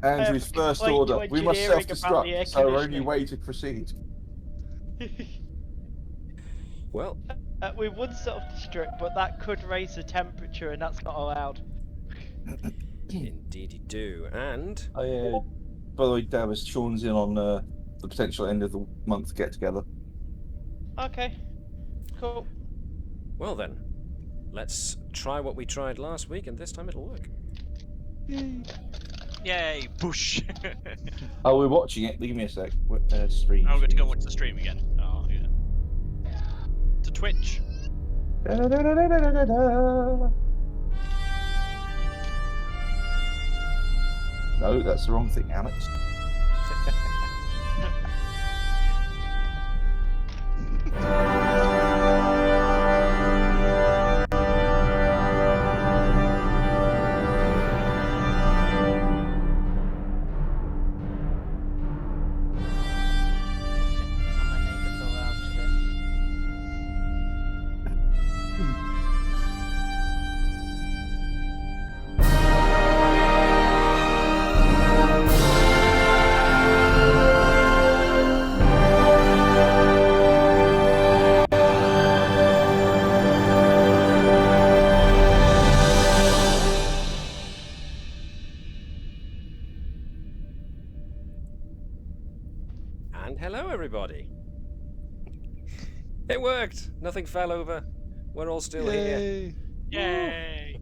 Andrew's first Complaint to order. We must engineering about the self-destruct. air It's our only conditioning. way to proceed. Well, We would self-destruct, but that could raise the temperature, and that's not allowed. indeed you do. And By the way, Davis, Sean's in on the potential end of the month get together. Okay, cool. well then, let's try what we tried last week, and this time it'll work. Yay, push. Oh, we're watching it. Give me a sec. Stream. I'm going to go watch the stream again. Oh, yeah. To Twitch. No, that's the wrong thing, Alex. My neighbours are loud today. And hello, everybody. It worked. Nothing fell over. We're all still here. Yay!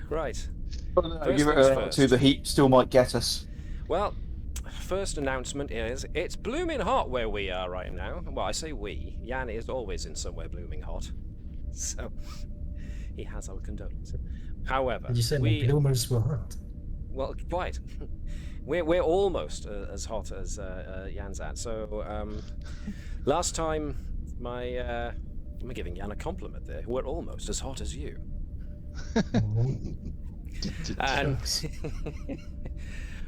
Right. Give it things a first. to the heat. Still might get us. Well, first announcement is it's blooming hot where we are right now. Well, I say we. Jan is always in somewhere blooming hot. So he has our condolences. However, Did you say we the bloomers were hot? well, quite. We're almost as hot as Jan's at. So last time, I'm giving Jan a compliment there. We're almost as hot as you. And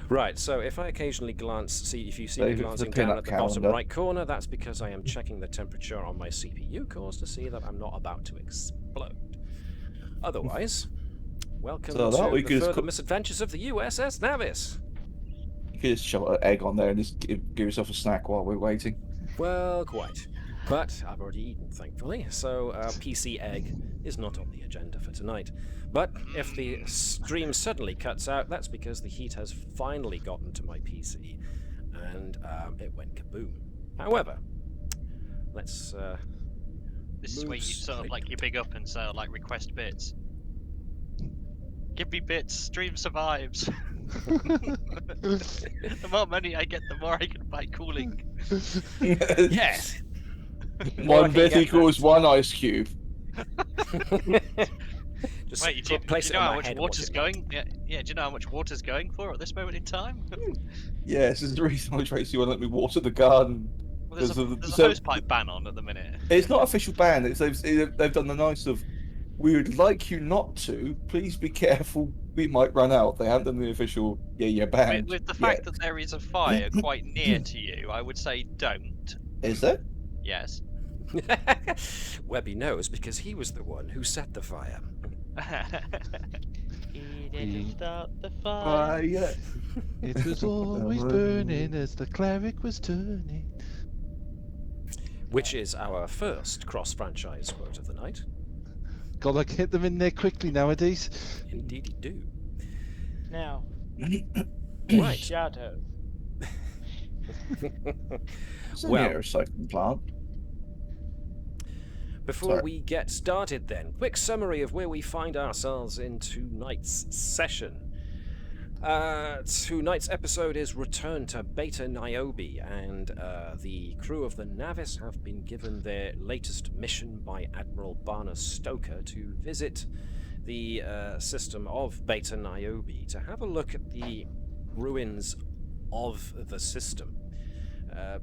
right, so if I occasionally see if you see me Save it for the glancing down pin-up at the bottom calendar. right corner, that's because I am checking the temperature on my CPU cores to see that I'm not about to explode. Otherwise, welcome So that to we the could just further put- misadventures of the USS Navis. You could just shove an egg on there and just give yourself a snack while we're waiting. Well, quite. But I've already eaten, thankfully, so PC egg is not on the agenda for tonight. But if the stream suddenly cuts out, that's because the heat has finally gotten to my PC, and it went kaboom. However, let's... This is where you sort of like you big up and sort of like request bits. Give me bits, stream survives. The more money I get, the more I can buy cooling. Yes! One bit equals one ice cube. Just Wait, do you place it know on how my much head and watch water's it going? Yeah, do you know how much water's going for at this moment in time? Yeah, this is the reason why Tracy won't let me water the garden. Well, there's Because a, of the- there's so- a hosepipe ban on at the minute. It's not official ban. They've done the nice of, we would like you not to. Please be careful. We might run out. They haven't done the official. Yeah, you're banned. With the fact yet. that there is a fire quite near to you, I would say don't. Is there? Yes. Webby knows because he was the one who set the fire. He didn't start the fire. Yeah. It was always burning as the cleric was turning. Which is our first cross-franchise quote of the night. Gotta get them in there quickly nowadays. Indeed you do. Now, Right. Shadow. It's Well- only a recycling plant. Before Sorry. we get started then, quick summary of where we find ourselves in tonight's session. Tonight's episode is Return to Beta Niobe, and the crew of the Navis have been given their latest mission by Admiral Bana Stoker to visit the system of Beta Niobe to have a look at the ruins of the system.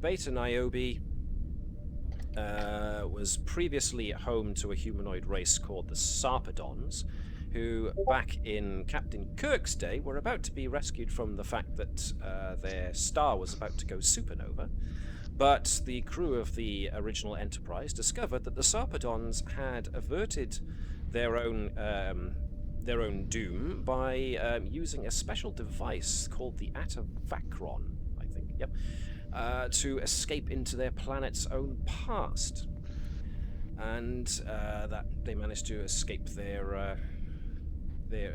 Beta Niobe was previously home to a humanoid race called the Sarpedons, who, back in Captain Kirk's day, were about to be rescued from the fact that their star was about to go supernova. But the crew of the original Enterprise discovered that the Sarpedons had averted their own their own doom by using a special device called the Atavacron, I think, yep, to escape into their planet's own past. And that they managed to escape their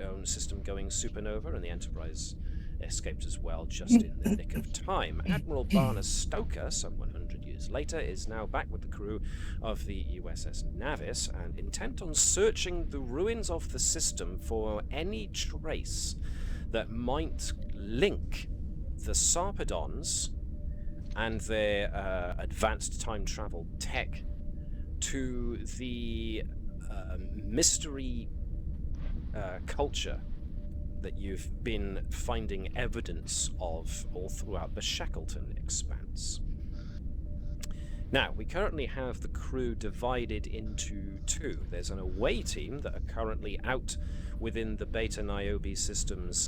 own system going supernova, and the Enterprise escaped as well, just in the nick of time. Admiral Bana Stoker, some 100 years later, is now back with the crew of the USS Navis and intent on searching the ruins of the system for any trace that might link the Sarpedons and their advanced time travel tech to the mystery culture that you've been finding evidence of all throughout the Shackletone Expanse. Now, we currently have the crew divided into two. There's an away team that are currently out within the Beta Niobe system's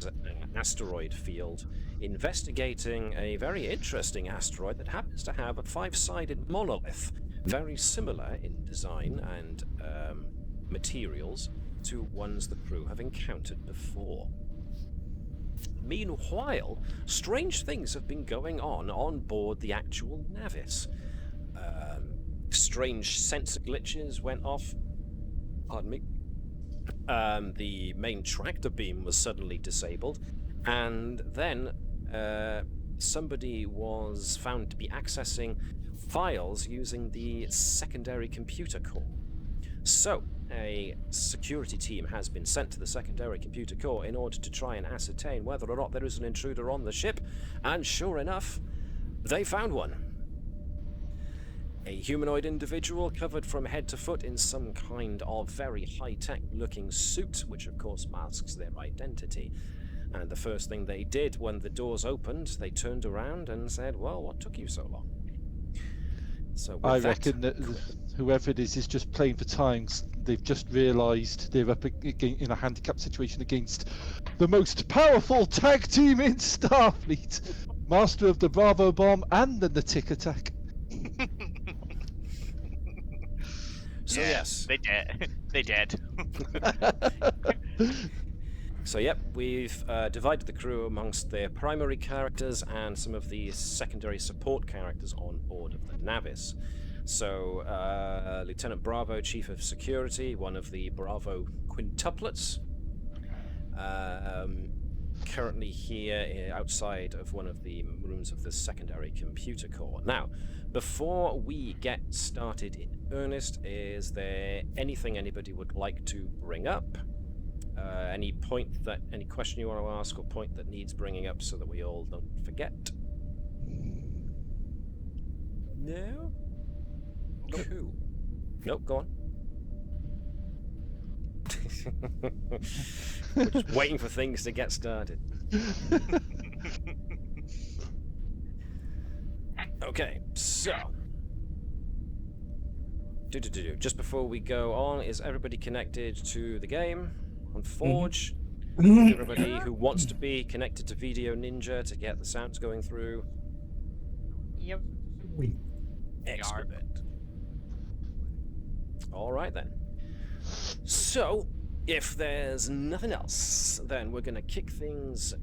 asteroid field, investigating a very interesting asteroid that happens to have a 5-sided monolith, very similar in design and materials to ones the crew have encountered before. Meanwhile, strange things have been going on board the actual Navis. Strange sensor glitches went off. Pardon me. The main tractor beam was suddenly disabled, and then somebody was found to be accessing files using the secondary computer core. So, a security team has been sent to the secondary computer core in order to try and ascertain whether or not there is an intruder on the ship, and sure enough, they found one. A humanoid individual covered from head to foot in some kind of very high-tech looking suit, which of course masks their identity. And the first thing they did when the doors opened, they turned around and said, "Well, what took you so long?" So I reckon that whoever it is just playing for times. They've just realised they're up in a handicap situation against the most powerful tag team in Starfleet, master of the Bravo bomb and the tick attack. So yeah, yes, they dead. They dead. So yep, we've divided the crew amongst their primary characters and some of the secondary support characters on board of the Navis. So Lieutenant Bravo, Chief of Security, one of the Bravo quintuplets, currently here outside of one of the rooms of the secondary computer core. Now, before we get started in earnest, is there anything anybody would like to bring up? Any question you want to ask, or point that needs bringing up so that we all don't forget? No? Cool. Nope, go on. We're just waiting for things to get started. Okay, so just before we go on, is everybody connected to the game on Forge? Everybody who wants to be connected to Video Ninja to get the sounds going through? Yep. Excellent. All right then. So, if there's nothing else, then we're going to kick things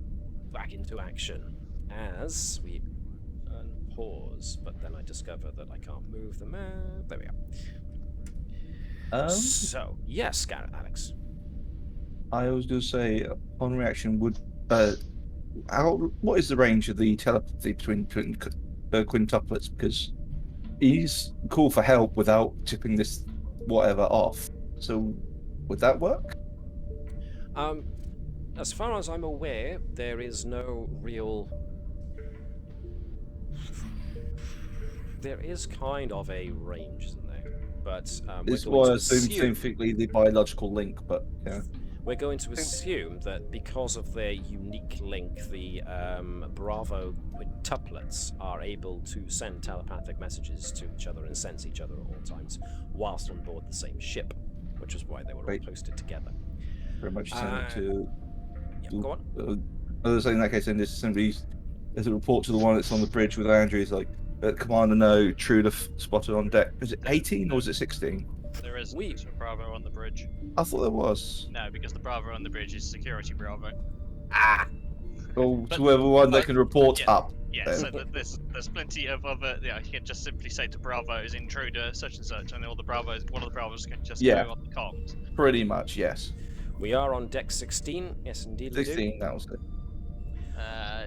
back into action as we unpause. But then I discover that I can't move the map. There we go. So, yes, Gareth, Alex. I was going to say, upon reaction, what is the range of the telepathy between quintuplets? Because he's call for help without tipping this whatever off. So, would that work? As far as I'm aware, there is no real. There is kind of a range, isn't there? But This was specifically the biological link, but yeah. We're going to assume that because of their unique link, the Bravo quintuplets are able to send telepathic messages to each other and sense each other at all times, whilst on board the same ship, which is why they were all posted together. Very much similar to. Yeah, go on. I was saying in that case, then there's a report to the one that's on the bridge with Andrew. He's like, Commander, no, intruder spotted on deck. Is it 18 or was it 16? There isn't. We- There's a Bravo on the bridge. I thought there was. No, because the Bravo on the bridge is security Bravo. Oh, But- to everyone but- that can report yeah. up. Yeah, Then. so there's plenty of other. Yeah, you can just simply say to Bravo is intruder such and such, and all the Bravos, one of the Bravos can just Yeah. go on the comms. Pretty much, yes. We are on deck 16. Yes, indeed we do. 16, that was it.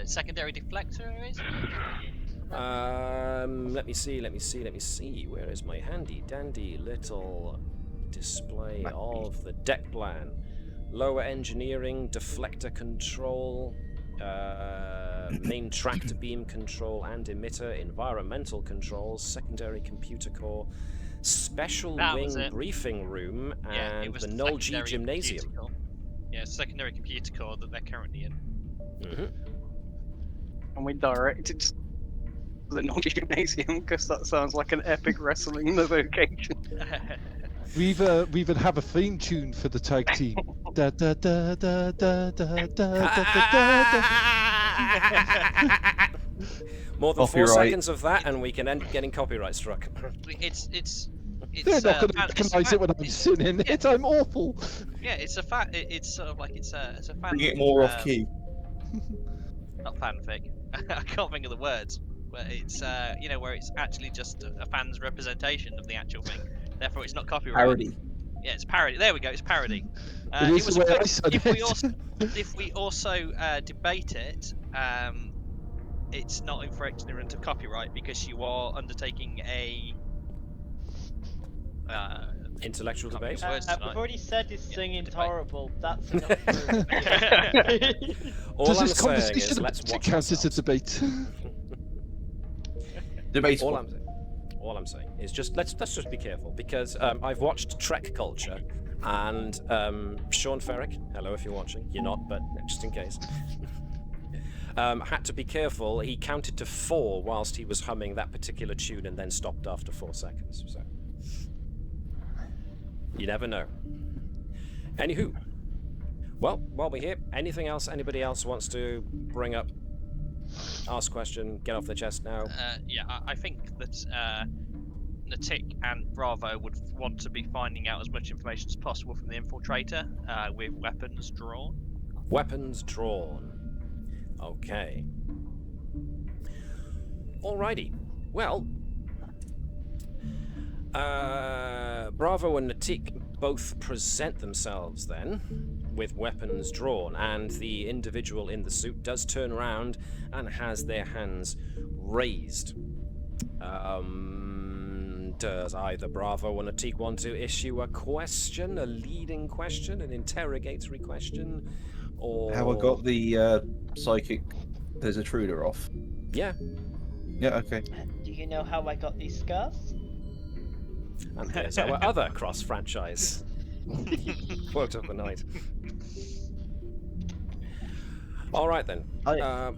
Secondary deflector is. Let me see. Where is my handy dandy little display of the deck plan? Lower engineering, deflector control, main tractor beam control and emitter, environmental controls, secondary computer core, special That was wing it. briefing room, Yeah, it and was the the Null G secondary gymnasium. computer core. Yeah, secondary computer core that they're currently in. Mhm. And we directed to the non-gymnasium because that sounds like an epic wrestling location. We even have a theme tune for the tag team. Da da da da da da da da da. More than 4 Copyright. seconds of that, and we can end up getting copyright struck. it's They're not going to recognise it when I'm singing it. I'm awful. Yeah, it's sort of like it's a fan. Bring it more off key. Not fanfic. I can't think of the words. But it's where it's actually just a fan's representation of the actual thing. Therefore, it's not copyright. Parody. Yeah, it's parody. There we go. It's parody. It is the way I said if it. we also debate it, it's not infringement of copyright because you are undertaking a. Intellectual Can't debate. think of words We've tonight. already said his Yeah, singing's debate. horrible. That's enough proof. All Does I'm this saying conversation is, let's about it watch count as a ourselves. debate? Debatable. All I'm saying is just let's just be careful because I've watched Trek Culture, and Sean Ferrick, hello if you're watching, you're not, but just in case. Had to be careful. He counted to 4 whilst he was humming that particular tune, and then stopped after 4 seconds. So you never know. Anywho, well, while we're here, anything else anybody else wants to bring up? Ask question, get off their chest now. I think that Natik and Bravo would want to be finding out as much information as possible from the infiltrator with weapons drawn. Weapons drawn. Okay. Alrighty. Well, Bravo and Natik both present themselves then with weapons drawn, and the individual in the suit does turn around and has their hands raised. Does either Bravo or Natik want to issue a question, a leading question, an interrogatory question, or How I got the psychic there's a intruder off. Yeah. Yeah, okay. Do you know how I got these scars? And there's our other cross-franchise quote of the night. All right then. I'm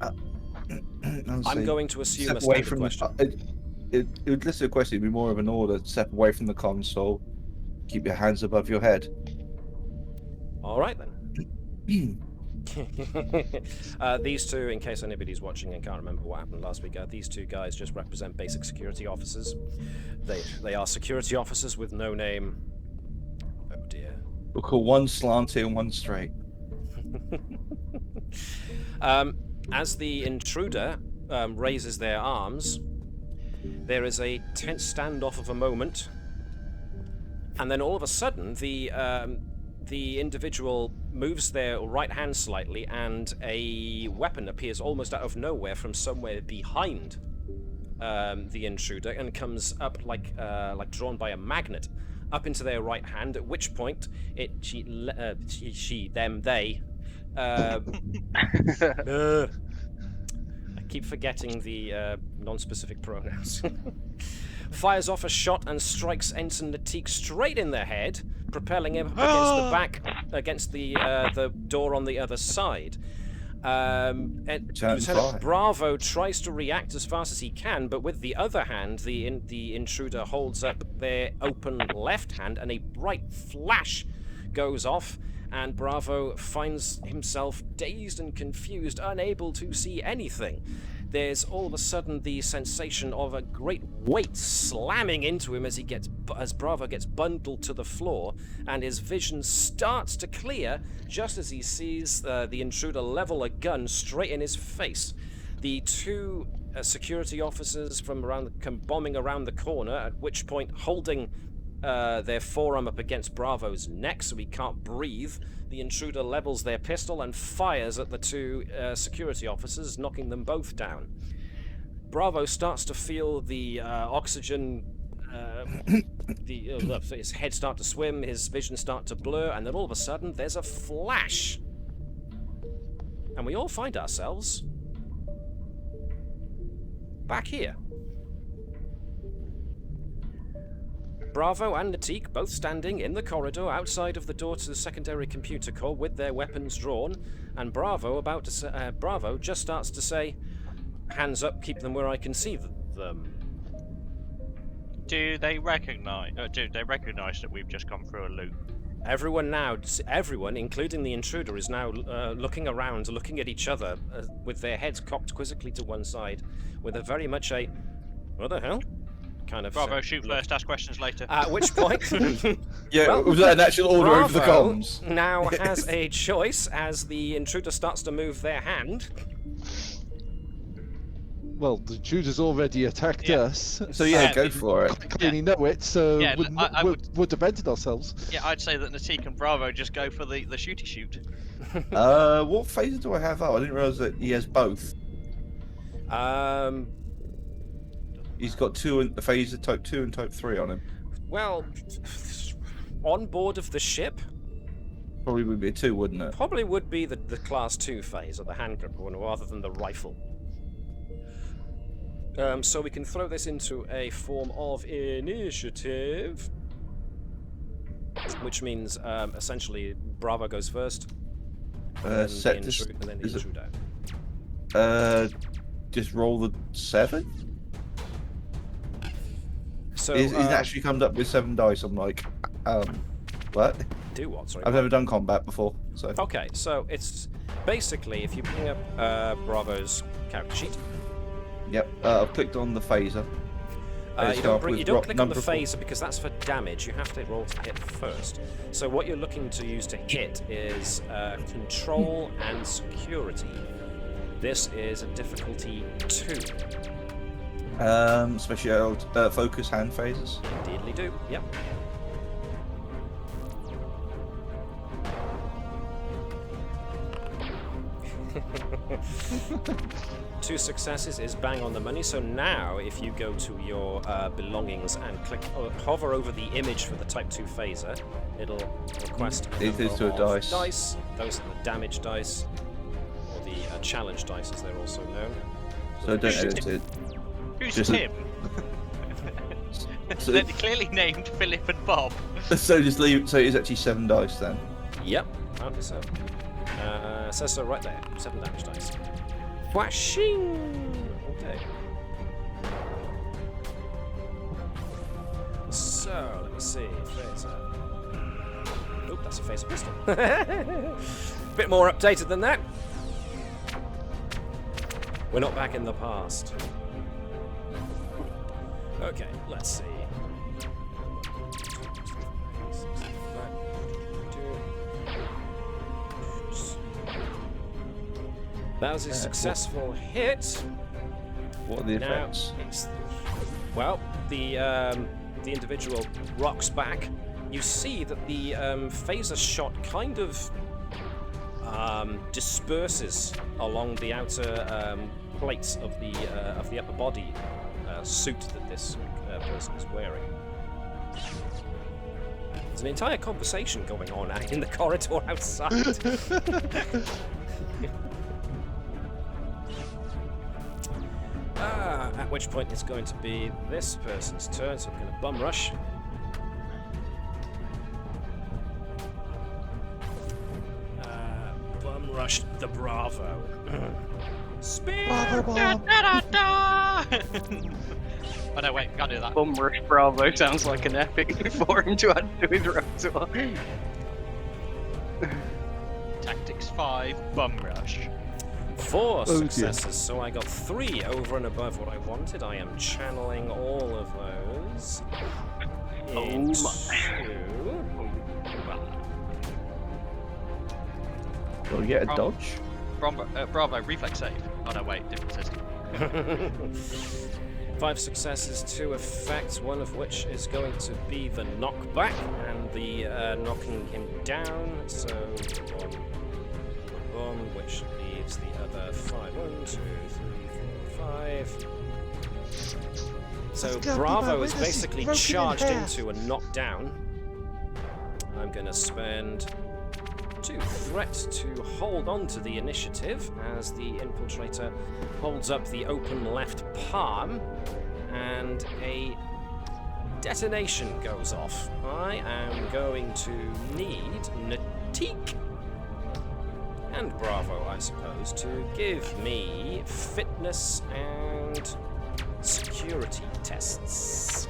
going to assume a step away standard from question. it would listen to a question. It'd be more of an order. Step away from the console. Keep your hands above your head. All right then. These two, in case anybody's watching and can't remember what happened last week, these two guys just represent basic security officers. They are security officers with no name. Oh dear. We'll call one slanty and one straight. As the intruder raises their arms, there is a tense standoff of a moment, and then all of a sudden the individual moves their right hand slightly, and a weapon appears almost out of nowhere from somewhere behind the intruder and comes up like drawn by a magnet up into their right hand. At which point, they. I keep forgetting the non-specific pronouns. Fires off a shot and strikes Ensign Natik straight in the head, propelling him against the door on the other side. And Lieutenant Bravo tries to react as fast as he can, but with the other hand, the intruder holds up their open left hand, and a bright flash goes off, and Bravo finds himself dazed and confused, unable to see anything. there's all of a sudden the sensation of a great weight slamming into him as Bravo gets bundled to the floor, and his vision starts to clear just as he sees the intruder level a gun straight in his face. The two security officers from come bombing around the corner, at which point holding their forearm up against Bravo's neck so he can't breathe. The intruder levels their pistol and fires at the two security officers, knocking them both down. Bravo starts to feel the oxygen, his head start to swim, his vision start to blur, and then all of a sudden there's a flash. And we all find ourselves back here. Bravo and Natik both standing in the corridor outside of the door to the secondary computer core with their weapons drawn, and Bravo just starts to say, "Hands up, keep them where I can see them." Do they recognise that we've just gone through a loop? Everyone, including the intruder, is now looking around, looking at each other with their heads cocked quizzically to one side, with a very much a "what the hell?" kind of. Bravo, shoot look. first, ask questions later. At which point, Yeah, well, was that an actual order over the Bravo comms? now has a choice as the intruder starts to move their hand. Well, the intruder's already attacked Yeah. us. So yeah, go for it. Clearly know it, so Yeah, we've defended ourselves. Yeah, I'd say that Natik and Bravo just go for the shooty shoot. What phaser do I have out? I didn't realise that he has both. He's got a phaser type 2 and type 3 on him. Well, on board of the ship, Probably would be a 2, wouldn't it? probably would be the class 2 phase, or the hand grip one, rather than the rifle. So we can throw this into a form of initiative, which means essentially Bravo goes first, and Set then this. and then the Is it, intruder. just roll the 7. So He's actually come up with 7 dice. I'm like, what? do what? Sorry. I've never done combat before, so. Okay, so it's basically if you bring up Bravo's character sheet. Yep. I've clicked on the phaser. You don't click on the phaser because that's for damage. You have to roll to hit first. So what you're looking to use to hit is control and security. This is a difficulty 2. Special focus hand phases. Indeedly do. Yep. Two successes is bang on the money. So now, if you go to your belongings and hover over the image for the Type 2 phaser, it'll request a It is number to a of dice. Those are the damage dice, or the challenge dice, as they're also known. So don't edit it. Who's Just- Tim? So, They're clearly named Philip and Bob. so just leave. So it's actually 7 dice then. Yep, apparently so. Says so right there. 7 damage dice. Whashing! Okay. So, let me see. Phaser. Oop, that's a phaser pistol. Bit more updated than that. We're not back in the past. Okay, let's see. That was a successful hit. What are the Now, effects? well, the individual rocks back. You see that the phaser shot kind of disperses along the outer plates of the upper body suit that this person is wearing. There's an entire conversation going on out in the corridor outside. At which point it's going to be this person's turn, so I'm going to bum rush. Bum rush the Bravo. Spear! Da, da, da, da. Oh no, wait, can't do that. Bum rush Bravo sounds like an epic for him to add to his repertoire. Tactics 5, bum rush. 4 dear. successes, so I got 3 over and above what I wanted. I am channeling all of those into... Will you get a dodge? Bravo, reflex save. Oh no, wait, different system. 5 successes, 2 effects, one of which is going to be the knockback and the knocking him down. So, one, which leaves the other 5. 1, 2, 3, 4, 5. So Let's go, Bravo people, is witness is basically broken in charged half. into and knocked down. I'm going to spend 2 threats to hold on to the initiative as the infiltrator holds up the open left palm and a detonation goes off. I am going to need Natik and Bravo, I suppose, to give me fitness and security tests.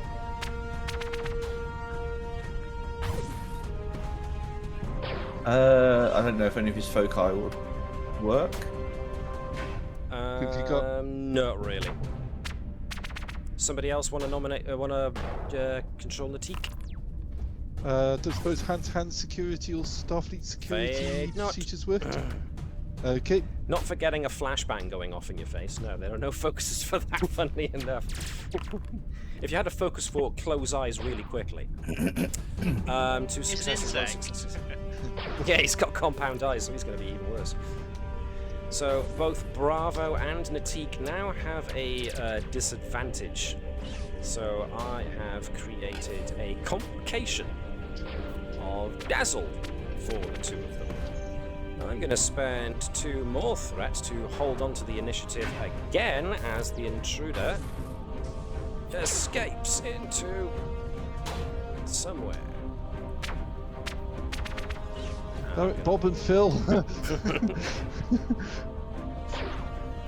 I don't know if any of his foci would work. Have you got- Not really. Somebody else want to nominate? Want to control Natik? Don't suppose hand-to-hand security or Starfleet security Fade not. procedures work? Okay. Not for getting a flashbang going off in your face. No, there are no focuses for that. Funnily enough, if you had a focus for close eyes really quickly. 2 successes. 1 success. Yeah, he's got compound eyes, so he's going to be even worse. So both Bravo and Natik now have a disadvantage. So I have created a complication of Dazzle for the 2 of them. I'm going to spend 2 more threats to hold on to the initiative again as the intruder escapes into somewhere. No, Bob and Phil.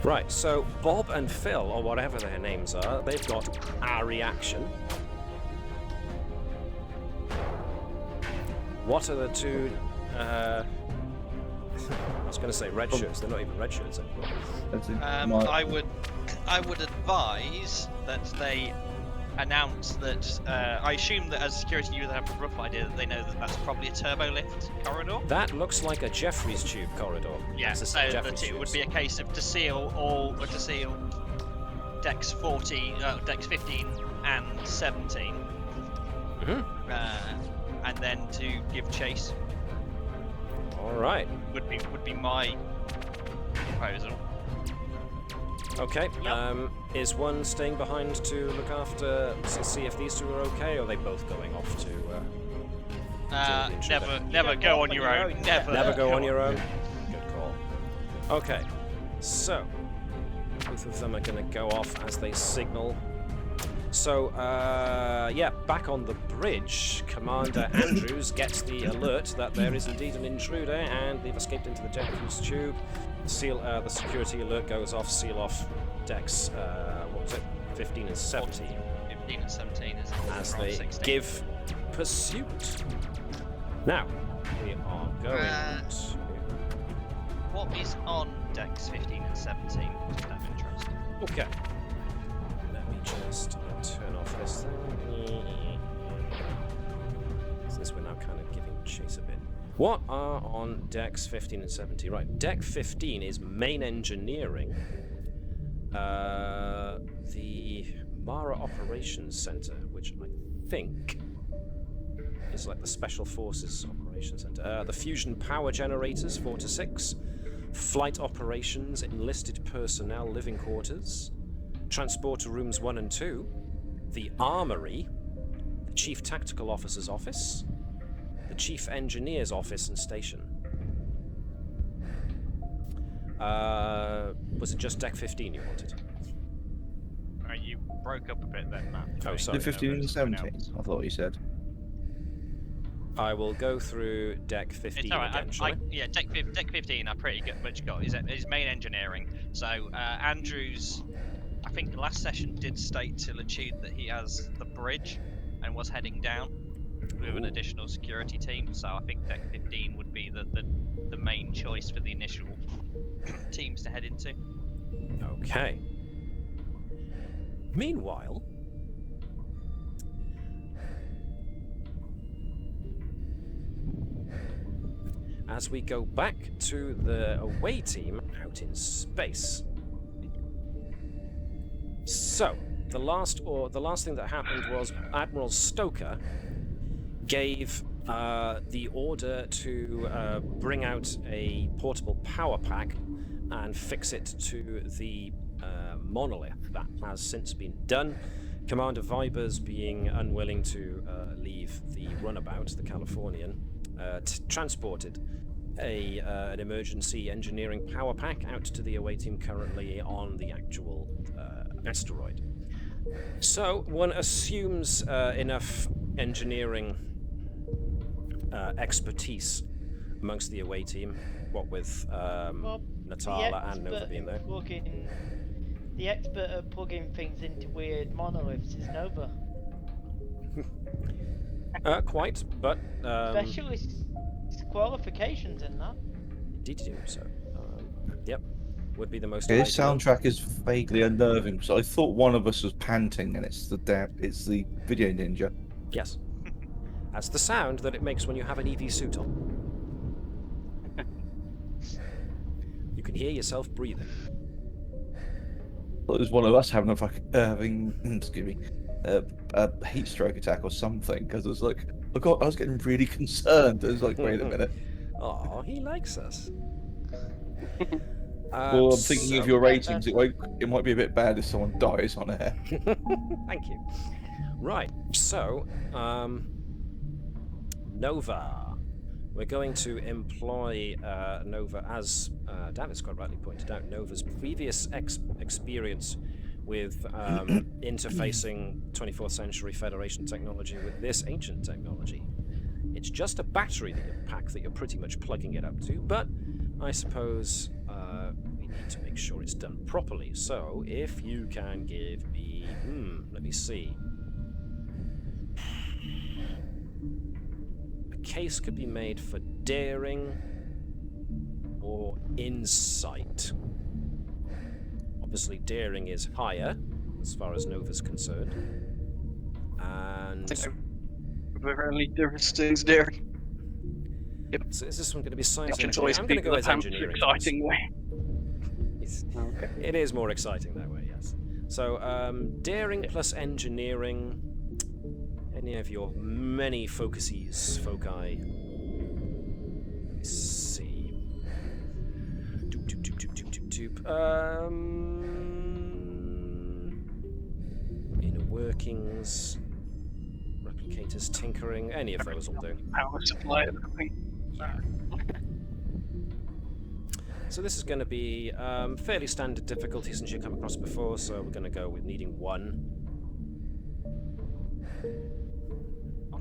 Right, so Bob and Phil, or whatever their names are, they've got our reaction. What are the 2... I was going to say red shirts. They're not even red shirts anymore. I would advise that they announce that. I assume that as security, you have a rough idea that they know that that's probably a turbo lift corridor. That looks like a Jeffries tube corridor. Yeah, It's a so Jeffries that it would tubes. be a case of to seal decks 15 and 17, and then to give chase. All right. Would be my proposal. Okay. Yep. Is one staying behind to look after, see if these 2 are okay, or are they both going off to? The intruder? Never go on your own. Never go on your own. Good call. Okay. So both of them are going to go off as they signal. So, yeah, back on the bridge, Commander Andrews gets the alert that there is indeed an intruder and they've escaped into the Jeffries tube. Seal, the security alert goes off, seal off decks, what was it, 15 and 17. 15 and 17 is As from they 16. give pursuit. Now, we are going to... What is on decks 15 and 17? Just out of interest. Okay. Let me just turn off this thing. Since we're now kind of giving chase a bit. What are on decks 15 and 17? Right, deck 15 is main engineering. The Mara Operations Center, which I think is like the Special Forces Operations Center. The Fusion Power Generators, 4 to 6. Flight Operations, Enlisted Personnel, Living Quarters. Transporter Rooms 1 and 2. The Armory. The Chief Tactical Officer's Office. The Chief Engineer's Office and Station. Was it just deck 15 you wanted? You broke up a bit then, Matt. Oh, sorry. The 15 and 17, I thought you said. I will go through deck 15 It's alright. again, shall I? Yeah, deck 15. I pretty much got is main engineering. So Andrews, I think the last session did state to Latude that he has the bridge and was heading down. with an additional security team. So I think Deck 15 would be the main choice for the initial teams to head into. Okay. Meanwhile, as we go back to the away team out in space. So, the last thing that happened was Admiral Stoker gave the order to bring out a portable power pack and fix it to the monolith. That has since been done. Commander Vibers, being unwilling to leave the runabout, the Californian, transported an emergency engineering power pack out to the away team currently on the actual asteroid. So one assumes enough engineering expertise amongst the away team, what with Natala and Nova being there. The expert at plugging things into weird monoliths is Nova. Quite, but Specialist qualifications in that. Did you so? Yep, would be the most. This ideal. soundtrack is vaguely unnerving because I thought one of us was panting, and it's the video ninja. Yes, that's the sound that it makes when you have an EV suit on. You can hear yourself breathing. It was one of us having excuse me, a heat stroke attack or something, because it was like I was getting really concerned. I was like, wait a minute. Oh, he likes us. Well, I'm thinking of your ratings. It might be a bit bad if someone dies on air. Thank you. Right, so Nova. We're going to employ Nova, as Davis quite rightly pointed out, Nova's previous experience with interfacing 24th century Federation technology with this ancient technology. It's just a battery pack that you're pretty much plugging it up to, but I suppose we need to make sure it's done properly. So if you can give me, let me see. Case could be made for daring or insight. Obviously, daring is higher as far as Nova's concerned. And Really, there is things daring. Yep. So is this one going to be science It's engineering? always I'm going to go as engineering. exciting way. Okay. It is more exciting that way, yes. So, daring plus engineering. Any of your many foci. Let me see. Inner workings, replicators, tinkering, any of those will do. Power supply and everything. Yeah. So this is going to be fairly standard difficulty since you've come across before, so we're going to go with needing 1.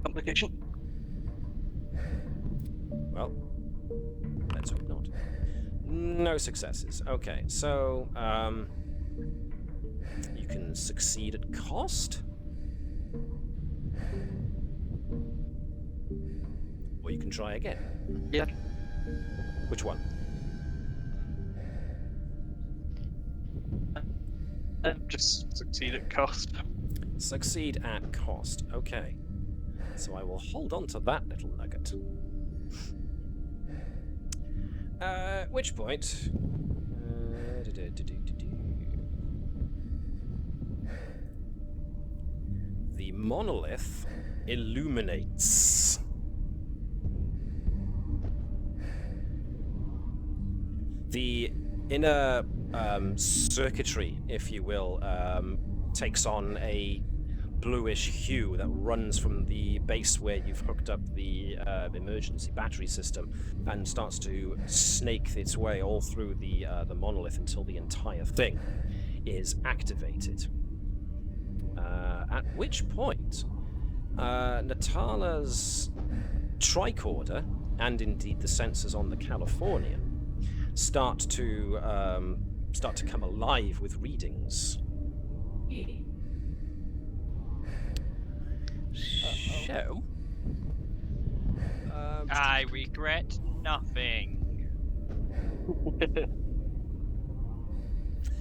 Complication. Well, let's hope not. No successes. Okay, so you can succeed at cost, or you can try again. Yeah. Which one? Just succeed at cost. Succeed at cost. Okay. So I will hold on to that little nugget. At which point... the monolith illuminates. The inner circuitry, if you will, takes on a bluish hue that runs from the base where you've hooked up the emergency battery system and starts to snake its way all through the monolith until the entire thing is activated. At which point, Natala's tricorder, and indeed the sensors on the Californian, start to come alive with readings. So, I regret nothing.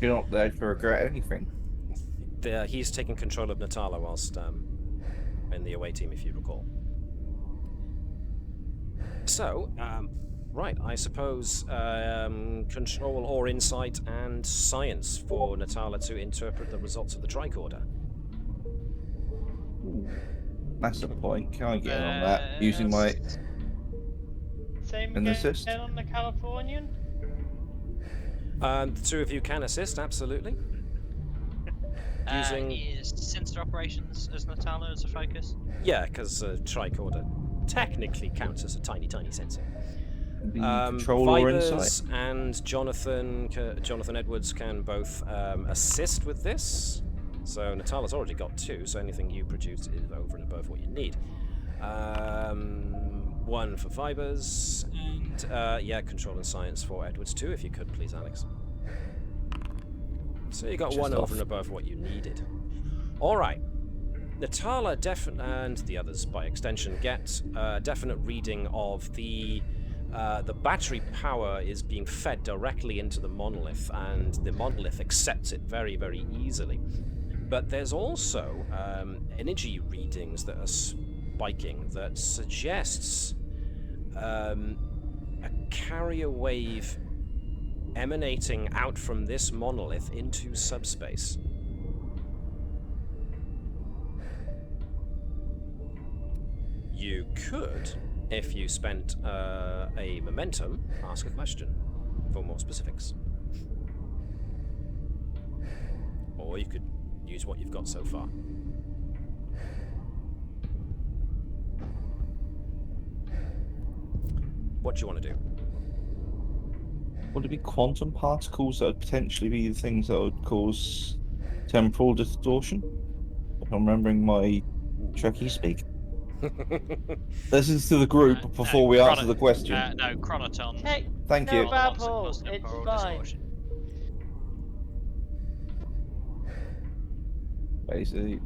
You're not there to regret anything. He's taking control of Natala whilst in the away team, if you recall. So, right, I suppose control or insight and science for Natala to interpret the results of the tricorder. That's the point. Can I get in on that using my Same an again assist? on the Californian? The two of you can assist, absolutely. Using... Is sensor operations as Natala as a focus? Yeah, because tricorder technically counts as a tiny sensor. The control or Vibers insight? and Jonathan Edwards can both assist with this. So Natala's already got 2, so anything you produce is over and above what you need. 1 for Vibers, and yeah, control and science for Edwards too, if you could, please, Alex. So you got Just 1 over off. and above what you needed. All right. Natala and the others by extension get a definite reading of the battery power is being fed directly into the monolith, and the monolith accepts it very, very easily. But there's also energy readings that are spiking that suggests a carrier wave emanating out from this monolith into subspace. You could, if you spent a momentum, ask a question for more specifics. Or you could use what you've got so far. What do you want to do? Would it be quantum particles that would potentially be the things that would cause temporal distortion? If I'm remembering my Trekkie speak. This is to the group before we answer the question. No, chronoton. Hey, Thank no you. babble, it's fine. Basically.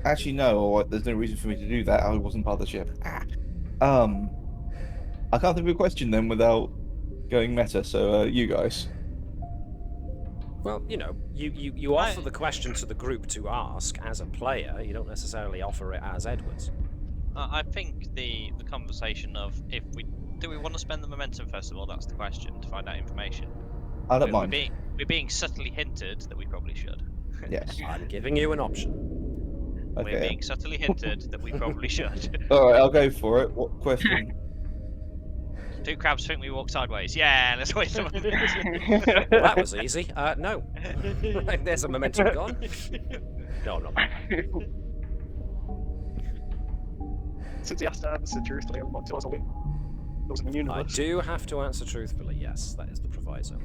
Actually, no. There's no reason for me to do that. I wasn't part of the ship. I can't think of a question then without going meta. So, you guys. Well, you know, you offer the question to the group to ask as a player. You don't necessarily offer it as Edwards. I think the conversation of do we want to spend the momentum first of all? That's the question to find out information. I don't mind. We're being subtly hinted that we probably should. Yes. I'm giving you an option. Okay. We're being subtly hinted that we probably should. All right, I'll go for it. What question? 2 crabs think we walk sideways. Yeah, let's wait a minute. Well, that was easy. No. There's a momentum gone. No, I'm not. Since he has to answer truthfully, I'm not to also those in the I universe. do have to answer truthfully, yes. That is the proviso.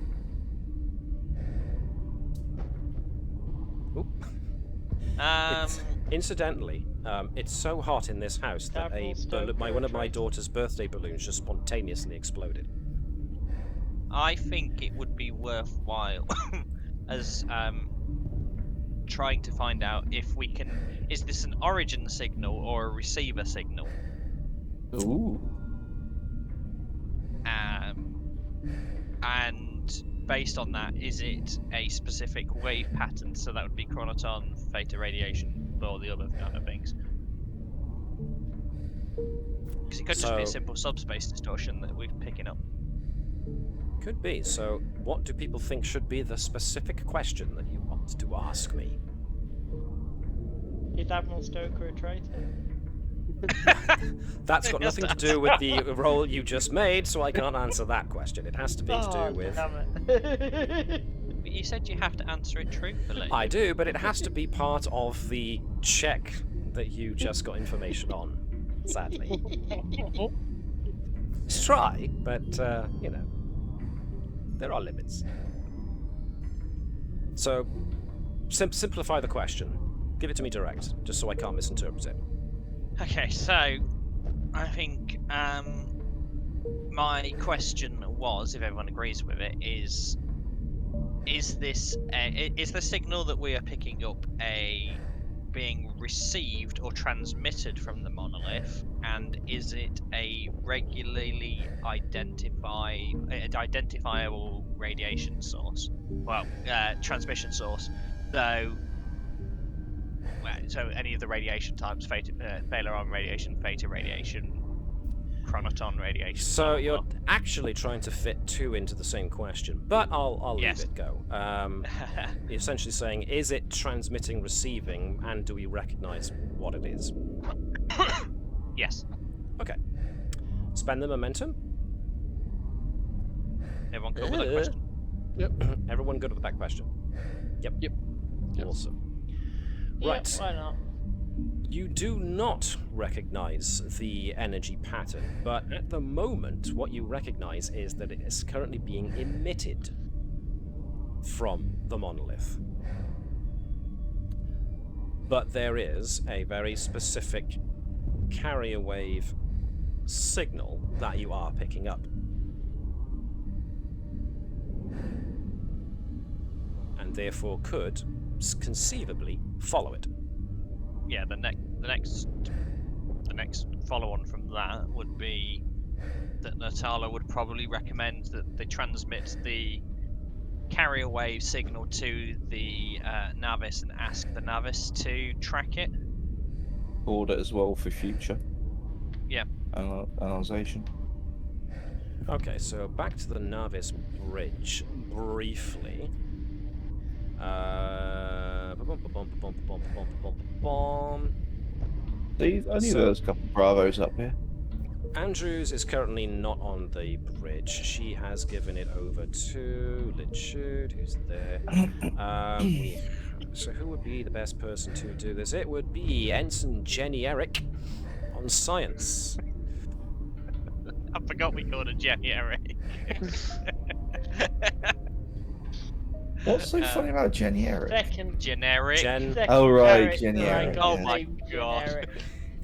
Oop. Incidentally, it's so hot in this house that one of my daughter's birthday balloons just spontaneously exploded. I think it would be worthwhile as trying to find out if we can. Is this an origin signal or a receiver signal? Ooh. And based on that, is it a specific wave pattern? So that would be chronoton, theta radiation, or the other kind of things. Because it could just be a simple subspace distortion that we're picking up. Could be. So, what do people think should be the specific question that you want to ask me? Is Admiral Stoker a traitor? That's got nothing to do with the role you just made, so I can't answer that question. It has to be to do with... Damn it. But you said you have to answer it truthfully. I do, but it has to be part of the check that you just got information on, sadly. Let's try, but, you know, there are limits. So, simplify the question. Give it to me direct, just so I can't misinterpret it. Okay, so I think my question was, if everyone agrees with it, is the signal that we are picking up a being received or transmitted from the monolith, and is it a regularly identifiable radiation source? Well, transmission source. So any of the radiation types: Phaleron radiation, Theta radiation, Chronoton radiation. So blah, blah, you're blah. actually trying to fit two into the same question, but I'll leave Yes. it go. You're essentially saying, is it transmitting, receiving, and do we recognize what it is? Yes. Okay. Spend the momentum. Everyone cool with that question? Everyone good with that question? Yep. Yep. Awesome. Yeah, Right. why not? You do not recognize the energy pattern, but at the moment, what you recognize is that it is currently being emitted from the monolith. But there is a very specific carrier wave signal that you are picking up. And therefore could conceivably follow it. Yeah, the next follow-on from that would be that Natala would probably recommend that they transmit the carrier wave signal to the Navis and ask the Navis to track it. Order as well for future. Yeah. Analyzation. Okay, so back to the Navis bridge briefly. See, I knew So- there was a couple of Bravos up here. Andrews is currently not on the bridge. She has given it over to Lichud, who's there. So who would be the best person to do this? It would be Ensign Jenny Eric on science. I forgot we called her Jenny Eric. What's so funny about Jenny Eric? Second. Generic. Jen, second Oh, right, Eric Jenny that I Eric, got yeah. Oh my named God. generic.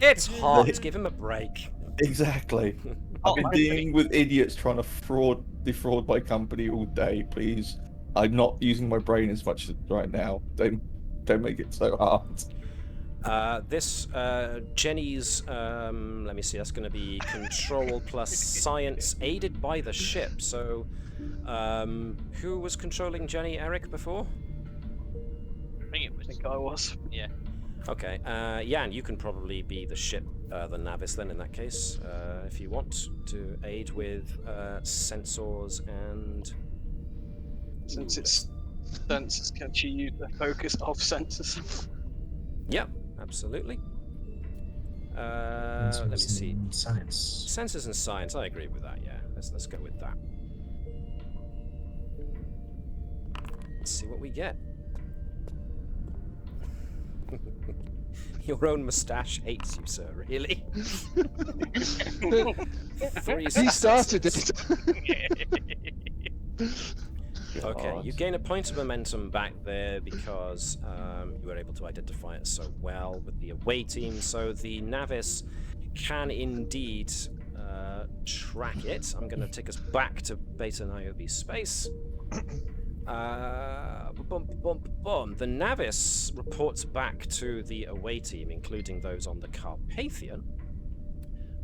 it's hot. Give him a break. Exactly. I've been dealing with idiots trying to defraud my company all day. Please, I'm not using my brain as much right now. Don't make it so hard. This Jenny's, let me see, that's going to be control plus science aided by the ship. So, who was controlling Jenny Eric before? I think it was. I think I was. Yeah. Okay, Jan, you can probably be the ship, the Navis then in that case, if you want to aid with sensors and... Since it's sensors, can she use the focus of sensors? Yeah, absolutely. Let me see. Science. Sensors and science, I agree with that, yeah. Let's go with that. Let's see what we get. Your own moustache hates you, sir, really? Three He started successes. it. Okay, God. you gain a point of momentum back there because you were able to identify it so well with the away team. So the Navis can indeed track it. I'm going to take us back to Beta Niobe space. The Navis reports back to the away team, including those on the Carpathian,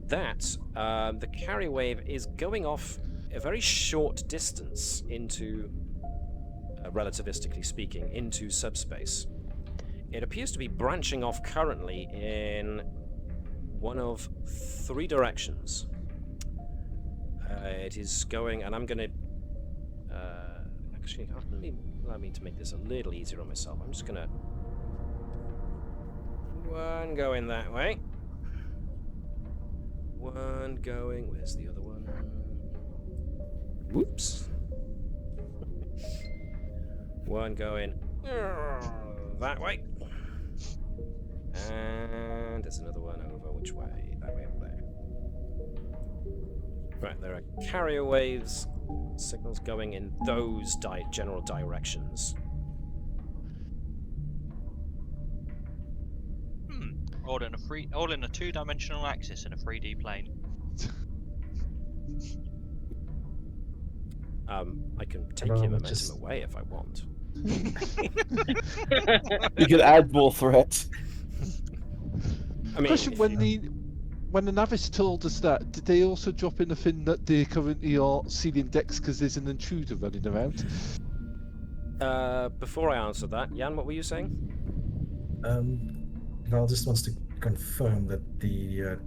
that the carrier wave is going off a very short distance into, relativistically speaking, into subspace. It appears to be branching off currently in one of three directions. It is going, and I'm going to actually allow me to make this a little easier on myself. I'm just going to one going that way. One going, where's the other one? Whoops. One going that way. And there's another one over which way? That way over there. Right, there are carrier waves, signals going in those general directions. All in a two-dimensional axis in a 3D plane. I can take your momentum away if I want. You can add more threats. I mean, Question: if when you- the Navis told us that, did they also drop in the thing that they currently are sealing decks because there's an intruder running around? before I answer that, Jan, what were you saying? Val just wants to confirm that the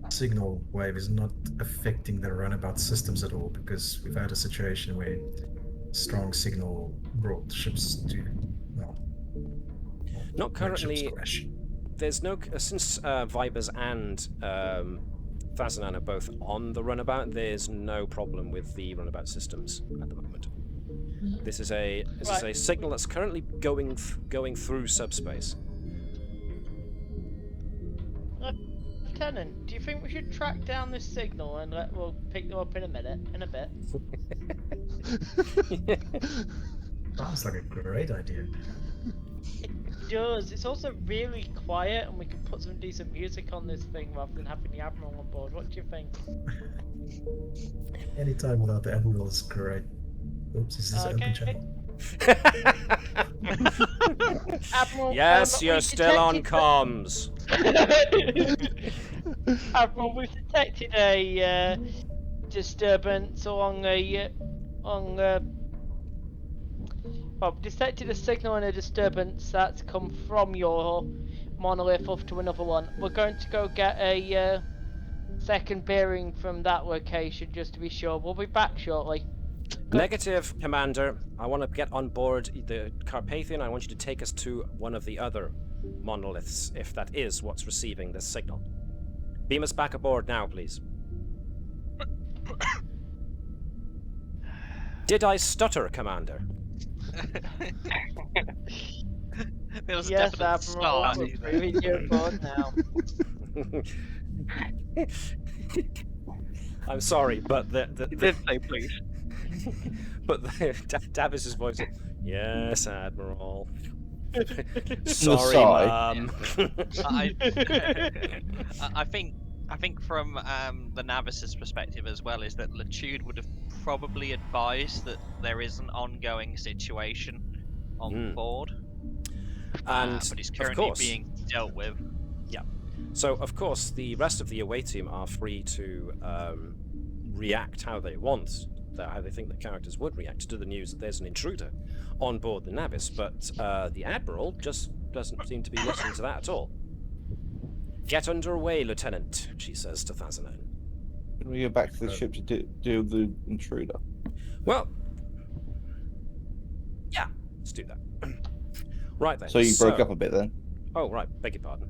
signal wave is not affecting the runabout systems at all, because we've had a situation where strong signal brought ships to, well, Not make ships currently. crash. There's no since Vibers and Thazanan are both on the runabout. There's no problem with the runabout systems at the moment. This is a signal that's currently going through subspace. Lieutenant, do you think we should track down this signal and we'll pick them up in a bit? Sounds like a great idea. It does. It's also really quiet, and we can put some decent music on this thing rather than having the Admiral on board. What do you think? Any time without the Admiral is great. Oops, is this an open channel? Admiral, Yes, we you're still on detected comms. Admiral, we've detected a disturbance detected a signal and a disturbance that's come from your monolith off to another one. We're going to go get a second bearing from that location just to be sure. We'll be back shortly. Negative, Commander. I want to get on board the Carpathian. I want you to take us to one of the other monoliths, if that is what's receiving this signal. Beam us back aboard now, please. Did I stutter, Commander? There was a Yes, definite Admiral, start. we're bringing you aboard now. I'm sorry, but You did say please. but Davis's voice. Yes, Admiral. Sorry, side. Mum. I think from the Navis's perspective as well is that Latude would have probably advised that there is an ongoing situation on board, And but it's of currently course, being dealt with. so of course the rest of the away team are free to react how they want, how they think the characters would react to the news that there's an intruder on board the Navis, but the Admiral just doesn't seem to be listening to that at all. Get underway, Lieutenant, she says to Thazanan. Can we go back to the ship to deal with the intruder? Well, yeah, let's do that. Right then. So you broke up a bit then? Oh, right, beg your pardon.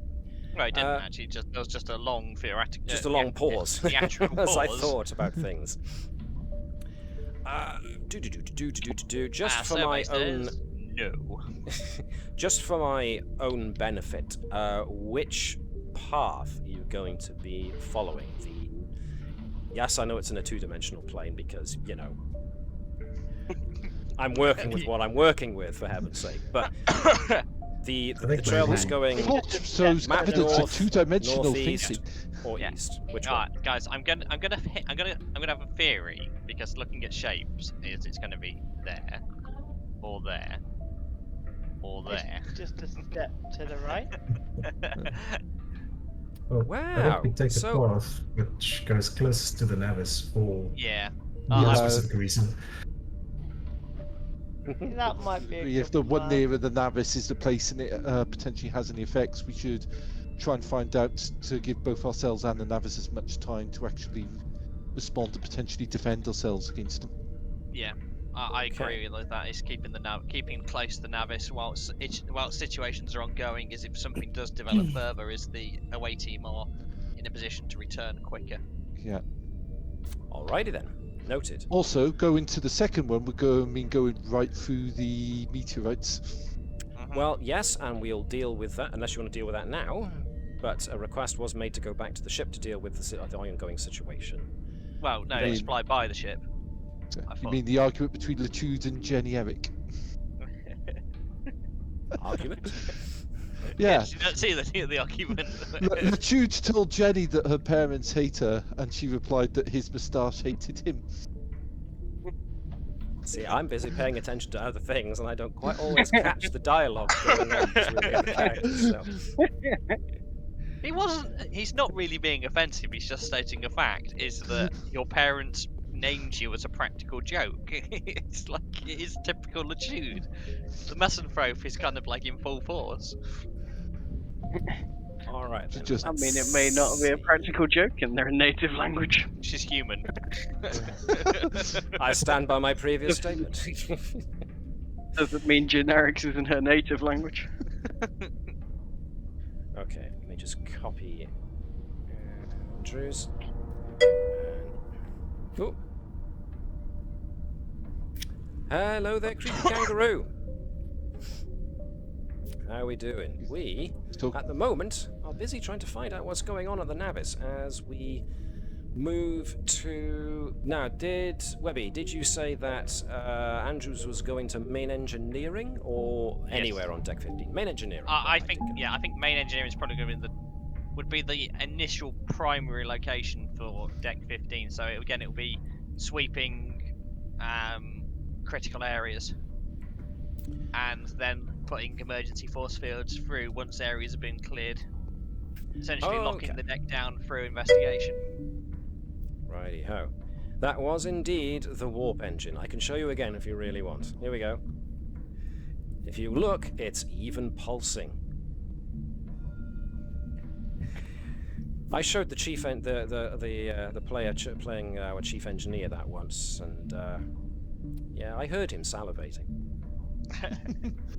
Well, it didn't actually. There was just a long theoretical. Just a long pause. Theatrical As I pause. thought about things. Just for my own, No. just for my own benefit, which path are you going to be following? Yes, I know it's in a two-dimensional plane because I'm working with what I'm working with, for heaven's sake. But the trail is going shows map evidence north, of two-dimensional northeast, thinking. or Yeah. east. Which All one? right, guys, I'm gonna have a theory because looking at shapes, is it's gonna be there, or there, or there. It's just a step to the right. Well, I Wow, think we take the so- path which goes closest to the Navis for Yeah. no Yeah. specific reason. That might be. A If good the one plan. nearer the Navis is the place and it potentially has any effects, we should try and find out to give both ourselves and the Navis as much time to actually respond and potentially defend ourselves against them. Yeah, I agree with that. It's keeping keeping close to the Navis whilst situations are ongoing. Is if something does develop further, is the away team are in a position to return quicker. Yeah. Alrighty then. Noted. Also, going to the second one, we're going right through the meteorites. Well, yes, and we'll deal with that, unless you want to deal with that now. But a request was made to go back to the ship to deal with the ongoing situation. Well, no, They- just fly by the ship. I You thought- mean the argument between Latude and Jenny Eric? Argument? Yeah. You don't see the argument. Latude told Jenny that her parents hate her, and she replied that his moustache hated him. See, I'm busy paying attention to other things, and I don't quite always catch the dialogue going on between the other characters. So. He wasn't. He's not really being offensive. He's just stating a fact: is that your parents named you as a practical joke. It's like it is typical Latude. The misanthrope is kind of like in full force. All right. Then, Just- I mean, it may not be a practical joke in their native language. She's human. I stand by my previous statement. Doesn't mean generics isn't her native language. Okay, let me just copy Andrews. Oh. Hello there, creepy kangaroo. How are we doing? We, Still- at the moment, are busy trying to find out what's going on at the Navis as we move to... Now, Webby, did you say that Andrews was going to main engineering or Yes. anywhere on Deck 15? Main engineering. I right, think, okay. yeah, I think main engineering is probably going to be would be the initial primary location for Deck 15. So again, it will be sweeping critical areas, and then putting emergency force fields through once areas have been cleared. Essentially locking Okay. the deck down through investigation. Righty ho. That was indeed the warp engine. I can show you again if you really want. Here we go. If you look, it's even pulsing. I showed the chief, the player playing our chief engineer that once, and yeah, I heard him salivating.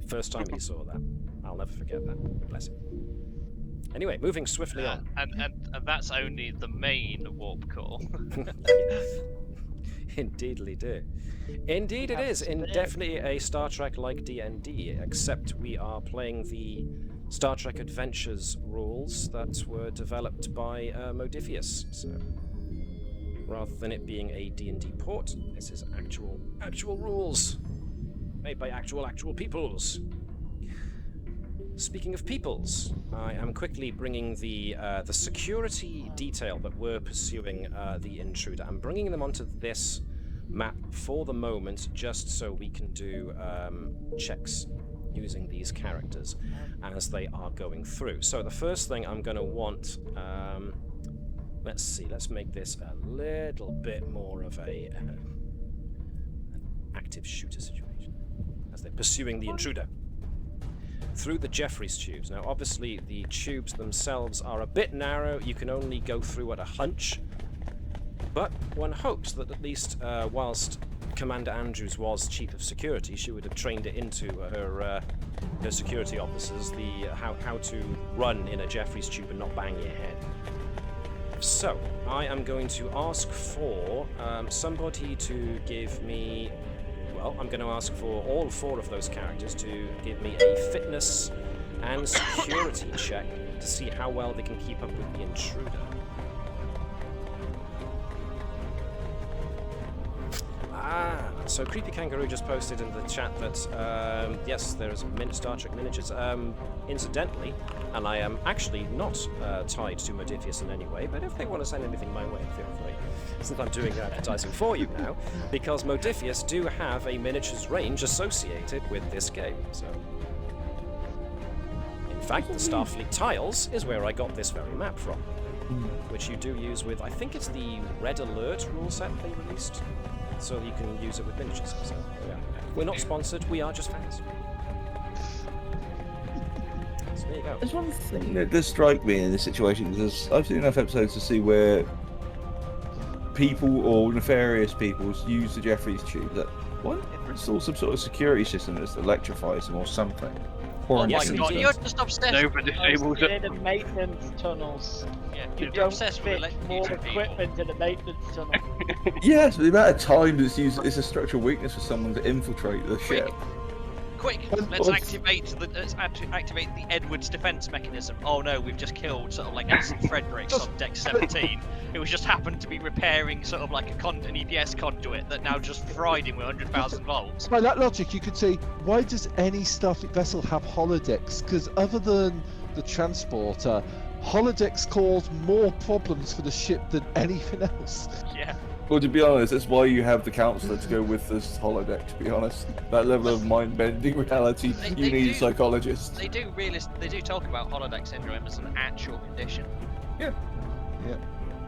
First time he saw that. I'll never forget that. Bless him. Anyway, moving swiftly on. And that's only the main warp core. Indeedly do. Indeed it is. Definitely a Star Trek-like D&D, except we are playing the Star Trek Adventures rules that were developed by Modiphius. So, rather than it being a D&D port, this is actual rules made by actual peoples. Speaking of peoples, I am quickly bringing the security detail that we're pursuing the intruder. I'm bringing them onto this map for the moment, just so we can do checks using these characters as they are going through. So the first thing I'm going to want, let's see, let's make this a little bit more of an active shooter situation as they're pursuing the intruder through the Jeffries tubes. Now obviously the tubes themselves are a bit narrow, you can only go through at a hunch, but one hopes that at least whilst Commander Andrews was Chief of Security, she would have trained it into her security officers how to run in a Jeffries tube and not bang your head. So I am going to ask for somebody to give me, well, I'm going to ask for all 4 of those characters to give me a fitness and security check to see how well they can keep up with the intruder. So Creepy Kangaroo just posted in the chat that, yes, there's Star Trek miniatures. Incidentally, and I am actually not tied to Modiphius in any way, but if they want to send anything my way, feel free, since I'm doing advertising for you now, because Modiphius do have a miniatures range associated with this game, so... In fact, the Starfleet tiles is where I got this very map from, which you do use with, I think it's the Red Alert rule set they released, so you can use it with miniatures. So, yeah. We're not sponsored, we are just fans. So there you go. There's one thing that does strike me in this situation, because I've seen enough episodes to see where people or nefarious people use the Jeffries tube. That why don't they install some sort of security system that electrifies them or something? Oh Yes, my god, indeed. you're just obsessed. Nova disables Near it. the maintenance tunnels. Yeah, You you're don't obsessed with fit more electrocuting people. equipment in a maintenance tunnel. Yes, the amount of time that's used is a structural weakness for someone to infiltrate the ship. Quick, let's activate the Edwards defense mechanism. Oh no, we've just killed sort of like Ensign Fredericks on deck 17. It was just happened to be repairing sort of like an EPS conduit that now just fried him with 100,000 volts. By that logic, you could say, why does any Starfleet vessel have holodecks? Because other than the transporter, holodecks cause more problems for the ship than anything else. Yeah. Well, to be honest, that's why you have the counselor to go with this holodeck. To be honest, that level of mind-bending reality, you need a psychologist. They do talk about holodeck syndrome as an actual condition. Yeah.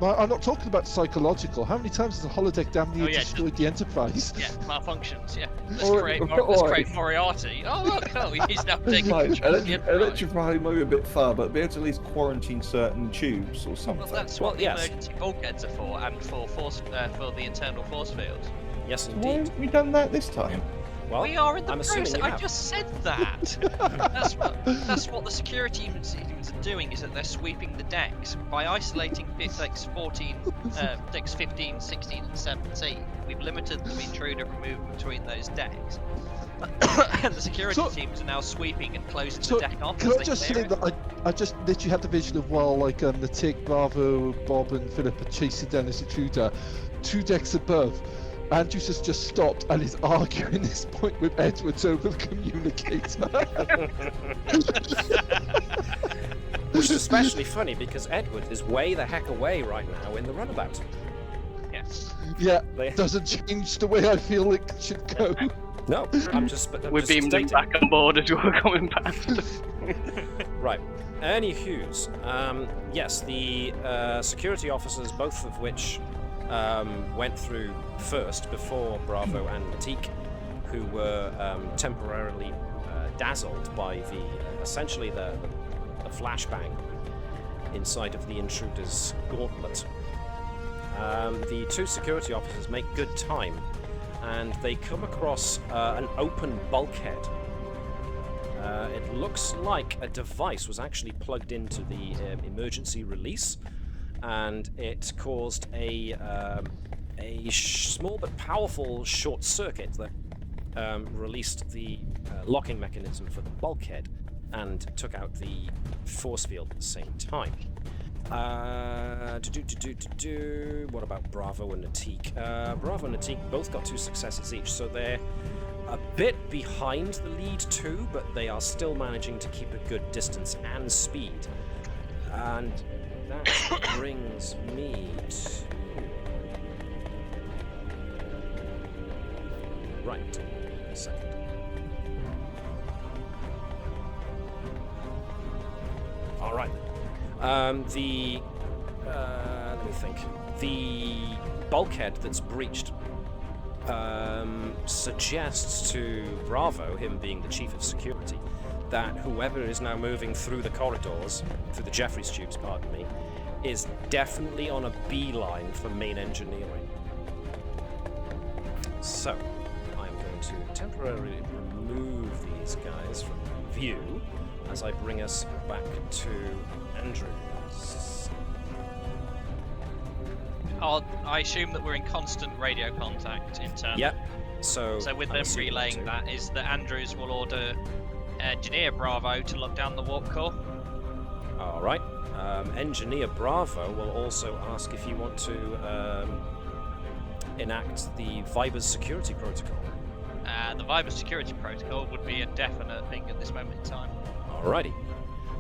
No, I'm not talking about psychological. How many times has the holodeck damn near destroyed the Enterprise? Yeah, malfunctions. Yeah, let's Or- create or- Moriarty. Oh look, he's now taking control of the Enterprise. Electrify might be a bit far, but be able to at least quarantine certain tubes or something. Well, that's what the emergency bulkheads are for, and for the internal force fields. Yes, Why indeed. haven't we done that this time? Well, We are in the I'm assuming process. you I have. just said that. that's what the security teams are doing. Is that they're sweeping the decks by isolating decks 14, decks 15, 16, and 17. We've limited the intruder from moving between those decks. And the security teams are now sweeping and closing the deck off. Can as I they just clear say it. that I just literally had the vision of while the TIG, Bravo, Bob and Philip are chasing down this intruder, 2 decks above, Andrews has just stopped and is arguing this point with Edwards over the communicator. Which is especially funny because Edward is way the heck away right now in the runabout. Yeah, doesn't change the way I feel it should go. No, I'm just We beamed him back on board as we were coming past. Right. Ernie Hughes. Yes, the security officers, both of which went through first before Bravo and Matique, who were temporarily dazzled by essentially the flashbang inside of the intruder's gauntlet. The 2 security officers make good time, and they come across an open bulkhead. It looks like a device was actually plugged into the emergency release, and it caused a small but powerful short circuit that released the locking mechanism for the bulkhead and took out the force field at the same time. What about Bravo and Natique? Bravo and Natique both got 2 successes each, so they're a bit behind the lead 2, but they are still managing to keep a good distance and speed. And that brings me to... Right, a second. All right. Let me think. The bulkhead that's breached suggests to Bravo, him being the chief of security, that whoever is now moving through the corridors, through the Jeffries tubes, pardon me, is definitely on a beeline for main engineering. So, I'm going to temporarily remove these guys from view as I bring us back to Andrews. I assume that we're in constant radio contact internally. Yep. So with I'm them assuming relaying that is that Andrews will order Engineer Bravo to look down the warp core. All right. Engineer Bravo will also ask if you want to enact the Viber's security protocol. The Viber's security protocol would be a definite thing at this moment in time. Alrighty.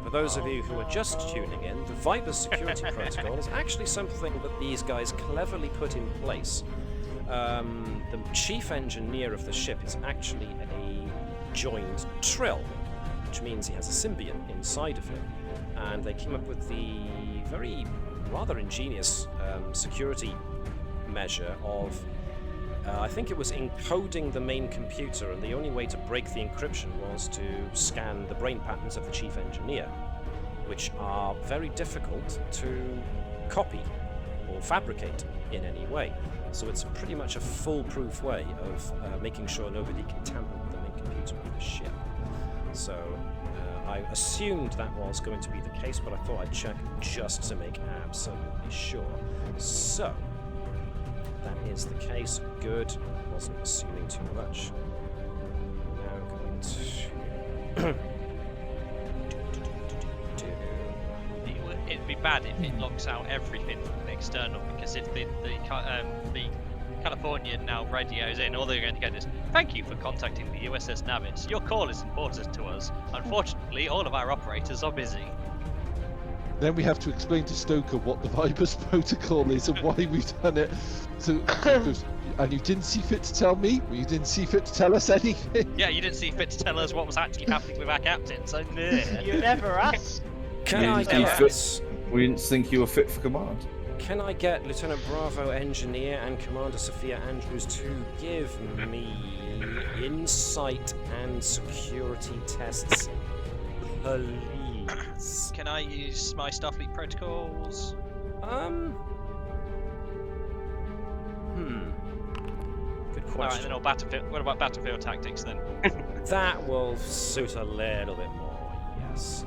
For those of you who are just tuning in, the Viber's security protocol is actually something that these guys cleverly put in place. The chief engineer of the ship is actually a joined Trill, which means he has a symbiont inside of him. And they came up with the very rather ingenious security measure of I think it was encoding the main computer, and the only way to break the encryption was to scan the brain patterns of the chief engineer, which are very difficult to copy or fabricate in any way. So it's pretty much a foolproof way of making sure nobody can tamper with the main computer of the ship. So I assumed that was going to be the case, but I thought I'd check just to make absolutely sure. So that is the case. Good. Wasn't assuming too much. Now going to... It'd be bad if it locks out everything from the external, because if the Californian now radios in, all they're going to get is, "Thank you for contacting the USS Navis. Your call is important to us. Unfortunately, all of our operators are busy." Then we have to explain to Stoker what the Vibers protocol is and why we've done it. So, because, and you didn't see fit to tell me, or you didn't see fit to tell us anything. Yeah, you didn't see fit to tell us what was actually happening with our captain, so yeah. You never asked. Can Yeah, I you get? fit- We didn't think you were fit for command. Can I get Lieutenant Bravo Engineer and Commander Sophia Andrews to give me insight and security tests, please? Can I use my Starfleet protocols? Good Alright, question. then or battlefield. What about battlefield tactics then? That will suit a little bit more, yes.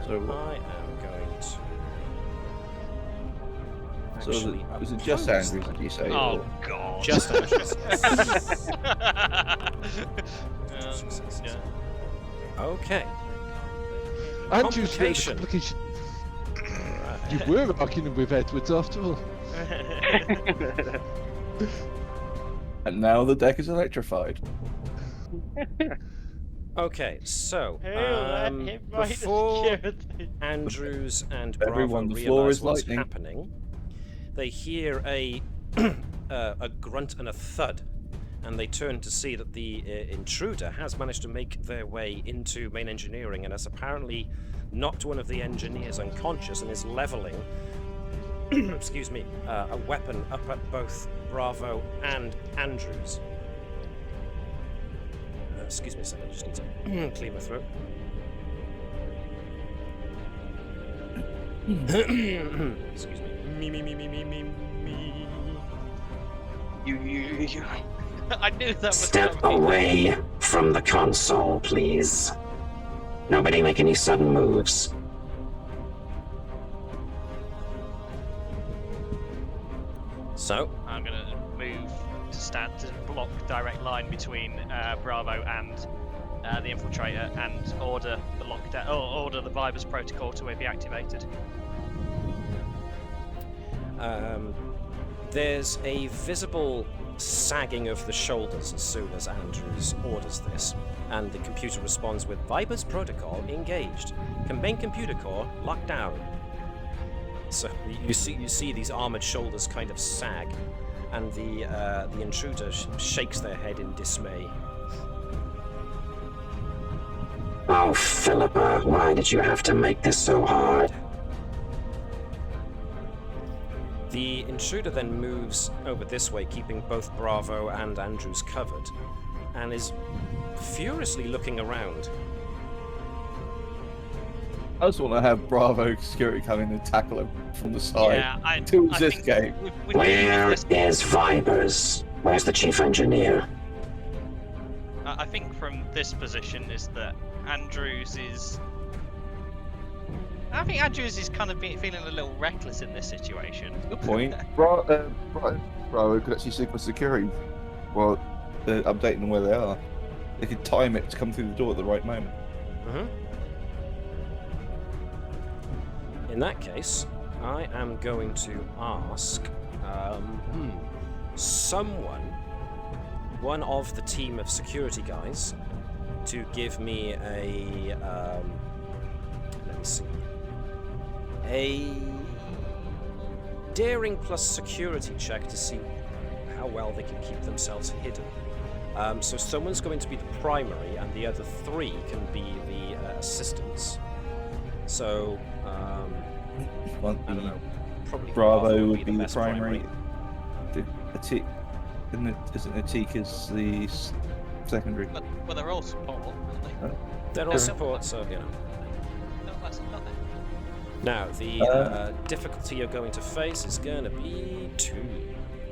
So- I am going to. So Actually, was it just oppose Andrews, that. did you say? Oh or- god. Just Andrews. Yeah. Okay. Andrew's very Complication. complication. You were arguing with Edwards after all. And now the deck is electrified. Okay, so Who let him write the before security? Andrews and Bravo Everyone, the floor realise is what's lightning. happening, they hear a a grunt and a thud, and they turn to see that the intruder has managed to make their way into main engineering and has apparently knocked one of the engineers unconscious and is leveling excuse me, a weapon up at both Bravo and Andrews. Excuse me a second, I just need to clear my throat. Excuse me. Me. You. I knew that was Step coming. away from the console, please. Nobody make any sudden moves. So, I'm gonna move to stand to block direct line between Bravo and the infiltrator, and order the lockdown, or order the Vibers protocol to be activated. there's a visible sagging of the shoulders as soon as Andrews orders this, and the computer responds with Viber's protocol engaged. Main computer core locked down. So you see these armored shoulders kind of sag, and the intruder shakes their head in dismay. Oh, Philippa, why did you have to make this so hard? The intruder then moves over this way, keeping both Bravo and Andrews covered, and is furiously looking around. I just want to have Bravo security come in and tackle him from the side. Yeah, I Tools I this think game. with Where this, is Vibers? Where's the chief engineer? I think from this position is that Andrews is. I think Andrews is kind of feeling a little reckless in this situation. Good point. Bravo could actually signal security while updating them where they are. They could time it to come through the door at the right moment. In that case, I am going to ask one of the team of security guys, to give me a let me see, a daring plus security check to see how well they can keep themselves hidden. So someone's going to be the primary, and the other three can be the assistants. So I don't know. Probably Bravo would the be the best primary. Isn't Atik is the secondary? Well, they're all support, aren't they? They're all support, so you know. No, that's not there. Now the difficulty you're going to face is going to be 2.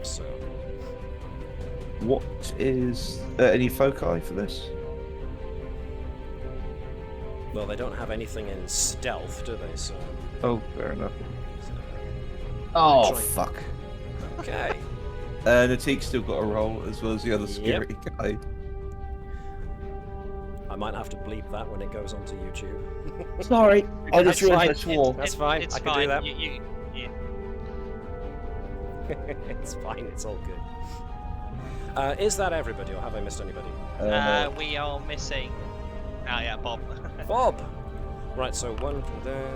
So What is any foci for this? well, they don't have anything in stealth, do they? So. Oh, fair enough. Oh, Oh, fuck. Okay. Atik's still got a role as well as the other Yep. security guy. I might have to bleep that when it goes onto YouTube. Sorry, I That's just realised I fine. swore. That's fine. It's I can fine. do that. You, It's fine. It's all good. Is that everybody, or have I missed anybody? we are missing. Oh yeah, Bob. Bob. Right. So one from there.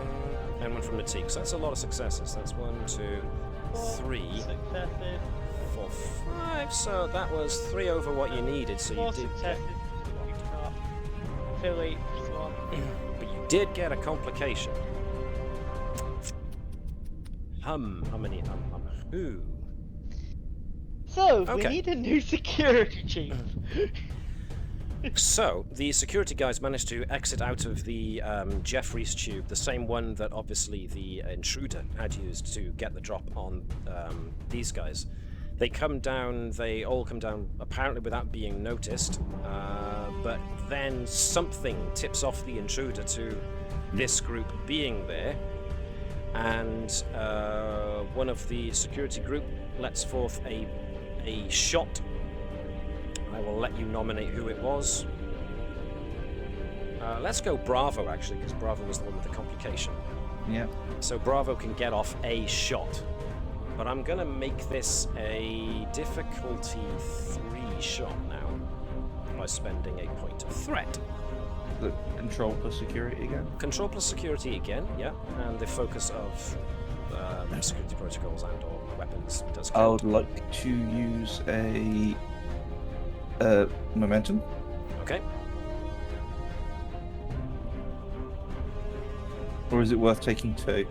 And one from Natik. So that's a lot of successes. That's 1, 2, 3, Successes. 4, 5. So that was 3 over what you needed. So you 4 did. successes. Philly, one. But you did get a complication. How many? Who? So, Okay. we need a new security chief. So, the security guys managed to exit out of the Jeffries tube, the same one that obviously the intruder had used to get the drop on these guys. They all come down apparently without being noticed, but then something tips off the intruder to this group being there, and one of the security group lets forth a shot. I will let you nominate who it was. Let's go Bravo, actually, because Bravo was the one with the complication. Yeah. So Bravo can get off a shot. But I'm going to make this a difficulty 3 shot now by spending a point of threat. The control plus security again. Control plus security again, yeah, and the focus of security protocols and or weapons does I count. would like to use a momentum. Okay. Or is it worth taking 2?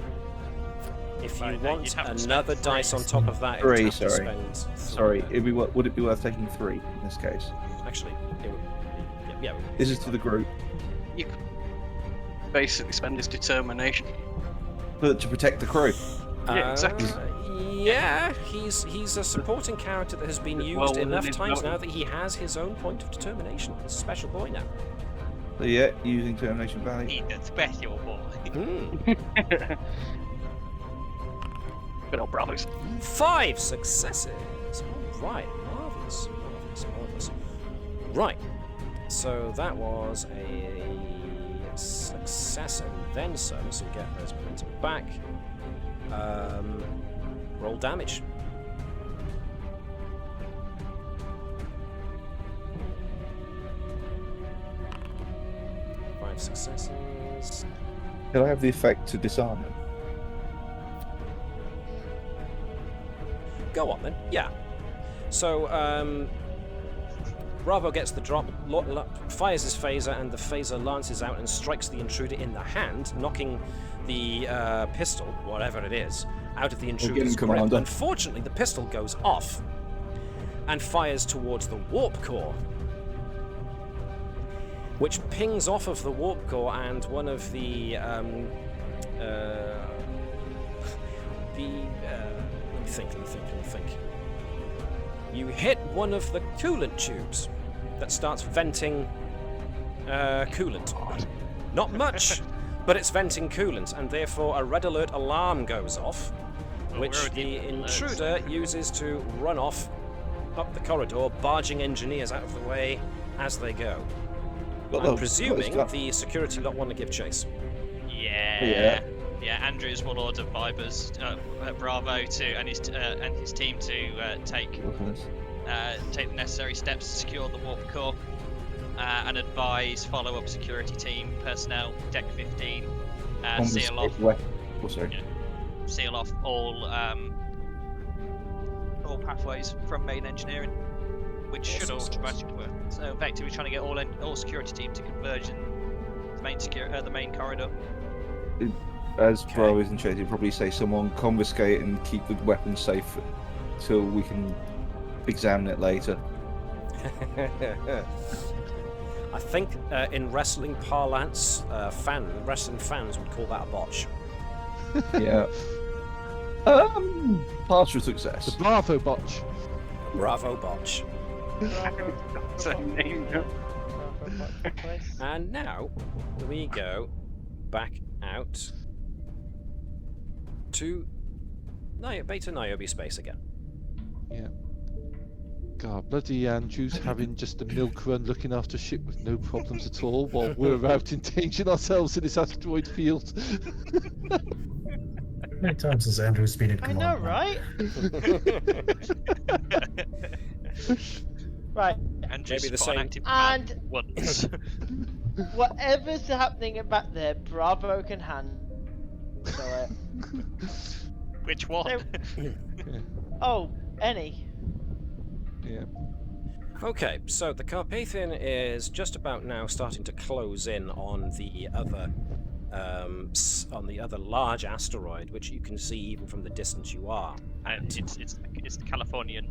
If you Right, no, want you'd have to spend another 3. dice on top of that, it 3, would have to sorry. spend 3. Sorry, would it be worth taking 3 in this case? Actually, it would. Yeah. This is to the group. You could basically spend his determination. But to protect the crew. Yeah, exactly. Yeah, he's a supporting character that has been used Well, enough it's times not- now that he has his own point of determination. He's a special boy now. So yeah, using determination value. He's a special boy. Good old Bravos. 5 successes. All right, marvelous. Right, so that was a success and then some. So you get those momentum back. Roll damage. Five successes. Could I have the effect to disarm it? Go on then. Yeah. So, Bravo gets the drop, fires his phaser, and the phaser lances out and strikes the intruder in the hand, knocking the pistol, whatever it is, out of the intruder's grip. Commander. Unfortunately, the pistol goes off and fires towards the warp core, which pings off of the warp core, and one of the let me think. You hit one of the coolant tubes that starts venting coolant. Not much, but it's venting coolant, and therefore a red alert alarm goes off, which the intruder uses to run off up the corridor, barging engineers out of the way as they go. I'm presuming the security lot want to give chase. Yeah. Andrews will order Vibers, Bravo and his team to take the necessary steps to secure the warp core and advise follow-up security team personnel, Deck 15, seal off all pathways from main engineering, which should automatically work. So effectively, trying to get all security team to converge in the main corridor. As Bro is in charge, he'd probably say someone confiscate and keep the weapon safe till we can examine it later. I think in wrestling parlance, wrestling fans would call that a botch. Yeah. Partial success. The Bravo botch. Bravo botch. Same name, yeah. And now we go back out to Beta Niobe space again. Yeah. God, bloody Andrews having just a milk run looking after ship with no problems at all while we're out endangering ourselves in this asteroid field. How many times has Andrews been in I command? know, now? right? Right. Andrews Maybe the fought an same- active And command once. whatever's happening back there, Bravo can handle. So, Which one? oh, any. Yeah. Okay, so the Carpathian is just about now starting to close in on the other large asteroid, which you can see even from the distance you are. And it's the Californian.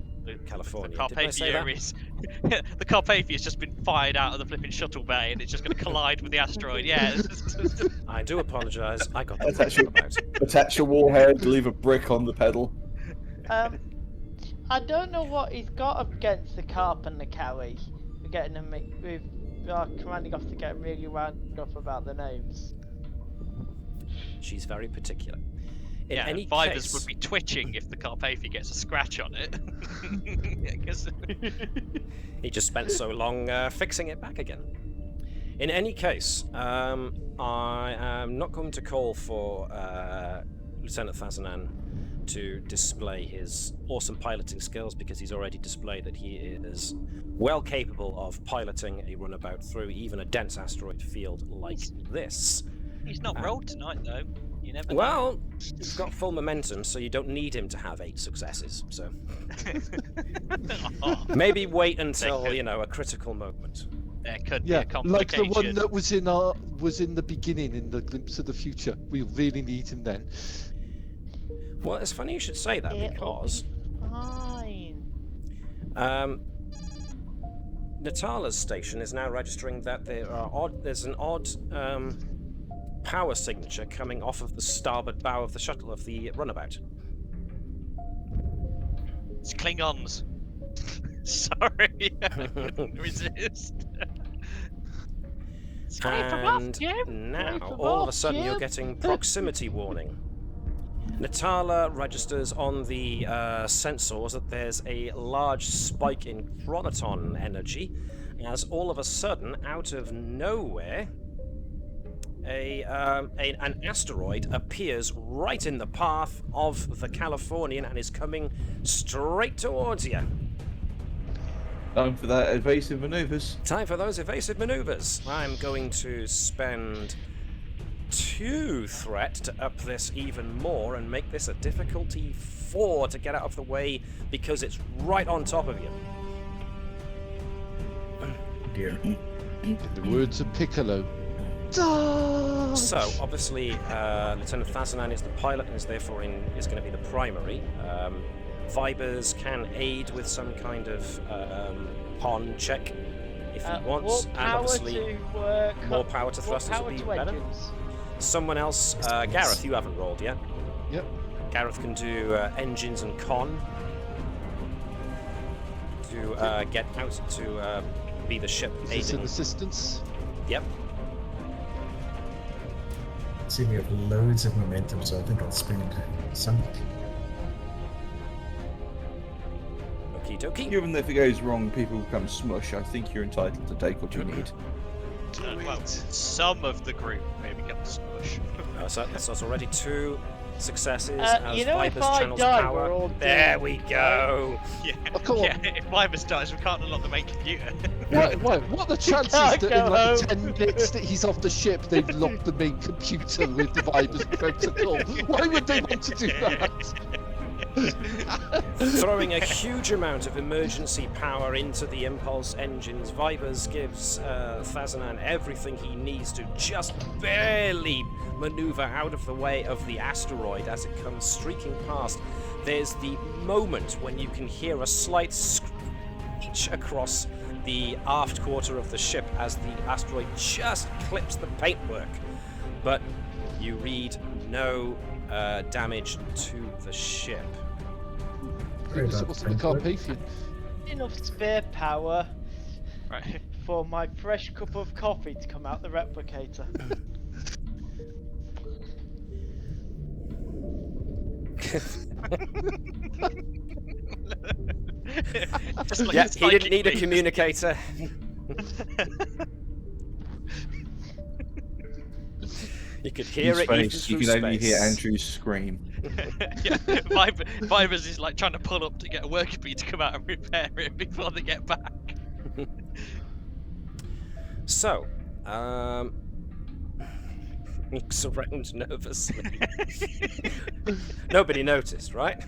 Californian. The Did I say Carpathia that? is the Carpathia's just been fired out of the flipping shuttle bay, and it's just going to collide with the asteroid. Yeah. I do apologise. I got That's that actually- about. Attach your warhead, leave a brick on the pedal. I don't know what he's got against the Carp and the Cali. We're getting them with our commanding officer getting really wound up about the names. She's very particular. In Yeah, any Vibers case, would be twitching if the Carpathia gets a scratch on it. he just spent so long fixing it back again. In any case, I am not going to call for Lieutenant Thazanan to display his awesome piloting skills, because he's already displayed that he is well capable of piloting a runabout through even a dense asteroid field like this. He's not rolled tonight, though. You never know. Well, he's got full momentum, so you don't need him to have 8 successes. So maybe wait until, you know, a critical moment. There could be a Like complication. the one that was in the beginning in the Glimpse of the Future. We really need him then. Well, it's funny you should say that, because Fine. Natala's station is now registering that there's an odd power signature coming off of the starboard bow of the shuttle of the runabout. It's Klingons. Sorry, I couldn't resist. And now, all of a sudden, you're getting proximity warning. Natala registers on the sensors that there's a large spike in chronoton energy, as all of a sudden, out of nowhere, an asteroid appears right in the path of the Californian and is coming straight towards you. Time for that evasive maneuvers. Time for those evasive maneuvers. I'm going to spend 2 threat to up this even more and make this a difficulty 4 to get out of the way, because it's right on top of you. Dear. In the words of Piccolo. Dodge! So, obviously, Lieutenant Thazanan is the pilot and is therefore is going to be the primary. Vibers can aid with some kind of con check if he wants, and obviously more power to thrusters would be better. Engines. Someone else, Gareth, you haven't rolled yet. Yep. Gareth can do engines and con to get out to be the ship Is this an aiding. assistance? Yep. See, we have loads of momentum, so I think I'll spend some. Okie dokie. Given that if it goes wrong, people become smush, I think you're entitled to take what you need. Well, some of the group may become smush. So that's already 2 successes. As you know, if Vibers I channels die, power. we're all There dead, we right? go. Yeah, Oh, come on. yeah. If Vibers dies, we can't unlock the main computer. What are the chances can't that go in like home. 10 minutes that he's off the ship, they've locked the main computer with the Vibers protocol? Why would they want to do that? Throwing a huge amount of emergency power into the impulse engines, Vibers gives Thazanan everything he needs to just barely maneuver out of the way of the asteroid as it comes streaking past. There's the moment when you can hear a slight screech across the aft quarter of the ship as the asteroid just clips the paintwork, but you read no damage to the ship. Very It bad wasn't the paintwork. Carpathian. Enough spare power Right. for my fresh cup of coffee to come out the replicator. Just like Yeah, he didn't need a psychically- communicator. You could hear In it even space, you through can only hear space. Andrew scream. Yeah, Vibers is like trying to pull up to get a worker bee to come out and repair it before they get back. So, Looks around nervously. Nobody noticed, right?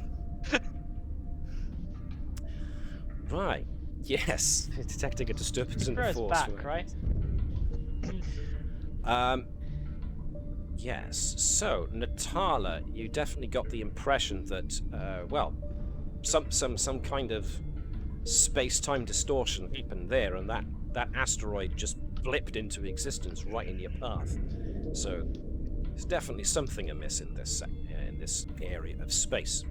Right. Yes. Detecting a disturbance in the Throws force. back, right? Yes. So, Natala, you definitely got the impression that, some kind of space-time distortion happened there, and that asteroid just blipped into existence right in your path. So, there's definitely something amiss in this area of space.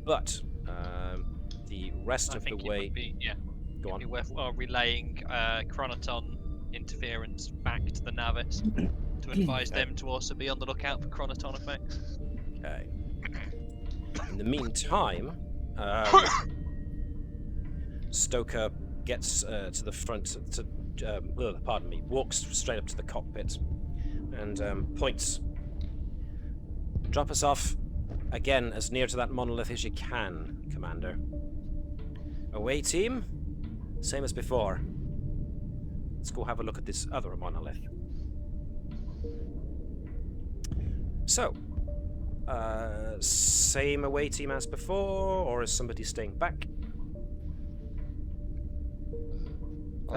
But the rest of the way, go on. It'd be worthwhile relaying chronoton interference back to the Navis to advise them to also be on the lookout for chronoton effects. Okay. In the meantime, Stoker gets to the front. Walks straight up to the cockpit and points. Drop us off again as near to that monolith as you can, Commander. Away team, same as before. Let's go have a look at this other monolith. So, same away team as before, or is somebody staying back?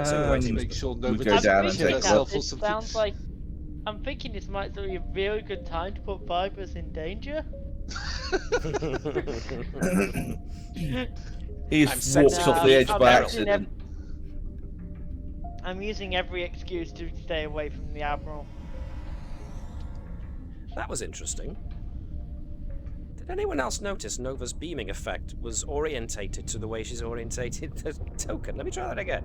Same away team as Make sure we nobody go down and kill take herself or It something. sounds like I'm thinking this might be a really good time to put Vipers in danger. He's I'm walked off the edge I'm by using accident. I'm using every excuse to stay away from the Admiral. That was interesting. Did anyone else notice Nova's beaming effect was orientated to the way she's orientated the token? Let me try that again.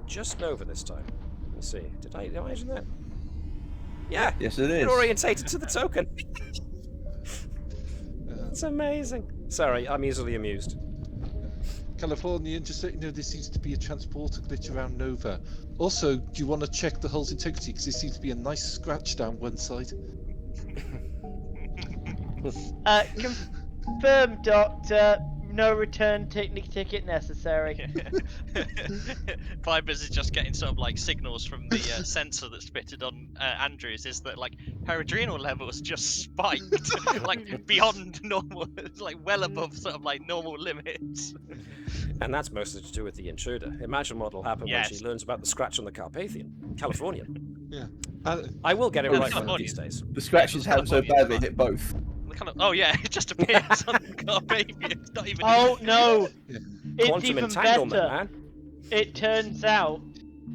Just Nova this time. Let's see. Did I imagine that? Yeah. Yes, it It is. orientated to the token. That's amazing. Sorry, I'm easily amused. Californian, just so you know, there seems to be a transporter glitch around Nova. Also, do you want to check the hull's integrity? Because there seems to be a nice scratch down one side. Confirmed, Doctor. No return ticket necessary. Vipers is just getting sort of like signals from the sensor that's fitted on Andrews. Is that like her adrenal levels just spiked like beyond normal, like well above sort of like normal limits. And that's mostly to do with the intruder. Imagine what'll happen when she learns about the scratch on the Californian. Yeah. I will get it Well, right one of these days. The scratches haven't so bad they hit both. Kind of, it just appears on the Carpathian. It's not even. Oh no! Yeah. It's Quantum even entanglement, better. man. It turns out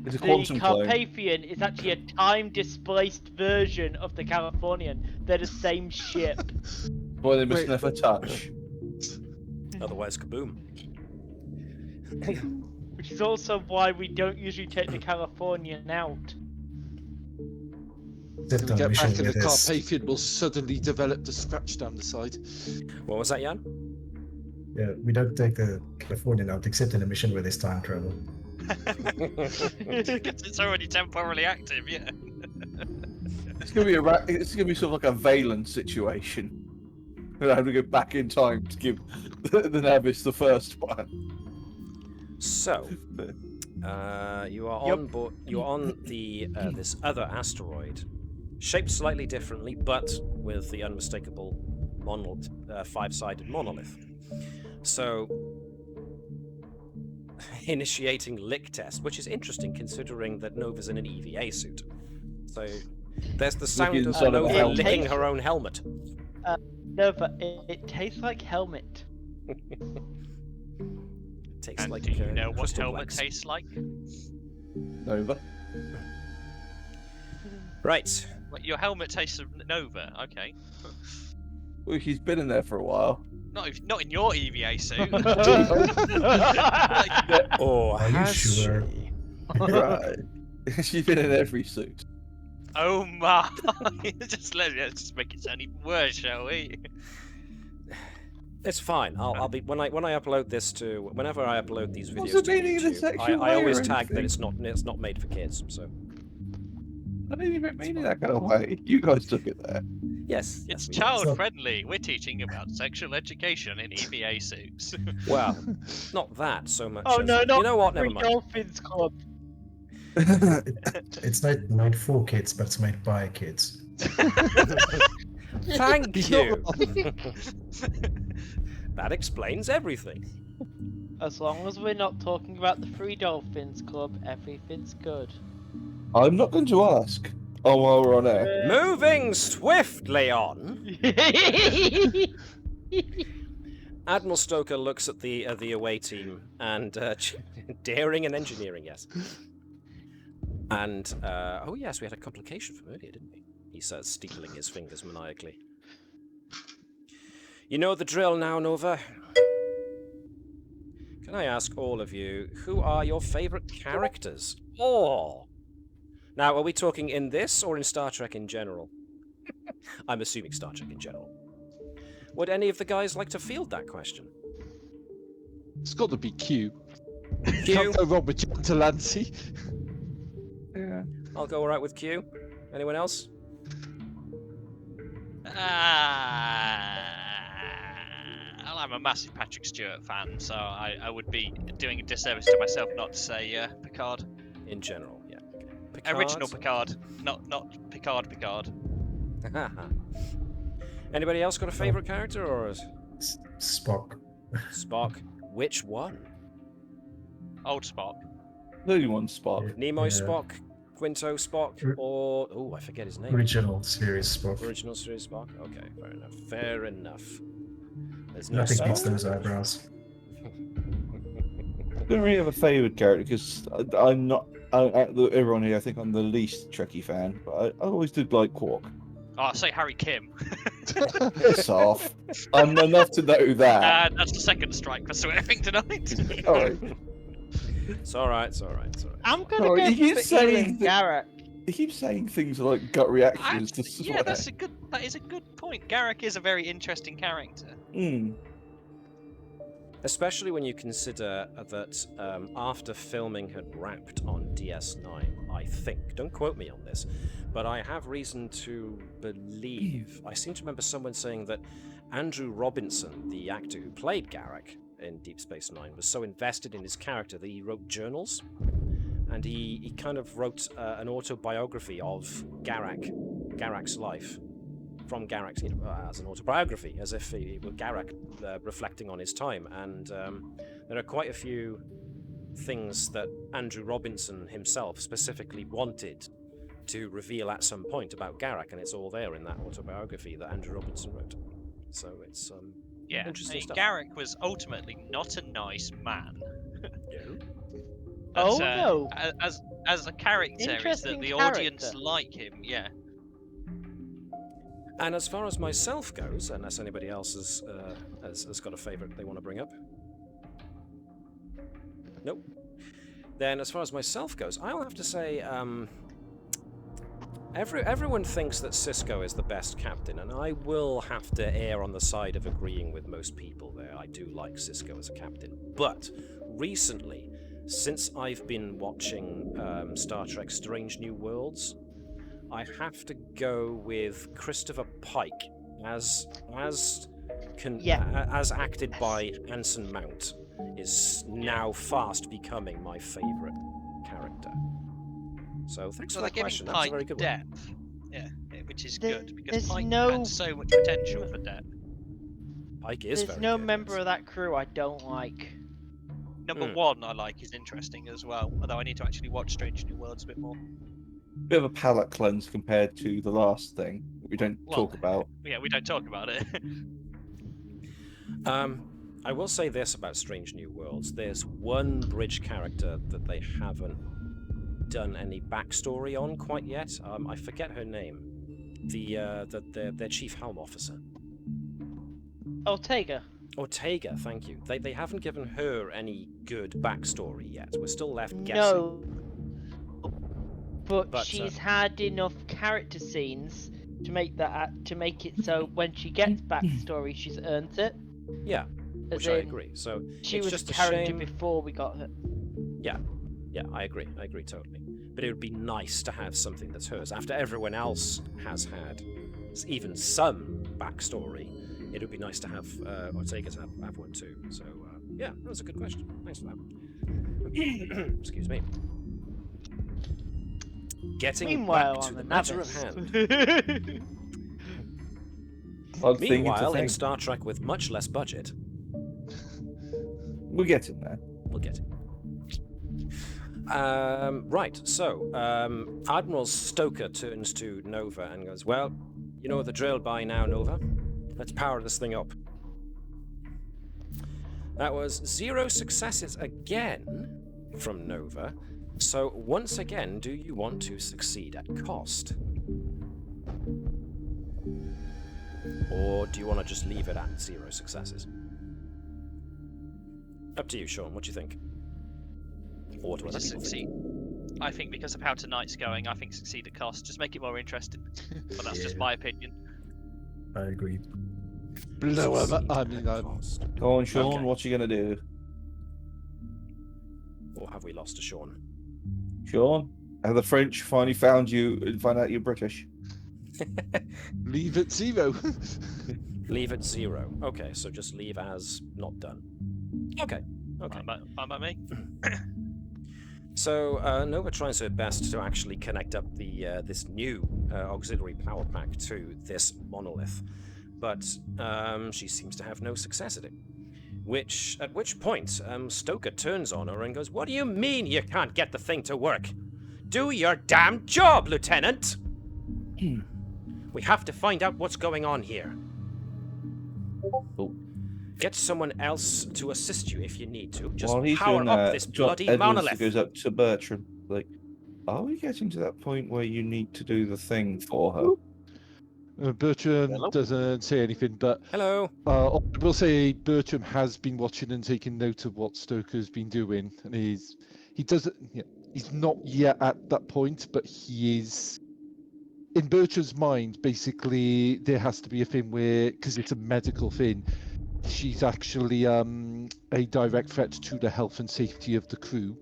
It's a the quantum clone. Carpathian is actually a time-displaced version of the Californian. They're the same ship. Boy, they must never touch. Otherwise, kaboom. Which is also why we don't usually take the Californian out. Except When on we a get mission back in where the there's- Carpathian, will suddenly develop the scratch down the side. What was that, Jan? Yeah, we don't take the Californian out except in a mission where there's time travel. It's already temporarily active, yeah. It's gonna be sort of like a Valen situation. And I have to go back in time to give the Navis the first one. So, you are on board. You're on the this other asteroid, shaped slightly differently, but with the unmistakable five-sided monolith. So, initiating lick test, which is interesting considering that Nova's in an EVA suit. So, there's the sound of inside of a Nova helmet. licking her own helmet. Nova, it tastes like helmet. Tastes And like do you know what crystal helmet blacks. tastes like? Nova. Right. What, your helmet tastes of Nova. Okay. Well, he's been in there for a while. Not in your EVA suit. Or Are you has sure? she? Right. She's been in every suit. Oh my! Let's just make it sound even worse, shall we? It's fine. I'll be when I upload this to whenever I upload these videos What's the to meaning of the YouTube, sexual I always way or tag that anything? it's not made for kids. So I didn't even mean it that kind of way. You guys took it there. yes, It's that's- child friendly. We're teaching about sexual education in EVA suits. Well, not that so much. Oh as, no, not you know what? Never Free mind. Dolphins Club. It's not made for kids, but it's made by kids. Thank He's not you. wrong. That explains everything. As long as we're not talking about the Three Dolphins Club, everything's good. I'm not going to ask. Oh, while we're on air. Moving swiftly on, Admiral Stoker looks at the away team and daring and engineering, yes. And oh yes, we had a complication from earlier, didn't we? He says, steepling his fingers maniacally. You know the drill now, Nova. Can I ask all of you, who are your favourite characters? Oh! Now, are we talking in this or in Star Trek in general? I'm assuming Star Trek in general. Would any of the guys like to field that question? It's got to be Q. Q? Can't go wrong with John Delancey. Yeah. I'll go alright with Q. Anyone else? Well, I'm a massive Patrick Stewart fan, so I would be doing a disservice to myself not to say Picard. In general, yeah. Okay. Picard? Original Picard, not Picard. Anybody else got a favourite character, or is Spock. Spock? Which one? Old Spock. The only one Spock. Nimoy Yeah. Spock? Quinto Spock? Or... oh, I forget his name. Original series Spock. Original series Spock? Okay, fair enough. Fair enough. There's no Nothing beats Spock. those eyebrows. I don't really have a favourite character because I'm not. Everyone here, I think I'm the least Trekkie fan, but I always did like Quark. Oh, I'll say Harry Kim. Piss off. I'm enough to know that. That's the second strike for swearing tonight. Sorry. It's alright, it's alright, it's alright. I'm gonna Sorry, go you keep for saying Ian that- Garrett. He keeps saying things like gut reactions to swear. Yeah, that is a good point. Gareth is a very interesting character. Mm. Especially when you consider that after filming had wrapped on DS9, I think, don't quote me on this, but I have reason to believe, I seem to remember someone saying that Andrew Robinson, the actor who played Gareth in Deep Space Nine, was so invested in his character that he wrote journals, and he kind of wrote an autobiography of Gareth's life. From Gareth, as an autobiography, as if he were Gareth reflecting on his time. And there are quite a few things that Andrew Robinson himself specifically wanted to reveal at some point about Gareth, and it's all there in that autobiography that Andrew Robinson wrote. So it's Yeah, interesting stuff. Gareth was ultimately not a nice man. Oh, But, no. As a character, is that Interesting the audience character. like him. Yeah. And as far as myself goes, unless anybody else has got a favourite they want to bring up. Nope. Then as far as myself goes, I'll have to say everyone thinks that Sisko is the best captain, and I will have to err on the side of agreeing with most people there. I do like Sisko as a captain. But recently, since I've been watching Star Trek Strange New Worlds, I have to go with Christopher Pike as acted by Anson Mount is now fast becoming my favourite character. So thanks So for they're that giving question. That's a Pike very good one. depth. Yeah, which is There- good because there's Pike no- had so much potential for depth. Pike is There's very no good. member of that crew I don't like. Number Hmm. one I like is interesting as well, although I need to actually watch Strange New Worlds a bit more. Bit of a palate cleanse compared to the last thing that we don't Well, talk about. Yeah, we don't talk about it. I will say this about Strange New Worlds. There's one bridge character that they haven't done any backstory on quite yet. I forget her name. Their chief helm officer. Ortega. Ortega, thank you. They haven't given her any good backstory yet. We're still left guessing. No. But But, she's had enough character scenes to make it so when she gets backstory, she's earned it. Yeah, As which I in, agree. So She it's was just a a character shame. before we got her. Yeah, I agree totally. But it would be nice to have something that's hers. After everyone else has had even some backstory, it would be nice to have Ortega to have one too. So, yeah, that was a good question. Thanks for that. Excuse me. Getting Meanwhile, back to on the the matter of Navis. hand. Odd thing to Meanwhile, in think. Star Trek with much less budget, We're getting there. we'll get it. Right, so Admiral Stoker turns to Nova and goes, well, you know the drill by now, Nova. Let's power this thing up. That was 0 successes again from Nova. So once again, do you want to succeed at cost? Or do you want to just leave it at 0 successes? Up to you, Sean. What do you think? Or what do other Just people think? succeed. I think because of how tonight's going, I think succeed at cost. Just make it more interesting. But that's just Yeah. my opinion. I agree. Blow 'em up. Succeed I at mean, cost. Go on, Sean. Okay. What you gonna do? Or have we lost to Sean? Sean, have the French finally found you and find out you're British? leave it 0. Leave at 0. Okay, so just leave as not done. Okay. Okay. Fine by me. So Nova tries her best to actually connect up the this new auxiliary power pack to this monolith, but she seems to have no success at it. At which point Stoker turns on her and goes, "What do you mean you can't get the thing to work? Do your damn job, Lieutenant! We have to find out what's going on here. Oh. Get someone else to assist you if you need to. Just While he's power doing up that, this John bloody Edwards monolith." goes up to Bertram, like, are we getting to that point where you need to do the thing for her? Bertram Hello? doesn't say anything, but Hello. I will say Bertram has been watching and taking note of what Stoker's been doing, and he doesn't. Yeah, he's not yet at that point, but he is. In Bertram's mind, basically, there has to be a thing where, because it's a medical thing, she's actually a direct threat to the health and safety of the crew.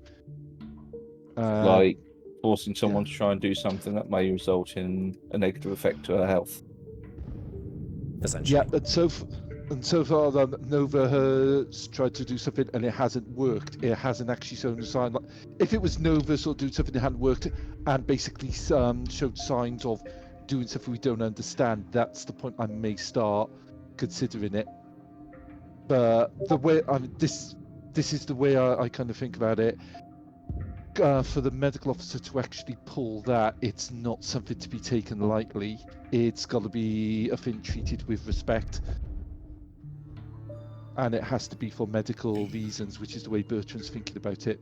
Like forcing someone to try and do something that may result in a negative effect to her health. Essentially. Yeah, and so far, Nova has tried to do something and it hasn't worked. It hasn't actually shown a sign. Like, if it was Nova sort of doing something that hadn't worked and basically showed signs of doing something we don't understand, that's the point I may start considering it. But the way this is the way I kind of think about it. For the medical officer to actually pull that, it's not something to be taken lightly. It's got to be a thing treated with respect. And it has to be for medical reasons, which is the way Bertram's thinking about it.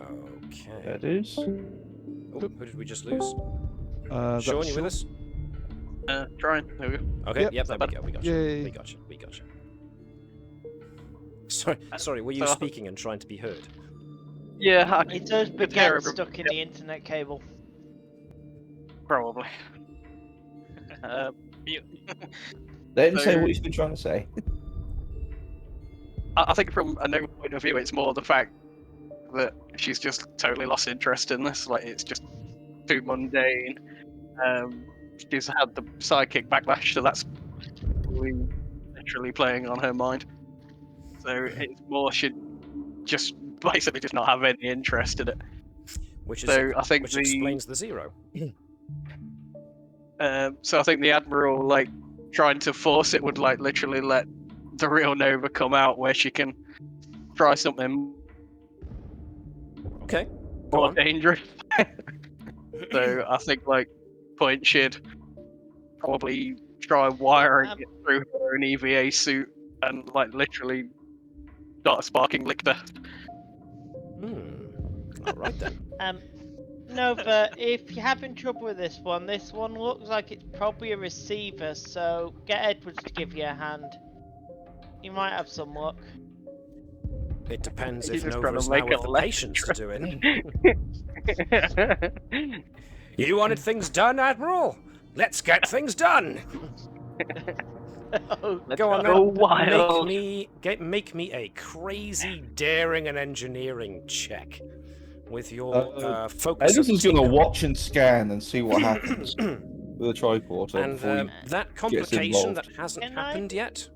Okay. That is. Oh, who did we just lose? That's Sean, you with us? Trying. There we go. Okay, Yep. there we go. We got you. Yay. We got you. We got you. Sorry, were you So- speaking and trying to be heard? Yeah, I It does could hear get every- stuck in the internet cable. Probably. Let him say So- what he's been trying to say. I think from a no point of view, it's more the fact that she's just totally lost interest in this. Like, it's just too mundane. She's had the psychic backlash, so that's literally playing on her mind. So it's more she just basically just not have any interest in it. Which is So I think which the explains the 0. so I think the Admiral, like, trying to force it would, like, literally let the real Nova come out where she can try something Okay. Go more on. dangerous. So I think, like, point she'd probably try wiring it through her an EVA suit and, like, literally start a sparking lichter. All right then. Nova, if you're having trouble with this one looks like it's probably a receiver, so get Edwards to give you a hand. You might have some luck. It depends He's if just trying to Nova's make now it with the less patience to do it. You wanted things done, Admiral? Let's get things done. Oh, Go on go then. wild. Make me a crazy daring and engineering check with your focus. Edwards of is going to team. watch and scan and see what happens with a triporter And before he that complication that involved. hasn't Can I- happened yet.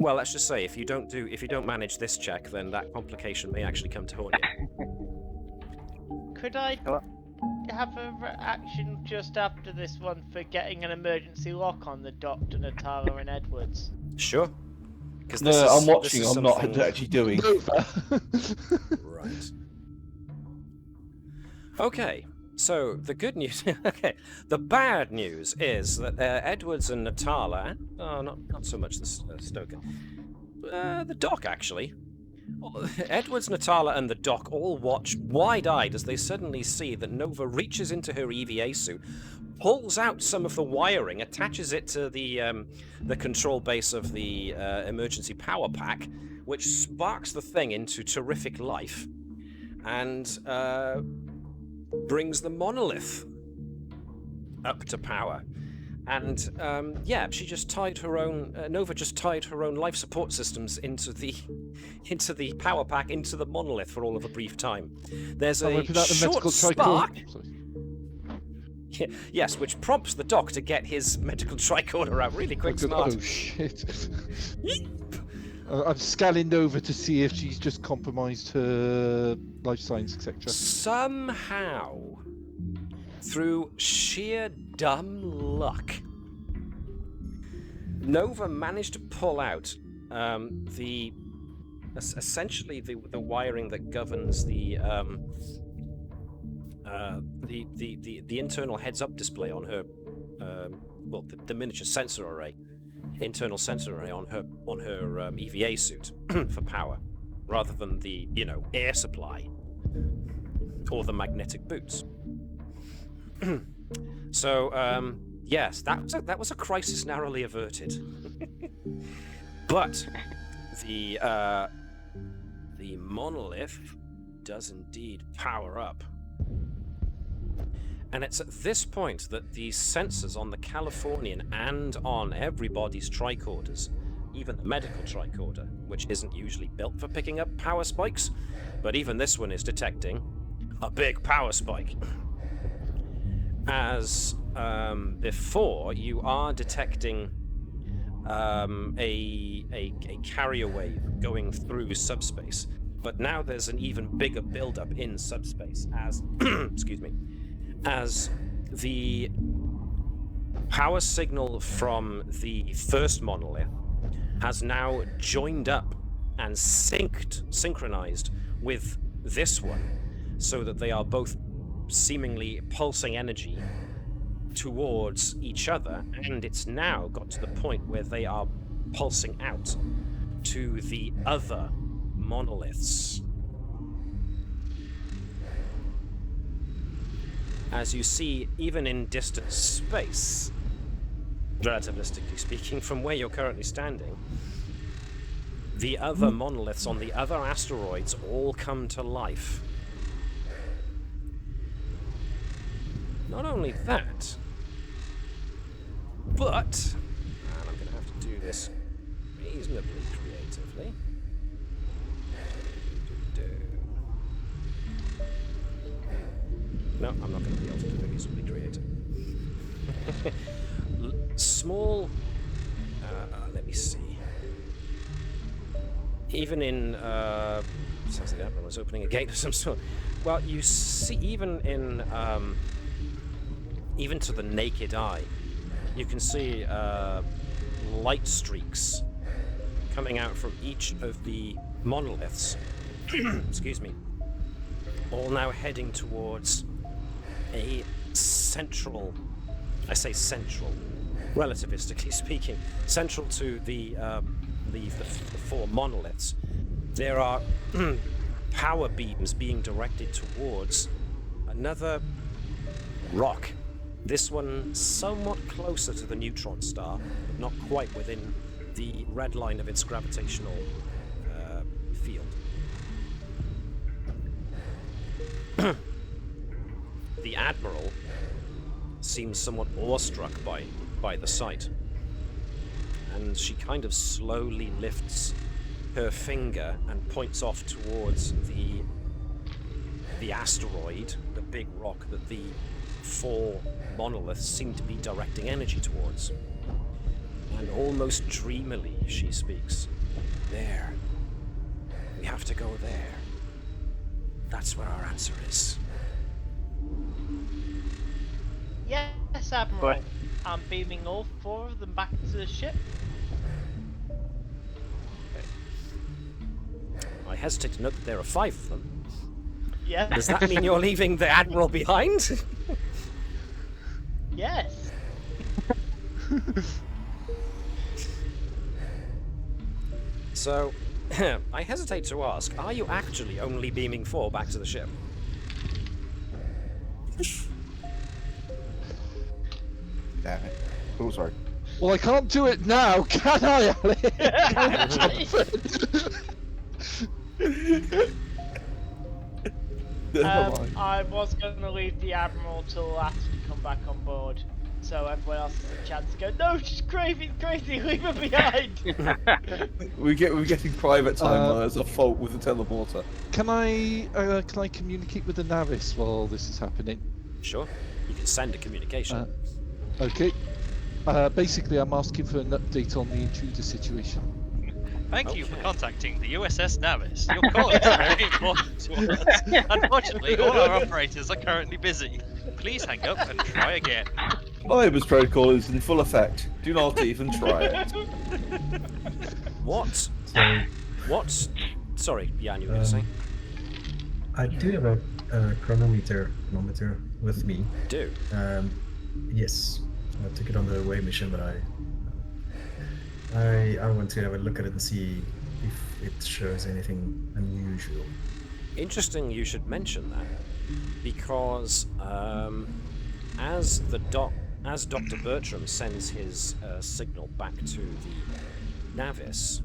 Well, let's just say if you don't manage this check, then that complication may actually come to haunt you. Could I Hello? have a reaction just after this one for getting an emergency lock on the Doctor, Natala, and Edwards? Sure. Because No, I'm watching. I'm not actually doing. Right. Okay. So the good news. Okay. The bad news is that Edwards and Natala. Oh, not so much the Stoker. The Doc actually. Edwards, Natala, and the Doc all watch wide-eyed as they suddenly see that Nova reaches into her EVA suit, pulls out some of the wiring, attaches it to the control base of the emergency power pack, which sparks the thing into terrific life, and brings the monolith up to power. And yeah, she just tied her own. Nova just tied her own life support systems into the power pack, into the monolith for all of a brief time. There's a short spark. Yes, which prompts the Doc to get his medical tricorder out really quick. Smart. Oh shit! I'm scanning Nova to see if she's just compromised her life signs, etc. Somehow, through sheer dumb luck, Nova managed to pull out essentially the wiring that governs the internal heads-up display on her the miniature sensor array, internal sensor array on her EVA suit for power, rather than the air supply or the magnetic boots. So yes, that was a crisis narrowly averted. But the monolith does indeed power up. And it's at this point that the sensors on the Californian and on everybody's tricorders, even the medical tricorder, which isn't usually built for picking up power spikes, but even this one is detecting a big power spike. As before, you are detecting a carrier wave going through subspace, but now there's an even bigger buildup in subspace as excuse me, as the power signal from the first monolith has now joined up and synchronized with this one, so that they are both seemingly pulsing energy towards each other, and it's now got to the point where they are pulsing out to the other monoliths. As you see, even in distant space, relativistically speaking, from where you're currently standing, the other monoliths on the other asteroids all come to life. Not only that, but, and I'm going to have to do this reasonably creatively. No, I'm not going to be able to do it reasonably creative. Small, let me see. Even in, sounds like Admiral was opening a gate of some sort. Well, you see, even in, even to the naked eye, you can see light streaks coming out from each of the monoliths. Excuse me. All now heading towards a central, I say central, relativistically speaking, central to the four monoliths. There are power beams being directed towards another rock. This one somewhat closer to the neutron star, but not quite within the red line of its gravitational field. The Admiral seems somewhat awestruck by the sight, and she kind of slowly lifts her finger and points off towards the asteroid, the big rock that the four monoliths seem to be directing energy towards. And almost dreamily she speaks. There. We have to go there. That's where our answer is. Admiral. I'm beaming all 4 of them back to the ship. I hesitate to note that there are 5 of them. Yeah. Does that mean you're leaving the Admiral behind? Yes. So, I hesitate to ask, are you actually only beaming 4 back to the ship? Damn it. Oh, sorry. Well, I can't do it now, can I, Never mind. I was going to leave the Admiral till after you come back on board, so everyone else has a chance to go, no, she's crazy, leave her behind! We're getting private time as a fault with the teleporter. Can I communicate with the Navis while this is happening? Sure. You can send a communication. Okay. Basically, I'm asking for an update on the intruder situation. Thank you for contacting the USS Navis. Your call is very important to us. Unfortunately, all our operators are currently busy. Please hang up and try again. Cyber's protocol is in full effect. Do not even try it. What? What? Sorry, Jan, you were going to say? I do have a chronometer with me. Do? Yes, I took it on the away mission, but I want to have a look at it and see if it shows anything unusual. Interesting you should mention that, because as Dr. Bertram sends his signal back to the Navis,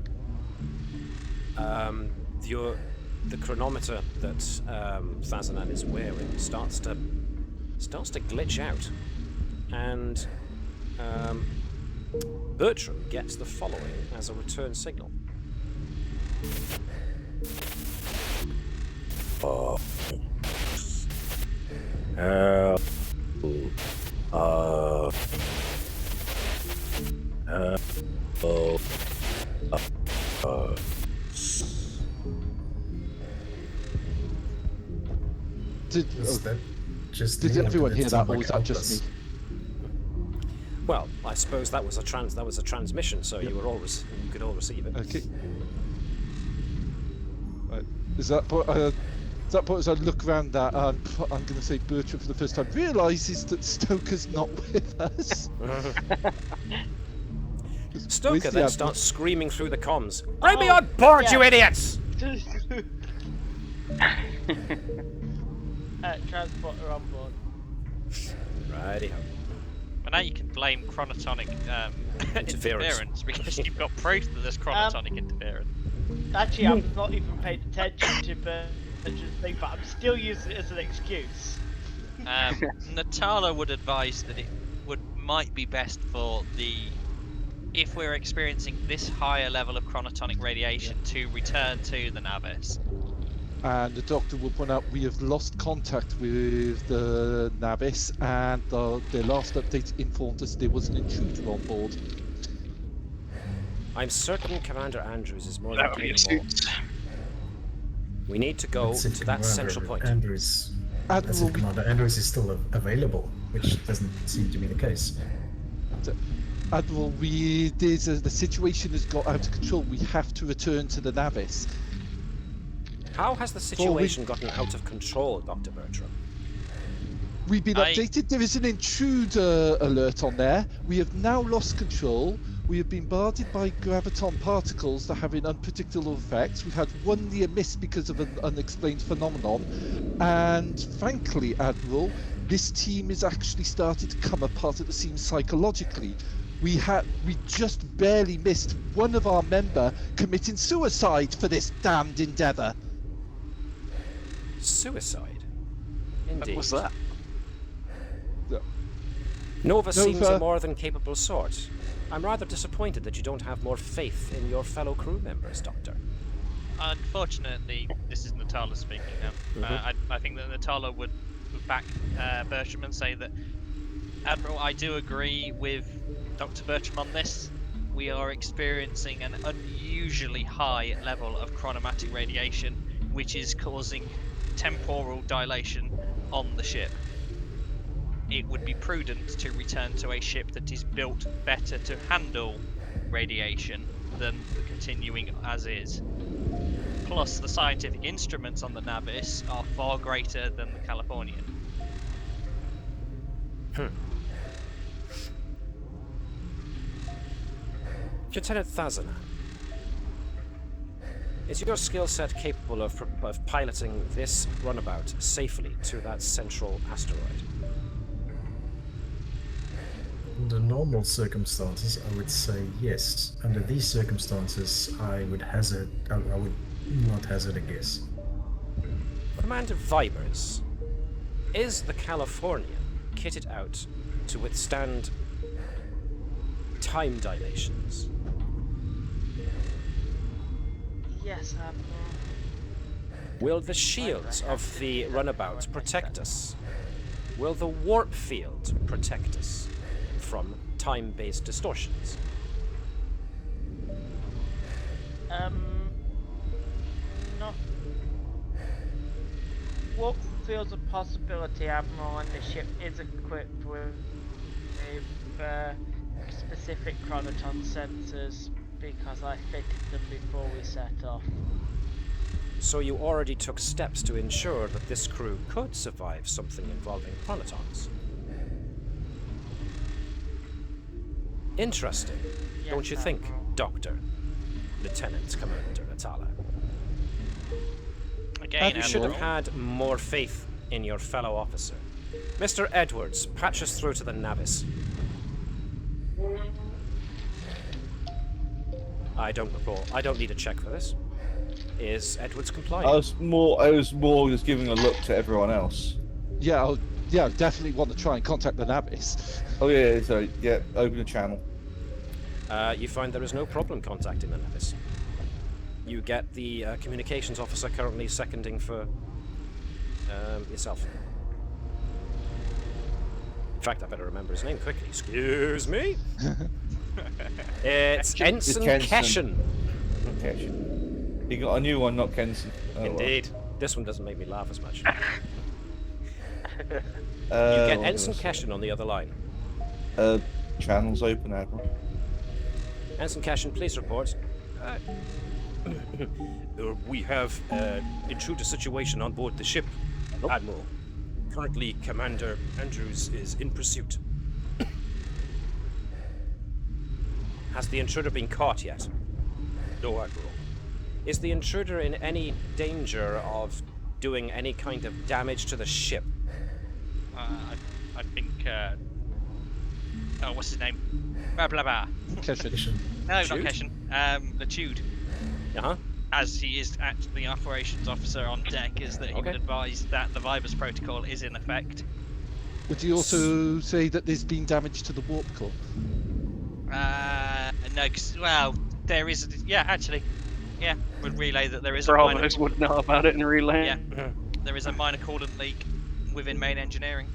the chronometer that Fazanan is wearing starts to glitch out, and Bertram gets the following as a return signal. Did everyone hear that, or was that just me? Well, I suppose that was a transmission, so you could all receive it. Okay. Right. Is that point as I look around that, I'm going to say Bertram for the first time realises that Stoker's not with us. Stoker then starts screaming through the comms, "Bring me on board, you idiots!" Transporter on board. Righty-ho. But now you can blame chronotonic interference because you've got proof that there's chronotonic interference. Actually, I've not even paid attention to Bertram's thing, but I'm still using it as an excuse. Natala would advise that it might be best for if we're experiencing this higher level of chronotonic radiation to return to the Navis. And the doctor will point out we have lost contact with the Navis, and their last update informed us there was an intruder on board. I'm certain Commander Andrews is more than capable. We need to go to that central point. Commander Andrews is still available, which doesn't seem to be the case. Admiral, the situation has got out of control. We have to return to the Navis. How has the situation gotten out of control, Dr. Bertram? We've been updated. There is an intruder alert on there. We have now lost control. We have been bombarded by graviton particles that have unpredictable effects. We've had one near miss because of an unexplained phenomenon. And frankly, Admiral, this team is actually started to come apart at the seams psychologically. We just barely missed one of our member committing suicide for this damned endeavour. Suicide? Indeed. What was that? Nova seems a more than capable sort. I'm rather disappointed that you don't have more faith in your fellow crew members, Doctor. Unfortunately, this is Natala speaking now. I think that Natala would back Bertram and say that, Admiral, I do agree with Dr. Bertram on this. We are experiencing an unusually high level of chronomatic radiation, which is causing temporal dilation on the ship. it would be prudent to return to a ship that is built better to handle radiation than continuing as is. Plus, the scientific instruments on the Navis are far greater than the Californian. Lieutenant Thazana, is your skill set capable of piloting this runabout safely to that central asteroid? Under normal circumstances, I would say yes. Under these circumstances, I would not hazard a guess. Commander Vibers, is the Californian kitted out to withstand time dilations? Yes, Admiral. Will the shields of the runabout protect us? Will the warp field protect us from time-based distortions? Not. Warp field's a possibility, Admiral, and the ship is equipped with specific chronoton sensors because I fitted them before we set off. So you already took steps to ensure that this crew could survive something involving chronotons? Interesting, Yes, don't you think, Admiral. Doctor? Lieutenant Commander Natala. Again, You should have Admiral. had more faith in your fellow officer. Mr. Edwards, patch us through to the Navis. I don't recall. I don't need a check for this. Is Edwards compliant? I was more just giving a look to everyone else. Yeah, I definitely want to try and contact the Navis. Oh yeah, so yeah, open the channel. You find there is no problem contacting the Navis. You get the communications officer currently seconding for yourself. In fact, I better remember his name quickly. Excuse me? It's Ensign Kenson. Keshin. You got a new one, not Kenson. Oh, Indeed. This one doesn't make me laugh as much. Well. You get Ensign Keshin on the other line. Channel's open, Admiral. Ensign Keshin, please report. We have intruder situation on board the ship, Admiral. Currently, Commander Andrews is in pursuit. Has the intruder been caught yet? No, Admiral. Is the intruder in any danger of doing any kind of damage to the ship? I think. Oh, what's his name? Blah blah blah. Keshin. No, not Tude? Keshin. Latude. Uh-huh. As he is actually operations officer on deck, is that he would Okay. advise that the Vibers protocol is in effect. Would you also say that there's been damage to the warp core? No, 'cause, well, there is. Yeah, actually, yeah, would relay that there is a minor. Bravos would know about it in relay. Yeah, there is a minor coolant leak within main engineering.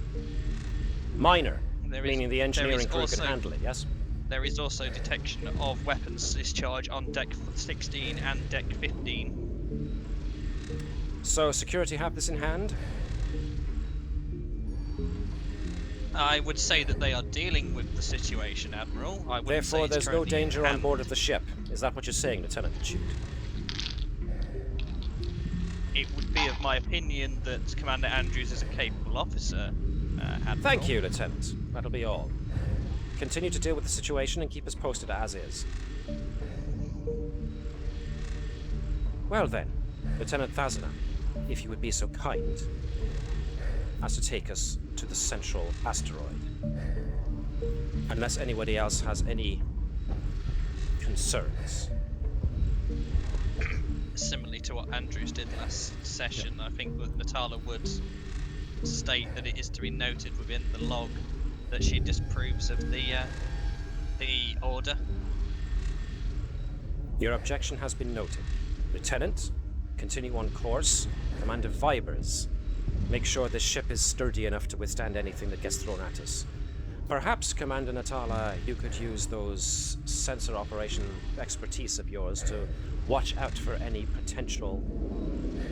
Minor, There is, meaning the there engineering is crew also, can handle it, yes? There is also detection of weapons discharge on deck 16 and deck 15. So, security have this in hand? I would say that they are dealing with the situation, Admiral. I wouldn't say Therefore, it's there's no currently in danger on hand. board of the ship. Is that what you're saying, Lieutenant Tude? It would be of my opinion that Commander Andrews is a capable officer, Admiral. Thank you, Lieutenant. That'll be all. Continue to deal with the situation and keep us posted as is. Well then, Lieutenant Thazana, if you would be so kind as to take us to the central asteroid. Unless anybody else has any concerns. Similarly to what Andrews did last session, I think that Natala would state that it is to be noted within the log that she disapproves of the order. Your objection has been noted. Lieutenant, continue on course. Commander Vibers, make sure this ship is sturdy enough to withstand anything that gets thrown at us. Perhaps, Commander Natala, you could use those sensor operation expertise of yours to watch out for any potential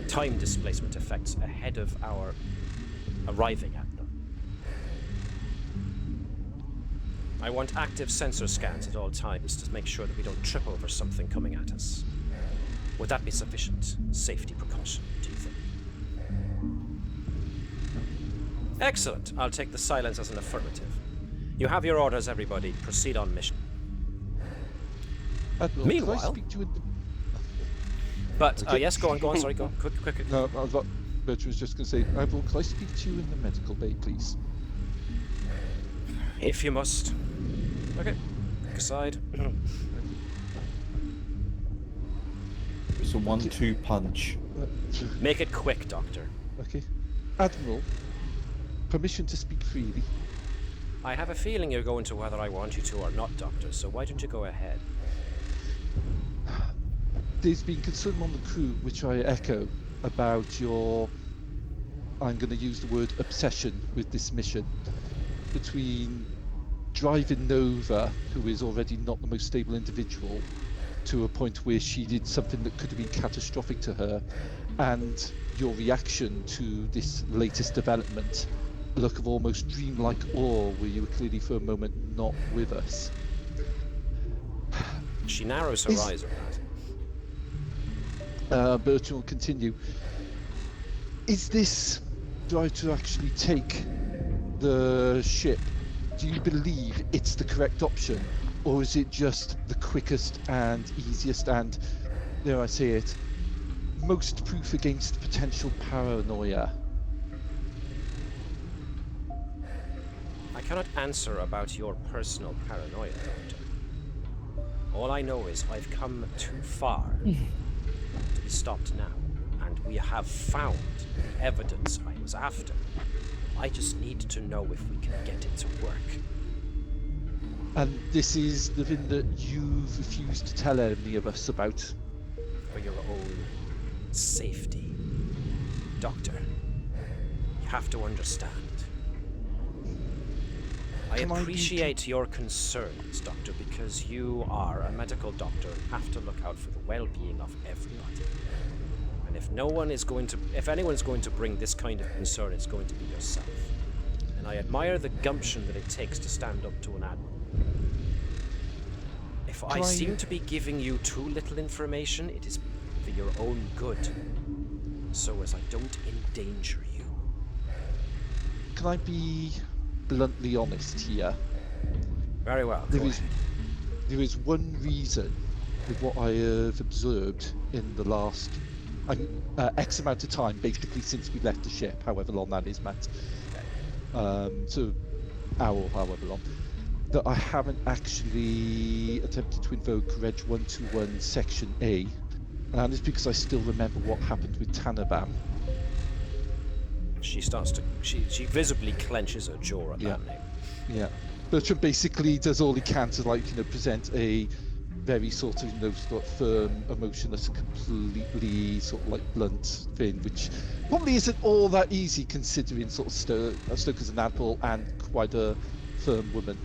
time displacement effects ahead of our arriving at them. I want active sensor scans at all times to make sure that we don't trip over something coming at us. Would that be sufficient safety precaution, do you think? Excellent. I'll take the silence as an affirmative. You have your orders, everybody. Proceed on mission. Admiral, Meanwhile- could I speak to you in the... But, Okay. yes, go on, sorry, go on. Quick. No, I thought Bertram was just going to say, Admiral, could I speak to you in the medical bay, please? If you must. Okay. Quick aside. It's a 1-2 punch. Make it quick, Doctor. Okay. Admiral, permission to speak freely. I have a feeling you're going to whether I want you to or not, Doctor, so why don't you go ahead? There's been concern on the crew, which I echo, about your, I'm going to use the word obsession with this mission, between driving Nova, who is already not the most stable individual, to a point where she did something that could have been catastrophic to her, and your reaction to this latest development, a look of almost dreamlike awe, where you were clearly for a moment not with us. She narrows her eyes at that. Bertram will continue. Is this drive to actually take the ship? Do you believe it's the correct option, or is it just the quickest and easiest and, dare I say it, most proof against potential paranoia? I cannot answer about your personal paranoia, Doctor. All I know is I've come too far to be stopped now, and we have found the evidence I was after. I just need to know if we can get it to work. And this is the thing that you've refused to tell any of us about. For your own safety. Doctor, you have to understand. I Can I be appreciate your concerns, Doctor, because you are a medical doctor and have to look out for the well-being of everybody. And if anyone's going to bring this kind of concern, it's going to be yourself. And I admire the gumption that it takes to stand up to an admiral. If I seem to be giving you too little information, it is for your own good, so as I don't endanger you. Can I be bluntly honest here? Very well. Go ahead. There is one reason with what I have observed in the last X amount of time, basically since we left the ship, however long that is, Matt. So, hour, however long, that I haven't actually attempted to invoke Reg 121 Section A, and it's because I still remember what happened with Tanabam. She visibly clenches her jaw at that name. Yeah. Bertram basically does all he can to, present a very sort of, firm, emotionless, completely blunt thing, which probably isn't all that easy considering Stoker's an admiral and quite a firm woman.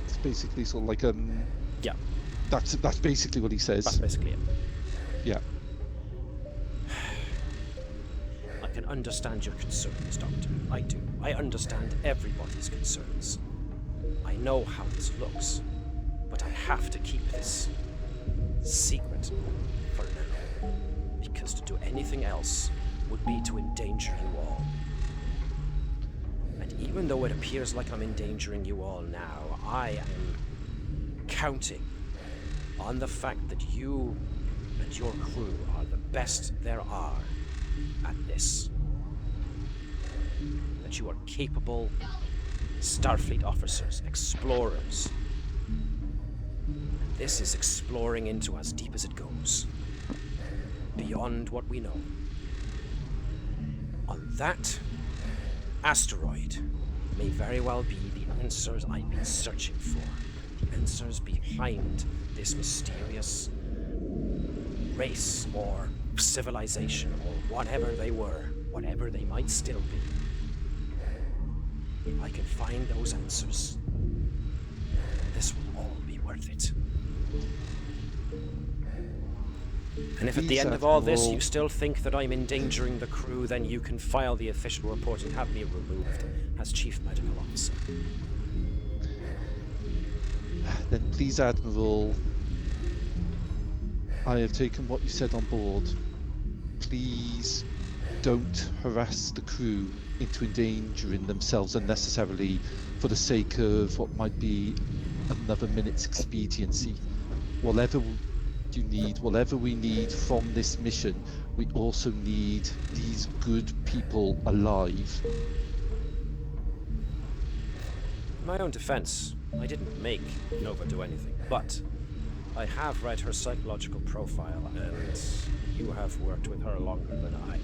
It's basically yeah. That's basically what he says. That's basically it. Yeah. I can understand your concerns, Doctor. I do. I understand everybody's concerns. I know how this looks, but I have to keep this secret for now, because to do anything else would be to endanger you all. And even though it appears like I'm endangering you all now, I am counting on the fact that you and your crew are the best there are at this. That you are capable Starfleet officers, explorers. And this is exploring into as deep as it goes, beyond what we know. On that asteroid may very well be the answers I've been searching for. The answers behind this mysterious race or civilization or whatever they were, whatever they might still be. If I can find those answers, this will all be worth it. And if at the Please, end of all this Admiral. you still think that I'm endangering the crew, then you can file the official report and have me removed as Chief Medical Officer. Then please, Admiral, I have taken what you said on board. Please don't harass the crew into endangering themselves unnecessarily for the sake of what might be another minute's expediency. Whatever you need, whatever we need from this mission, we also need these good people alive. In my own defense, I didn't make Nova do anything, but I have read her psychological profile, and you have worked with her longer than I have.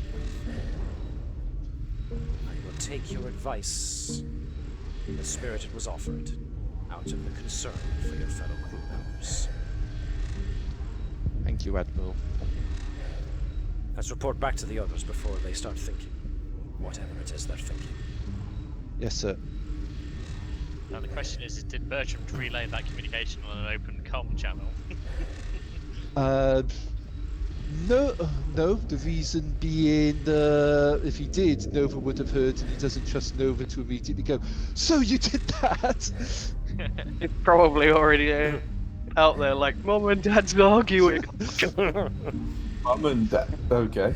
I will take your advice in the spirit it was offered, out of the concern for your fellow crew members. Thank you, Admiral. Let's report back to the others before they start thinking whatever it is they're thinking. Yes, sir. Now the question is did Bertram relay that communication on an open comm channel? No. The reason being, if he did, Nova would have heard, and he doesn't trust Nova to immediately go, "So you did that?" It's probably already out there, like, Mum and Dad's arguing. Mum and Dad. Okay.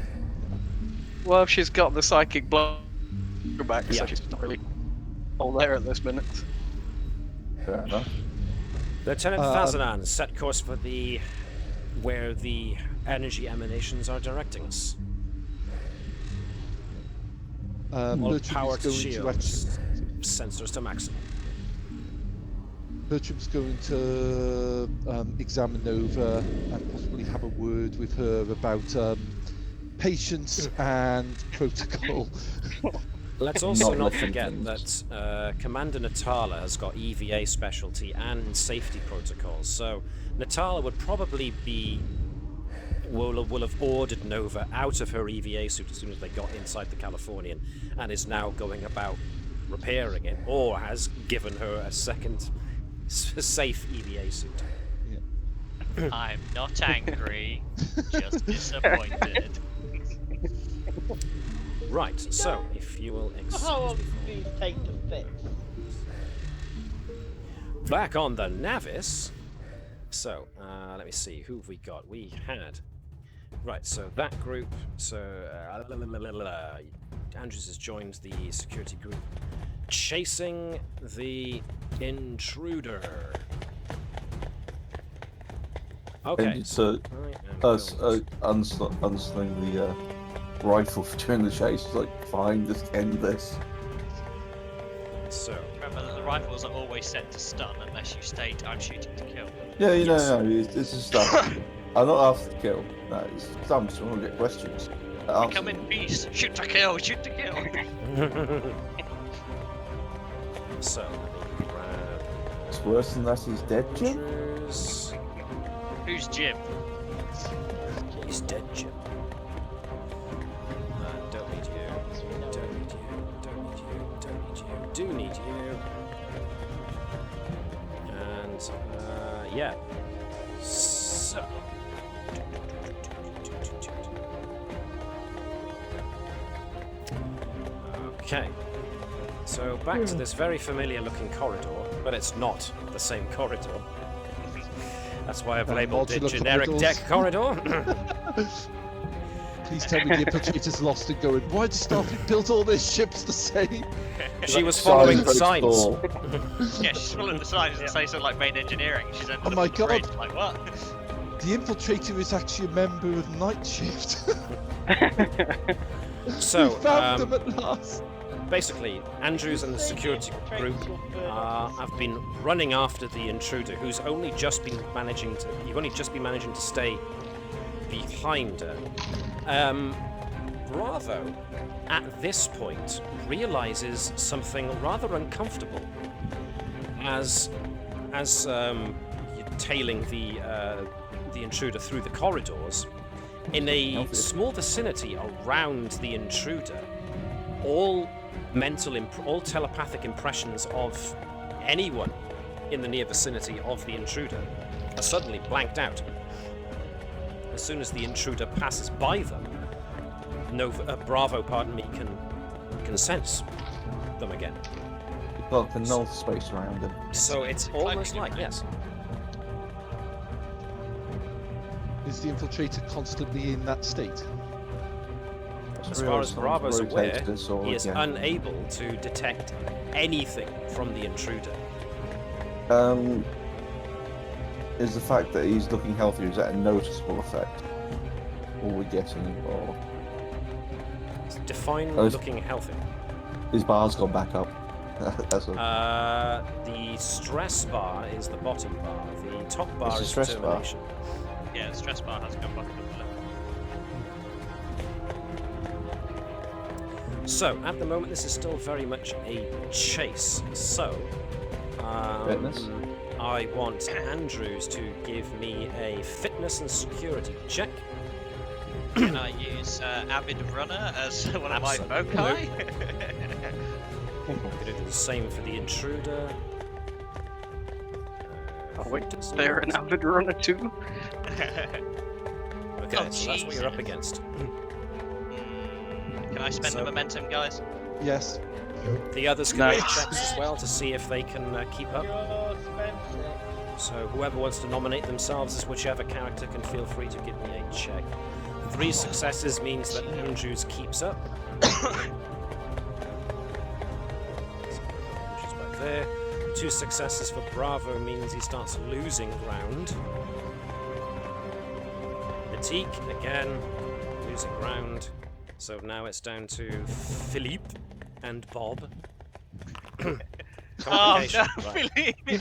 Well, she's got the psychic blow back, Yeah. so she's not really all there at this minute. Fair enough. Lieutenant Fazanan, set course for where the energy emanations are directing us. All Bertram power is to going shields, sensors to maximum. Bertram's going to examine Nova and possibly have a word with her about patience and protocol. Let's also Not not looking forget things. that Commander Natala has got EVA specialty and safety protocols, so Natala would probably will have ordered Nova out of her EVA suit as soon as they got inside the Californian, and is now going about repairing it, or has given her a second safe EVA suit. I'm not angry, just disappointed. Right, so if you will excuse How me. these take to fix? Back on the Navis. So, let me see, who have we got? We had... Right, so that group, so... Andrews has joined the security group. Chasing the intruder. Okay. And so I am us going unslung the rifle during the chase. It's like, fine, just end this. So, Remember that the rifles are always set to stun unless you state I'm shooting to kill. Yeah, you Yes. know, this is stuff. I'm not after the kill. No, it's some just want to get questions. We come in peace. Shoot to kill. Shoot to kill. so let me grab It's worse than that. He's dead, Jim. Andrews. Who's Jim? He's dead, Jim. Don't need you. Don't need you. Don't need you. Don't need you. Do need you. And yeah. So. Okay. So back to this very familiar looking corridor, but it's not the same corridor. That's why I've labelled it modular generic corridors. deck corridor. Please tell me the infiltrator's lost and going, why did Starfleet build all their ships the same? She was following the Signs signs. for Yeah, she's following the signs that say something like main engineering. She's ended Oh up my on the God. bridge, like what? The infiltrator is actually a member of Night Shift. So, we found them at last. basically, Andrews and the security group have been running after the intruder, who's only just been managing to. You've only just been managing to stay behind her. Bravo, at this point, realizes something rather uncomfortable as you're tailing the intruder through the corridors. In a small vicinity around the intruder, all all telepathic impressions of anyone in the near vicinity of the intruder are suddenly blanked out. as soon as the intruder passes by them, Bravo, pardon me, can sense them again. You've got the null space around him. So it's almost like, yes. Is the infiltrator constantly in that state? As far as Bravo's aware, he is again. unable to detect anything from the intruder. Is the fact that he's looking healthier, is that a noticeable effect? Or are we guessing? Or Define looking healthy. his bar's gone back up. That's The stress bar is the bottom bar. The top bar is stress bar. determination. Yeah, the stress bar has gone back up a little. So, at the moment, this is still very much a chase. So, Fitness? I want Andrews to give me a fitness and security check. Can I use Avid Runner as one of my Absolutely. foci? I'm going to do the same for the intruder. Oh, wait, they're an Avid Runner too? Okay, Oh, so that's what you're up against. Can I spend the momentum, guys? Yes. The others can Nice. make checks as well to see if they can keep up. You're Spencer. So whoever wants to nominate themselves as whichever character can feel free to give me a check. 3 successes means that Andrews keeps up. So Andrews back there. 2 successes for Bravo means he starts losing ground. Matique, again, losing ground. So now it's down to Philippe and Bob. Oh Complication, no, right. Philippe!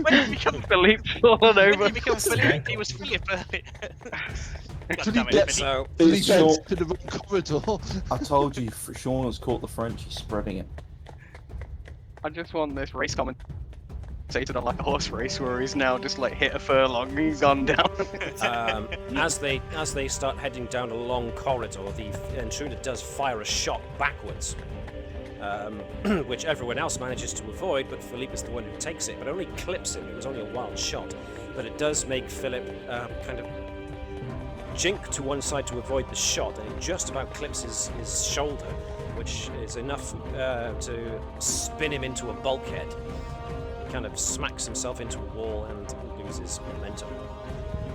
When did he become Philippe's fallen When over. did he become Philippe? He was Philippe earlier. God damn it, Philippe Philippe. It's So, Philippe Sean. went to the wrong corridor. I told you, Sean has caught the French. He's spreading it. I just want this race commentator on like a horse race where he's now just like hit a furlong, he's gone down. as they start heading down a long corridor, the intruder does fire a shot backwards, which everyone else manages to avoid, but Philippe is the one who takes it, but only clips him. It was only a wild shot, but it does make Philip kind of jink to one side to avoid the shot, and it just about clips his shoulder, which is enough to spin him into a bulkhead. He kind of smacks himself into a wall and loses momentum.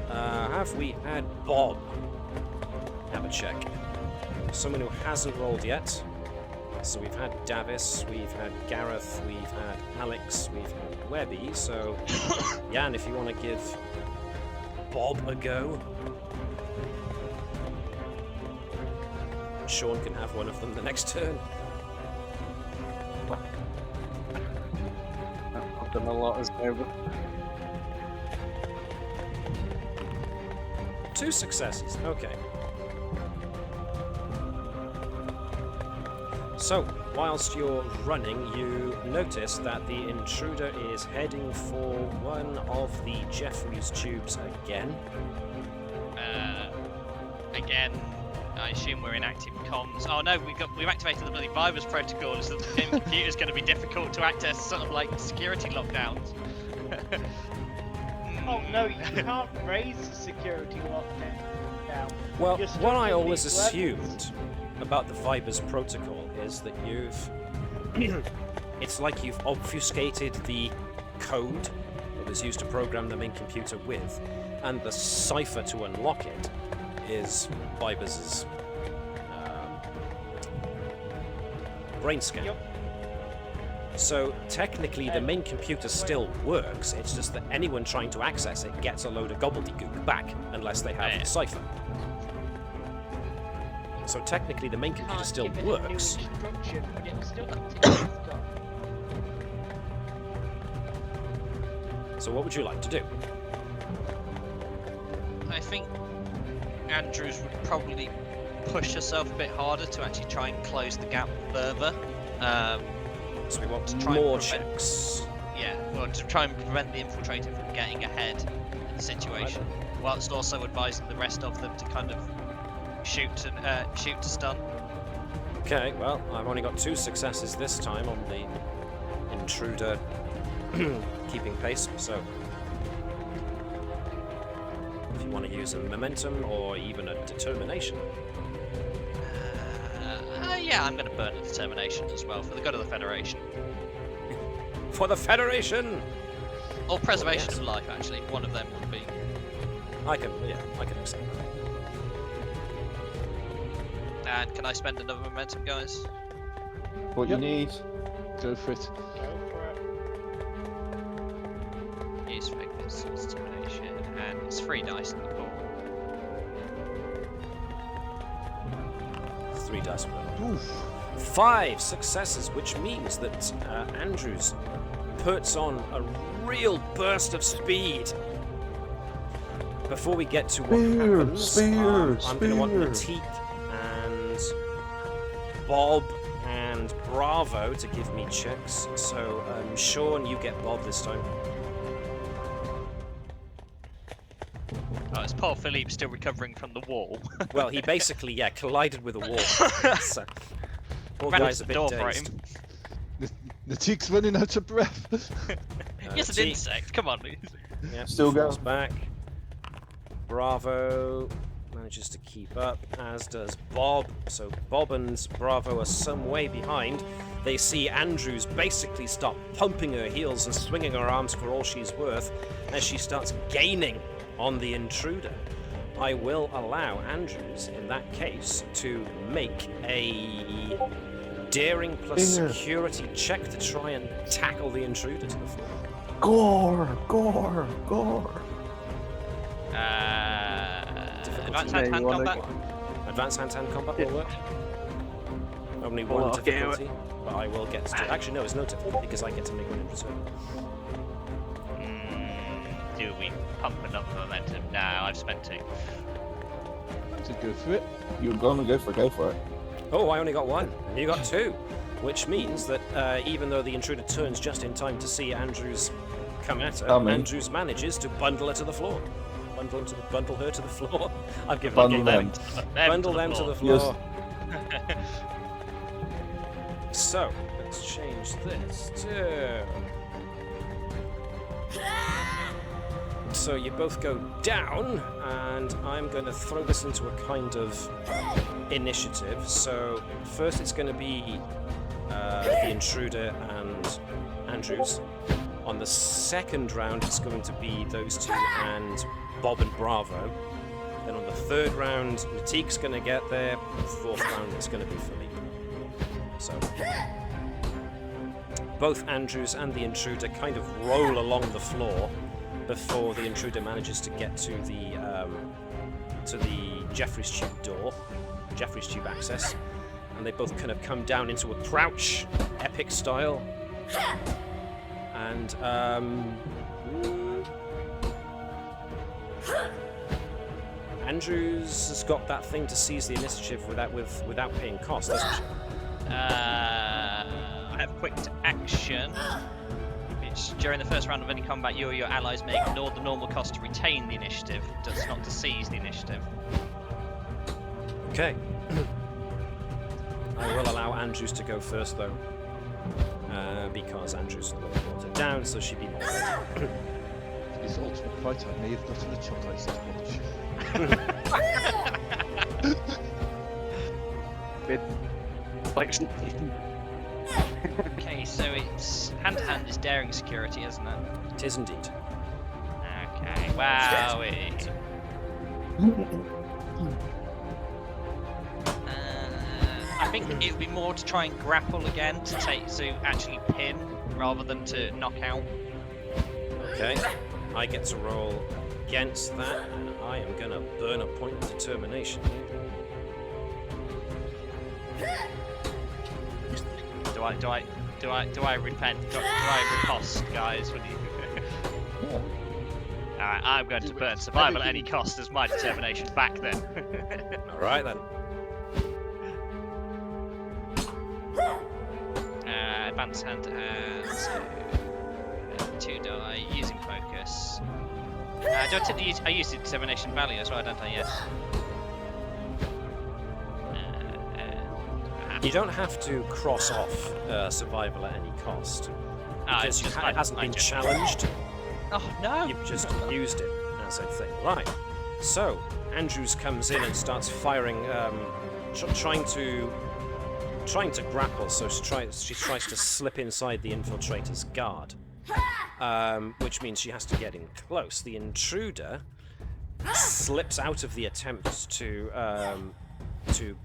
Have we had Bob have a check? Someone who hasn't rolled yet. So we've had Davis, we've had Gareth, we've had Alex, we've had Webby. So, Jan, if you want to give Bob a go. Sean can have one of them the next turn. I've done a lot as over. 2 successes, okay. So, whilst you're running, you notice that the intruder is heading for one of the Jeffries tubes again. Again, I assume we're in active comms. Oh no, we've activated the bloody virus protocol, so the computer's going to be difficult to access sort of like security lockdowns. Oh no, you can't raise the security lockdown now. Well, You're stuck what I with always these weapons. assumed about the Vibers protocol is that you've... it's like you've obfuscated the code that was used to program the main computer with, and the cipher to unlock it is Vibers' brain scan. Yep. So technically the main computer still works, it's just that anyone trying to access it gets a load of gobbledygook back unless they have Yeah. the cipher. So technically the main computer Can't still give it a new works. instruction, but it still continues to. So what would you like to do? I think Andrews would probably push herself a bit harder to actually try and close the gap further. So we want try and more prevent- checks. Yeah, well, to try and prevent the infiltrator from getting ahead in the situation, whilst also advising the rest of them to kind of shoot to stun. Okay, well, I've only got 2 successes this time on the intruder keeping pace, so if you want to use a momentum or even a determination? Yeah, I'm going to burn a determination as well for the good of the Federation. For the Federation! Or preservation yes. of life, actually. One of them would be. I can accept that. And can I spend another momentum, guys? What you need? Go for it. Use figures, determination, and it's 3 dice in the pool. 3 dice per. 5 successes, which means that Andrews puts on a real burst of speed. Before we get to what happens, I'm going to want Natik and Bob and Bravo to give me checks. So, Sean, you get Bob this time. Oh, it's Paul Philippe still recovering from the wall. Well, he basically, collided with a wall. So, poor Ran guy's into a the bit door for dazed. him. Natik's running out of breath. Yes, an Natik, insect. Come on. yeah, Still falls going. back. Bravo manages to keep up, as does Bob. So Bob and Bravo are some way behind. They see Andrews basically start pumping her heels and swinging her arms for all she's worth as she starts gaining on the intruder. I will allow Andrews, in that case, to make a daring plus security check to try and tackle the intruder to the floor. Gore! Advanced hand-to-hand combat. Advanced hand-to-hand combat will work. Only Well, one I'll get difficulty, but I will get to... Actually, no, it's no difficulty because I get to make one in return. Do we pump enough momentum? No, I've spent 2. So go for it. You're gonna go for it. Oh, I only got 1, and you got 2, which means that even though the intruder turns just in time to see Andrews come at her, Andrews manages to bundle her to the floor. Bundle her to the floor. I've given Bundle a them. Bundle them to the floor. So, let's change this to... So you both go down, and I'm going to throw this into a kind of initiative. So first it's going to be the intruder and Andrews. On the second round it's going to be those two and Bob and Bravo. Then on the third round, Natik's going to get there. Fourth round, it's going to be Philippe. So both Andrews and the intruder kind of roll along the floor before the intruder manages to get to the Jeffries Tube door, Jeffries Tube access, and they both kind of come down into a crouch, epic style. And Andrews has got that thing to seize the initiative without paying cost, doesn't she? I have quick action, which during the first round of any combat you or your allies may ignore the normal cost to retain the initiative, does not to seize the initiative. Okay. I will allow Andrews to go first, though, because Andrews brought it down, so she'd be more ready. This ultimate fight, I may have gotten a chocolate to watch. Okay, so it's hand-to-hand is daring security, isn't it? It is indeed. Okay, wow. I think it would be more to try and grapple again, to actually pin, rather than to knock out. Okay, I get to roll against that, and I am going to burn a point of determination. Do I repent? Do I riposte, guys? What do you? Alright, I'm going to burn survival at any cost as my determination back then. Alright then. Advanced hand to hand. 2 die, using focus. Do I use the determination value as well, don't I? Yes. You don't have to cross off survival at any cost, because it hasn't been challenged. Oh no! You've just used it as a thing. Right. So Andrews comes in and starts firing, trying to grapple. So she tries to slip inside the infiltrator's guard, which means she has to get in close. The intruder slips out of the attempt to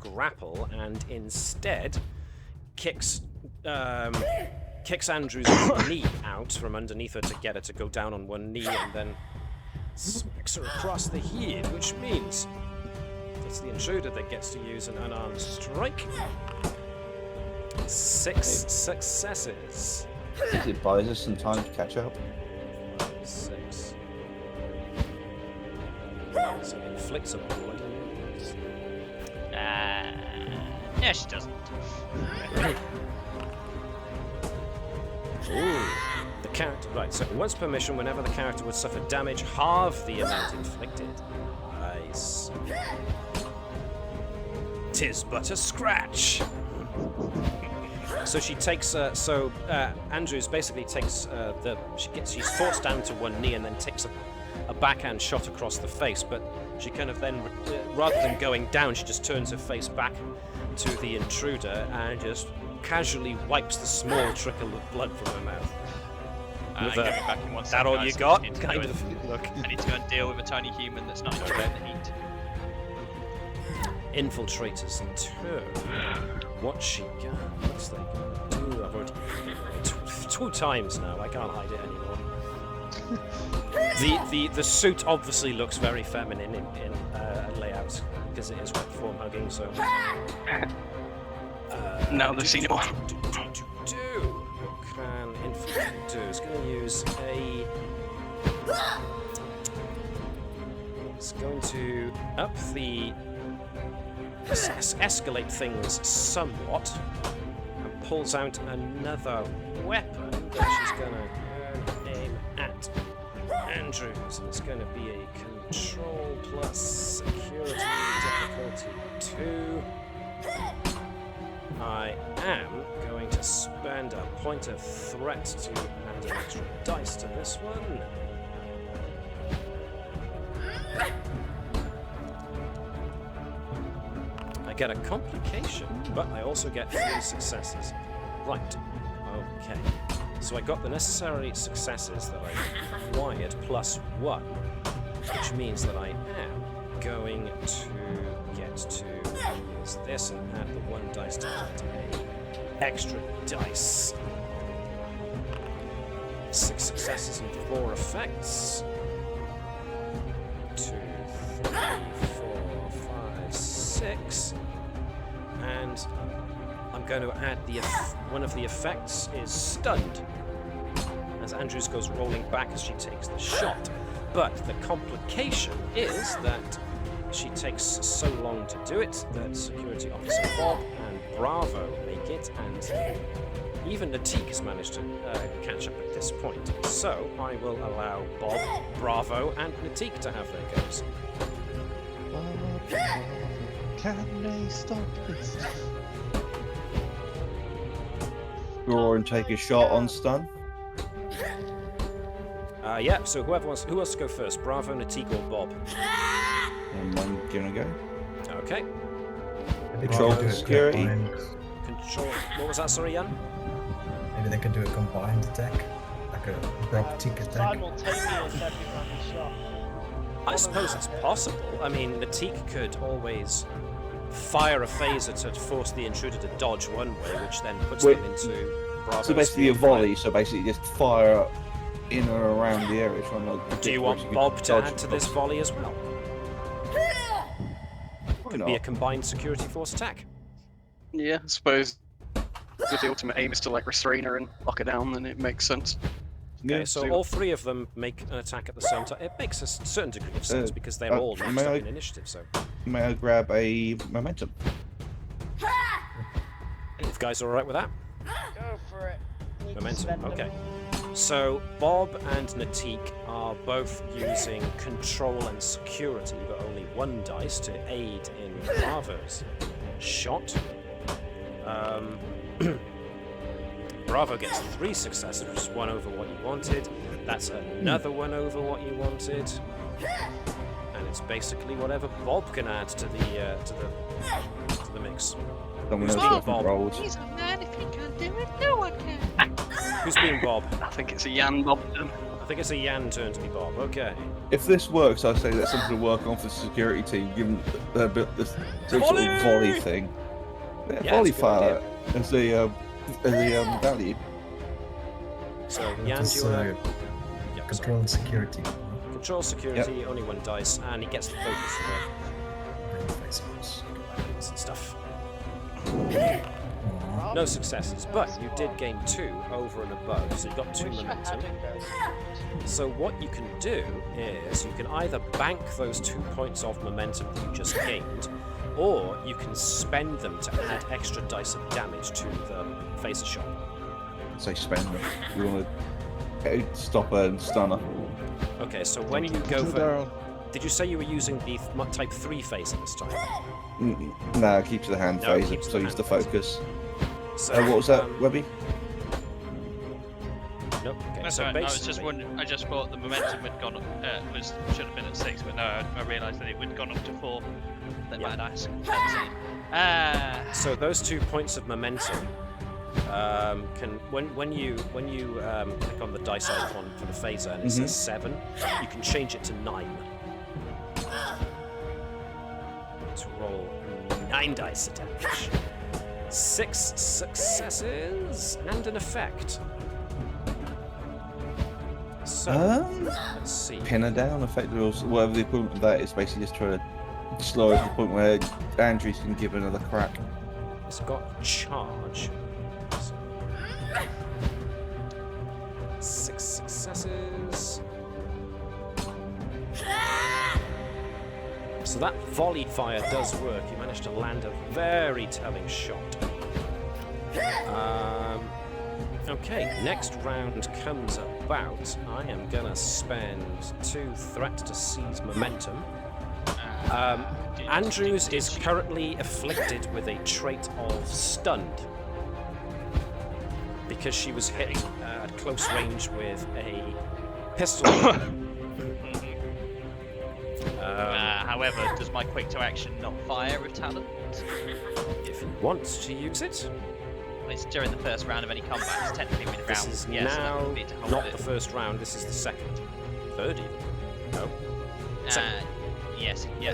grapple and instead kicks Andrews' knee out from underneath her to get her to go down on one knee, and then smacks her across the head, which means it's the intruder that gets to use an unarmed strike. 6 successes. It buys us some time to catch up. 6. So it inflicts a blood. Yeah, she doesn't. Ooh. The character, right, so once per mission, whenever the character would suffer damage, halve the amount inflicted. Nice. 'Tis but a scratch. So she takes, Andrews basically takes she's forced down to one knee and then takes a backhand shot across the face, but she kind of then, rather than going down, she just turns her face back to the intruder and just casually wipes the small trickle of blood from her mouth. With Get me back in 1 that second, all guys. you got? I need to Kind go of look. I need to go and deal with a tiny human that's not enjoying the heat. Infiltrator's turn. What's she got? What's they gonna do? I've already two times now. I can't hide it anymore. The suit obviously looks very feminine in layout because it is web form hugging. So Now they've seen it all. What can infiltrator do? It's going to use a. It's going to up the. Escalate things somewhat and pulls out another weapon that she's going to aim at Andrews, and it's going to be a control plus security difficulty 2. I am going to spend a point of threat to add an extra dice to this one. I get a complication, but I also get 3 successes. Right. Okay. So I got the necessary successes that I required plus 1, which means that I am going to get to use this and add the 1 dice to add a extra dice. 6 successes and 4 effects. 2, 3, 4, 5, 6. And I'm going to add one of the effects is stunned, as Andrews goes rolling back as she takes the shot. But the complication is that she takes so long to do it that Security Officer Bob and Bravo make it, and even Natik has managed to catch up at this point. So I will allow Bob, Bravo, and Natik to have their goes. Can they stop this? Draw and take a shot on stun. Yeah, so who wants to go first? Bravo, Natik, or Bob? And I'm gonna go. Okay. Control security. Control. What was that, sorry, Jan? Maybe they can do a combined attack, like a Brock tick attack. Simultaneous every round shot. I suppose it's possible. I mean, Natik could always fire a phaser to force the intruder to dodge one way, which then puts them into Bravo's So basically a field volley, so basically just fire in or around the area trying to play. Do you want Bob to add to this volley as well? Could be a combined security force attack. Yeah, I suppose if the ultimate aim is to like restrain her and lock her down, then it makes sense. Okay, so all 3 of them make an attack at the same time. It makes a certain degree of sense because they're all next up in initiative. So may I grab a momentum? if guys are alright with that, Go for it. Need to momentum. spend them. Okay. So Bob and Natik are both using control and security, but only 1 dice to aid in Bravo's shot. Bravo gets 3 successes, which is 1 over what you wanted. That's another 1 over what you wanted. and it's basically whatever Bob can add to the mix. Someone Who's else being hasn't Bob? rolled. He's a man. If he can't do it, no one can. Who's being Bob? I think it's a Jan Bobton. I think it's a Jan turn to be Bob. Okay. If this works, I say that's something to work on for the security team, given this sort of volley thing. Yeah, Volley it's a good fire as the value. So What Jan, is, do you want to control and security? control security? Only one dice, and he gets the focus Bring the face across. and stuff. Aw. No successes, but you did gain 2 over and above, so you got 2 Wish I momentum. hadn't gone. So what you can do is you can either bank those 2 points of momentum that you just gained, or you can spend them to add extra dice of damage to the phaser shot. Say spend them. You want to stop her and stun her. Okay, so when you go for... Down. Did you say you were using the type 3 phaser this time? Nah, keep to the hand No, phase, keep to so the use the hand phase. focus. So, What was that, Webby? Nope. Okay, That's so right. I was basically... just wondering. I just thought the momentum had gone up. Should have been at 6, but no, I realised that it would gone up to 4. That Yeah. might ask. So those 2 points of momentum can when you click on the dice icon for the phaser and it says 7, you can change it to 9. To roll 9 dice of damage. 6 successes and an effect. So let's see. Pin her down, effectively, or whatever the equivalent of that is. Basically, just try to slow it to the point where Andrews can give another crack. It's got charge. So, 6 successes. So that volley fire does work. You managed to land a very telling shot. Okay, next round comes about. I am gonna spend 2 threat to seize momentum. Andrews is currently afflicted with a trait of stunned because she was hit at close range with a pistol. However, does my quick to action not fire a talent? If he wants to use it, It's during the first round of any combat. It's technically mid this round. is Yeah, so that now would be to hold not it. the first round. This is the second, third even. No. Second. Yes. Yeah.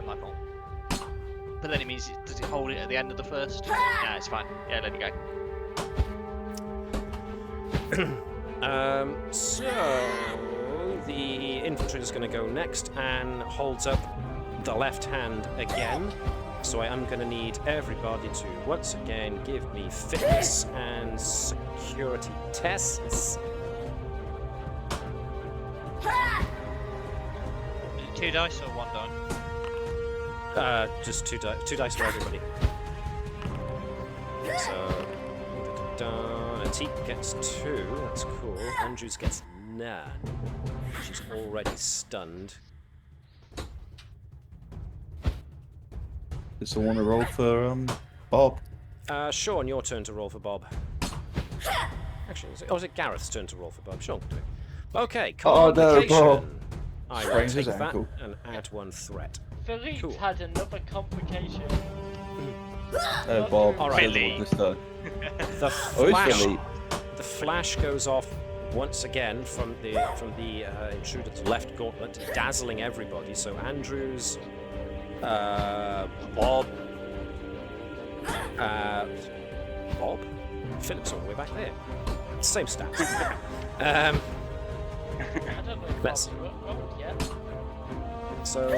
My fault. But then it means does it hold it at the end of the first? Yeah, it's fine. Yeah, let it go. So the infantry is going to go next and holds up the left hand again. So I am going to need everybody to once again give me fitness and security tests. 2 dice or 1 die? Just two dice for everybody. So Natik gets 2. That's cool. Andrews gets none. She's already stunned. Does someone want to roll for Bob? Sean, your turn to roll for Bob. Actually, is it Gareth's turn to roll for Bob? Sean can do it. Okay, Oh, no, complication. Bob. I will Sprains take his that ankle. and add 1 threat. Philippe Cool. had another complication. Bob. All right. Billy. This time. The Oh, it's flash, Philippe. the flash goes off once again from the intruder's left gauntlet, dazzling everybody. So Andrews, Bob, Bob, Philip's all the way back there. Same stats. I don't know if Let's- Bob's rolled yet. So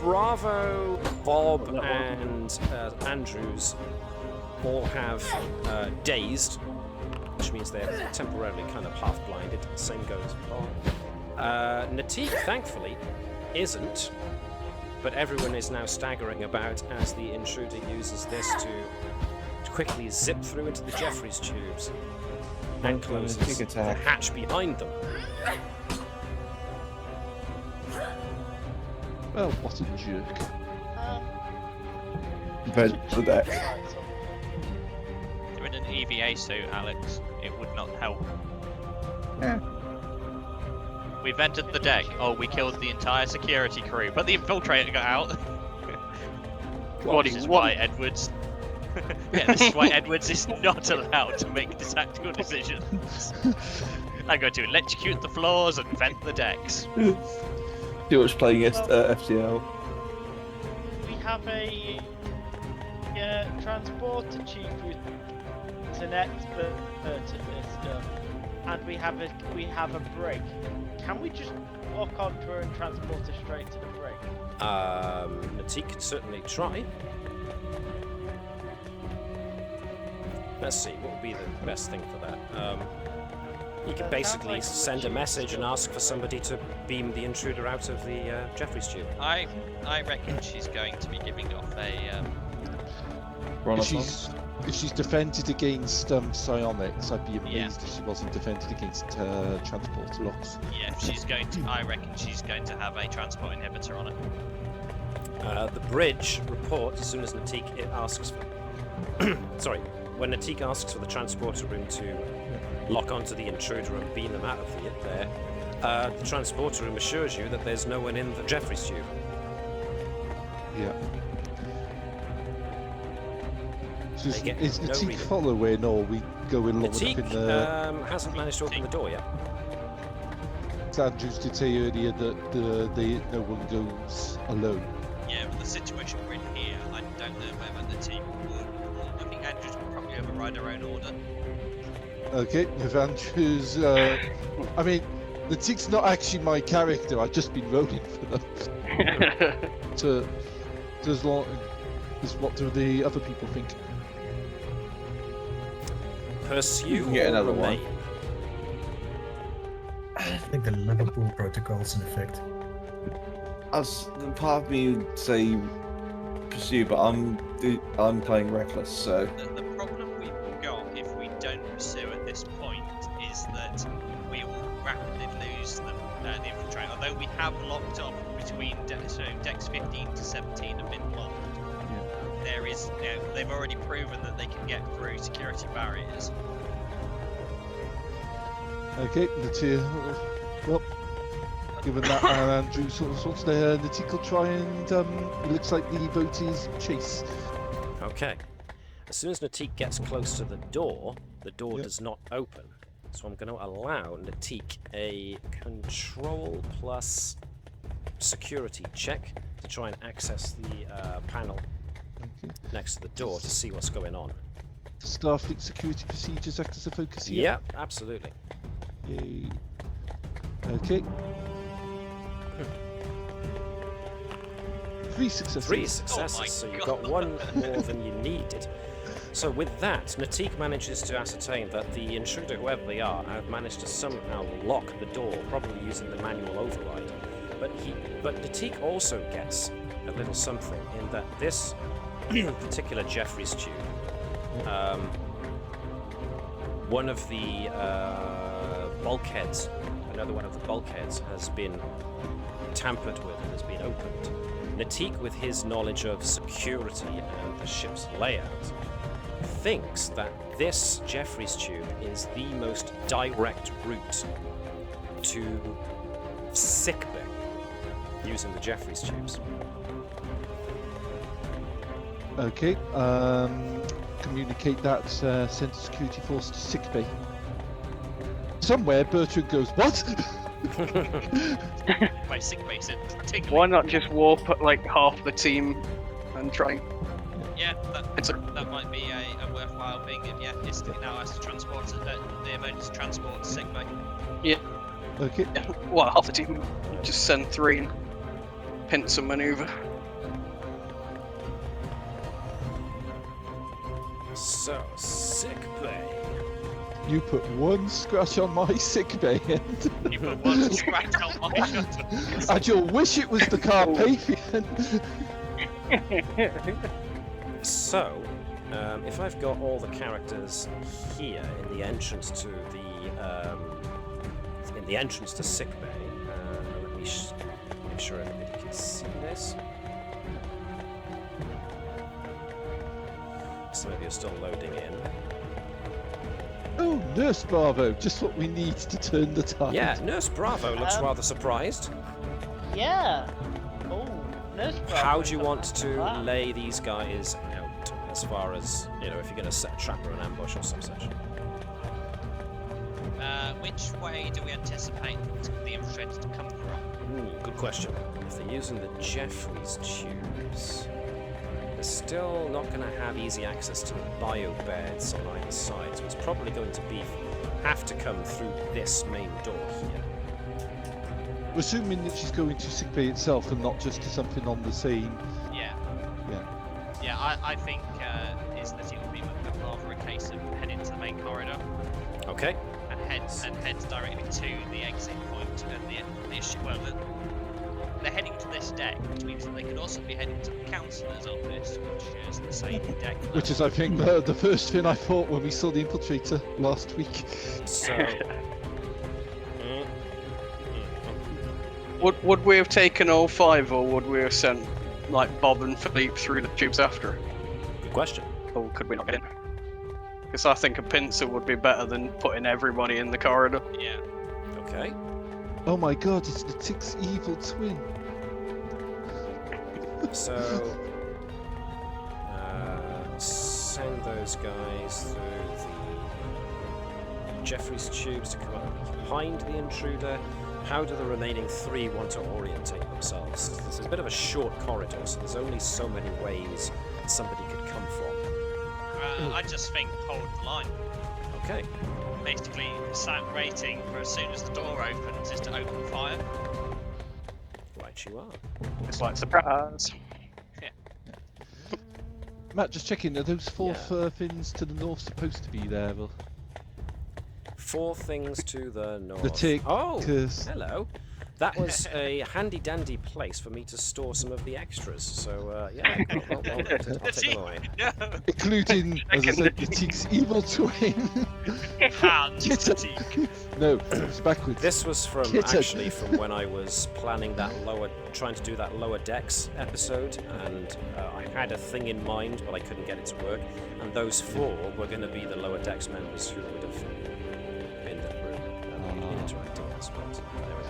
Bravo, Bob, and Andrews all have dazed, which means they're temporarily kind of half blinded. Same goes for Bob. Natik, thankfully, isn't, but everyone is now staggering about as the intruder uses this to quickly zip through into the Jeffries tubes and closes Tic the attack. hatch behind them. Well, what a jerk. Vent the deck. You're in an EVA suit, Alex. It would not help. Yeah. We've entered the deck. Oh, we killed the entire security crew, but the infiltrator got out. What do This you is want? why Edwards. Yeah, this is why Edwards is not allowed to make tactical decisions. I'm going to electrocute the floors and vent the decks. Too much playing FTL. We have a transporter chief who's an expert at this stuff, and we have a brig. Can we just walk onto her and transport her straight to the brig? Natik can certainly try. Let's see, what would be the best thing for that? You could basically send a message and ask for somebody to beam the intruder out of the Jeffries tube. I reckon she's going to be giving off a. If she's defended against psionics, I'd be amazed if she wasn't defended against transport locks. Yeah, she's going to. I reckon she's going to have a transport inhibitor on it. The bridge reports as soon as Natik asks for. Sorry, when Natik asks for the transporter room to lock onto the intruder and beam them out of there, the transporter room assures you that there's no one in the Jeffries tube. Yeah. So They get is no Natik reading. following, or we going along with up in the? Natik hasn't managed to open the door yet. Andrews did say earlier that no one goes alone. Yeah, with the situation we're in here, I don't know whether the team would. I think Andrews would probably override her own order. Okay, if Andrews, I mean, Natik's not actually my character. I've just been rolling for them. So as long as what do the other people think? Pursue You can get or another one. remain? I think the Liverpool protocol's in effect. As part of me would say pursue, but I'm playing reckless, so The problem we've got if we don't pursue at this point is that we will rapidly lose the infiltrator. Although we have locked off between decks 15 to 17 have been locked. There is, they've already proven that they can get through security barriers. Okay, the two. Well, given that Andrew sorts there, Natik will try and it looks like the vote is chase. Okay. As soon as Natik gets close to the door does not open. So I'm going to allow Natik a control plus security check to try and access the panel next to the door to see what's going on. Starfleet security procedures act as a focus here. Yeah, absolutely. Yay. Okay. 3 successes. 3 successes, my so you God. got one more than you needed. So with that, Natik manages to ascertain that the intruder, whoever they are, have managed to somehow lock the door, probably using the manual override. But Natik also gets a little something in that this particular Jeffries tube, one of the bulkheads, another one of the bulkheads has been tampered with and has been opened. Natik, with his knowledge of security and the ship's layout, thinks that this Jeffries tube is the most direct route to sickbay using the Jeffries tubes. Okay. Communicate that. Send a security force to sickbay. Somewhere, Bertram goes, "What?" My sick base is tingling. Why not just warp like half the team and try? Yeah, that might be a worthwhile thing. And yeah, it now has to transport the emergency transport to sick bay. Okay. Well, half the team. Just send 3 and pincer maneuver. So, sickbay. You put 1 scratch on my sickbay end. You put one scratch on my shuttle. And you'll wish it was the Carpathian. So, if I've got all the characters here in the entrance to sickbay, let me make sure everybody can see this. Some of you are still loading in. Oh, Nurse Bravo, just what we need to turn the tide. Yeah, Nurse Bravo looks rather surprised. Yeah. Oh, Nurse Bravo. How do you got want that to plan. lay these guys out, as far as, you know, if you're going to set a trap or an ambush or some such? Which way do we anticipate the infiltrators to come from? Ooh, good question. If they're using the Jeffries tubes, they're still not going to have easy access to the bio beds on either side, so it's probably going to have to come through this main door here. We're assuming that she's going to sick bay itself and not just to something on the same. Yeah. Yeah. Yeah, I think is that it would be rather a case of heading to the main corridor Okay. and heads directly to the exit point and the issue. Well, they're heading to this deck, which means that they could also be heading to the councillor's office, which is the same deck. Which is, I think, the first thing I thought when we saw the infiltrator last week. So. Would we have taken all 5, or would we have sent like Bob and Philippe through the tubes after? Good question. Or could we not get in? Because I think a pincer would be better than putting everybody in the corridor. Yeah. Okay. Oh my god, it's the Tick's evil twin. So, send those guys through the Jeffries tubes to come up behind the intruder. How do the remaining 3 want to orientate themselves? This is a bit of a short corridor, so there's only so many ways somebody could come from. I just think hold the line. Okay. Basically, sat waiting for as soon as the door opens is to open fire. Right you are. It's like surprise. Matt, just checking, are those 4 things to the north supposed to be there? Well, 4 things to the north. the Tick. Oh, 'cause- hello. That was a handy-dandy place for me to store some of the extras. So, yeah, I'll take them away. No. Including, as I said, the Tick's evil twin. Hands fatigue. No, it's backwards. This was from Kitten. actually from when I was planning that trying to do that lower decks episode, and I had a thing in mind, but I couldn't get it to work. And those 4 were going to be the lower decks members who would have been interacting, I suppose. There we go.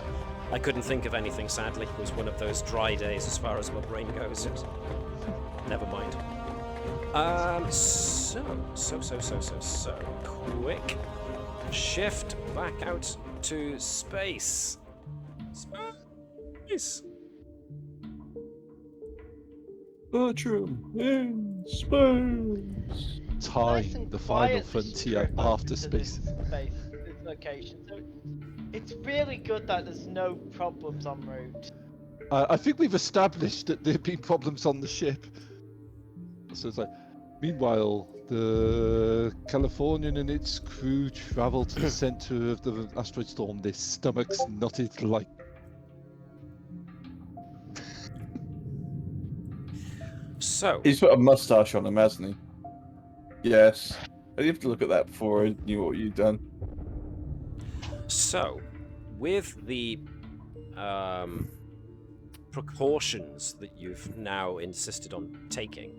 I couldn't think of anything, sadly. It was one of those dry days as far as my brain goes. Never mind. So, quick shift back out to space. Space. Bertram in space. Time, and the final quiet frontier strip after into space. This location. So it's really good that there's no problems en route. I think we've established that there have been problems on the ship. So it's like, meanwhile, the Californian and its crew travel to the center of the asteroid storm, their stomachs knotted like. So, He's put a mustache on him, hasn't he? Yes. You have to look at that before I knew what you'd done. So, with the precautions that you've now insisted on taking,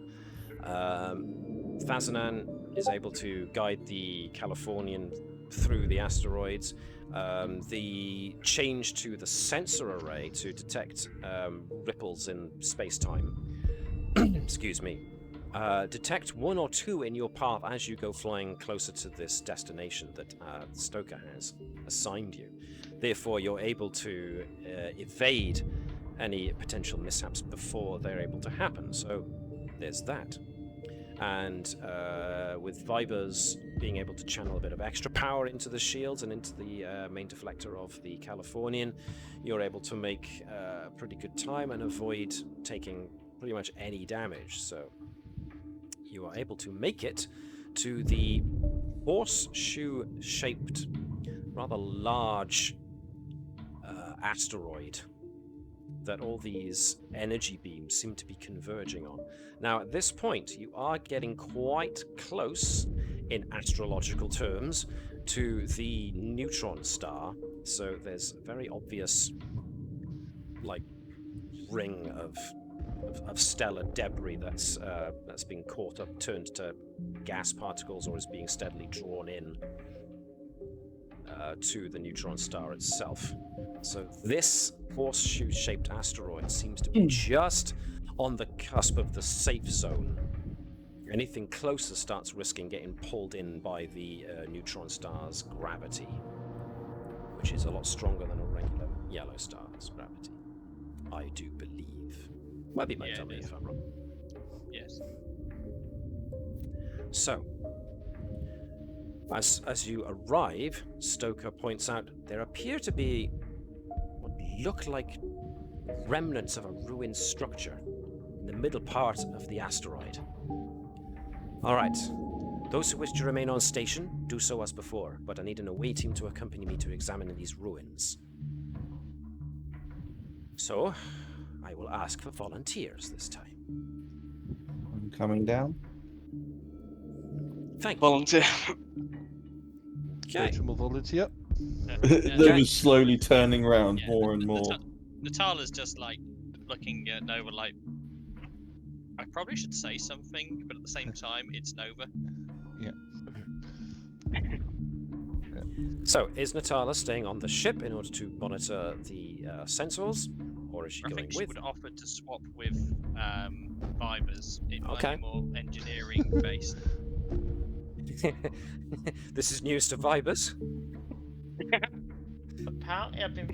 Fazanan is able to guide the Californian through the asteroids. The change to the sensor array to detect ripples in space-time, excuse me, detect 1 or 2 in your path as you go flying closer to this destination that Stoker has assigned you. Therefore, you're able to evade any potential mishaps before they're able to happen. So there's that. And with Vibers being able to channel a bit of extra power into the shields and into the main deflector of the Californian, you're able to make pretty good time and avoid taking pretty much any damage. So you are able to make it to the horseshoe-shaped, rather large asteroid that all these energy beams seem to be converging on. Now, at this point, you are getting quite close, in astrological terms, to the neutron star. So there's a very obvious, like, ring of stellar debris that's being caught up, turned to gas particles, or is being steadily drawn in to the neutron star itself. So this horseshoe-shaped asteroid seems to be just on the cusp of the safe zone. Anything closer starts risking getting pulled in by the neutron star's gravity, which is a lot stronger than a regular yellow star's gravity, I do believe. Webby might tell me if I'm wrong. Yes. So, as you arrive, Stoker points out there appear to be what look like remnants of a ruined structure in the middle part of the asteroid. All right. Those who wish to remain on station, do so as before, but I need an away team to accompany me to examine these ruins. So, I will ask for volunteers this time. I'm coming down. Thank you. Volunteer. Okay. Bertram will volunteer. They were slowly turning around more and more. Natala's just like looking at Nova like, I probably should say something, but at the same time, it's Nova. Yeah. So, is Natala staying on the ship in order to monitor the sensors, or is she I going think she with? would offer to swap with Vibers. It might Okay. be more engineering based. This is news to Vibers. Apparently, I've been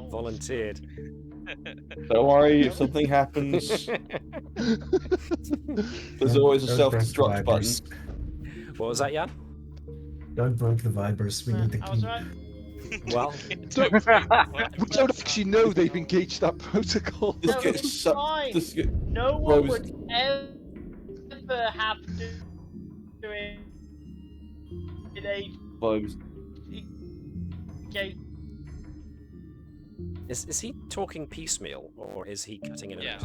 Volunteered. Don't worry, if something happens, there's always a Don't break the self-destruct button. vibers. What was that, Jan? Don't break the vibers. We need the I was key. right. Well, We don't actually know they've engaged that protocol. This No, gets it's sucked. fine. This get, No one Rose- would ever have to do it in a vibes. gate. is he talking piecemeal, or is he cutting it? Yeah,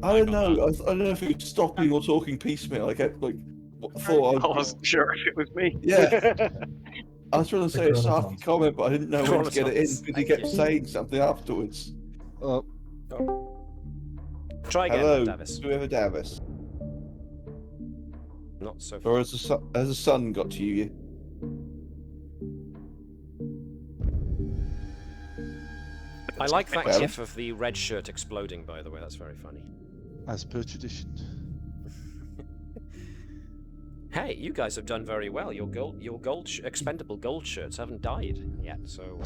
I don't know. I don't know if he was stopping or talking piecemeal. I kept like thought. I wasn't sure if it was me. Yeah. I was trying to say a Chronoton. snarky comment, but I didn't know when to get it in Chronotons, because he thank kept you. saying something afterwards. Try again, Hello, Davis. whoever Davis. Not so Or far. has the sun got to you? I like that Well. gif of the red shirt exploding, by the way. That's very funny. As per tradition. Hey, you guys have done very well. Your expendable gold shirts haven't died yet, so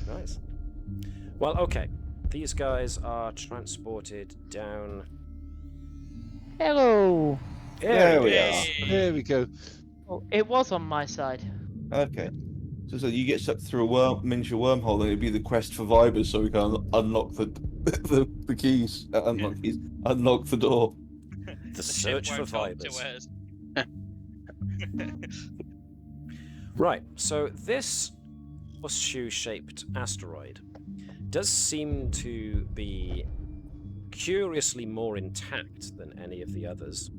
nice. Well, okay. These guys are transported down. Hello. There we are. There we go. Oh, it was on my side. Okay. So you get sucked through a miniature wormhole, and it'd be the quest for Vibers, so we can unlock the keys. Unlock the door. The ship search for won't talk to Vibers. us. Right, so this horseshoe-shaped asteroid does seem to be curiously more intact than any of the others,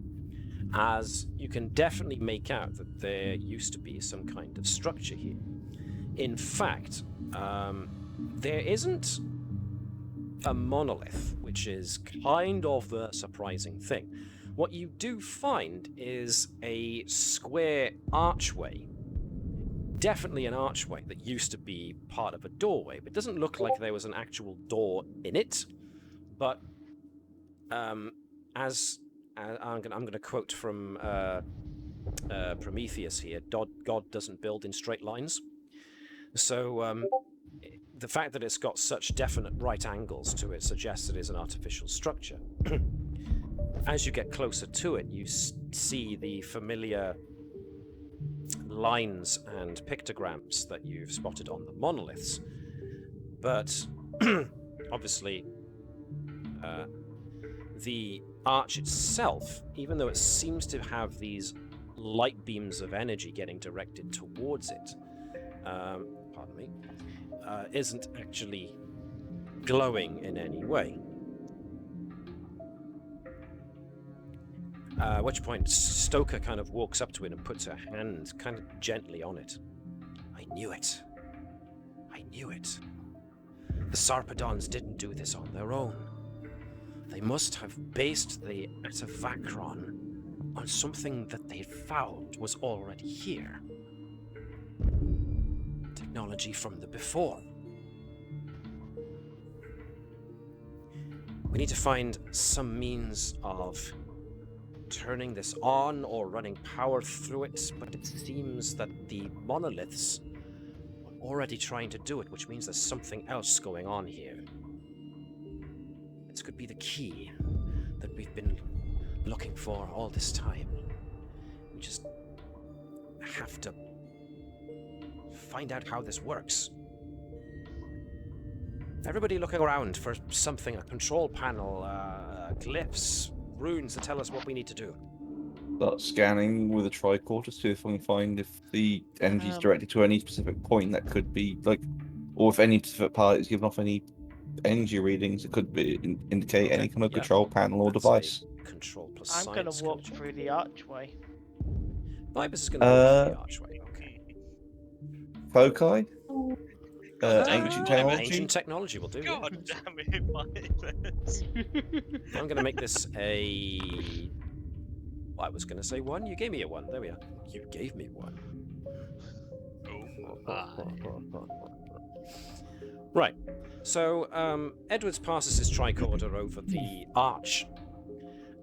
as you can definitely make out that there used to be some kind of structure here. In fact, there isn't a monolith, which is kind of the surprising thing. What you do find is a square archway. Definitely an archway that used to be part of a doorway, but it doesn't look like there was an actual door in it. But I'm going to quote from Prometheus here: God doesn't build in straight lines. So the fact that it's got such definite right angles to it suggests it is an artificial structure. As you get closer to it, you see the familiar lines and pictograms that you've spotted on the monoliths. But obviously, the arch itself, even though it seems to have these light beams of energy getting directed towards it, pardon me, isn't actually glowing in any way. At which point Stoker kind of walks up to it and puts her hand kind of gently on it. I knew it. I knew it. The Sarpedons didn't do this on their own. They must have based the Atavacron on something that they found was already here. technology from the before. We need to find some means of turning this on or running power through it, but it seems that the monoliths are already trying to do it, which means there's something else going on here. This could be the key that we've been looking for all this time. We just have to find out how this works. Everybody looking around for something, a control panel, glyphs, runes to tell us what we need to do. Start scanning with a tricorder to see if we can find if the energy is directed to any specific point that could be like, or if any specific part is giving off any energy readings, it could be indicate any kind of control panel or device. Control plus I'm going to science walk check. through the archway. Vibus is going to walk through the archway. Okay. Foci? Ancient technology? Ancient technology will do. God Yeah. damn it, Vibus. I'm going to make this a... Well, I was going to say 1. You gave me a 1. There we are. You gave me 1. Right. So, Edwards passes his tricorder over the arch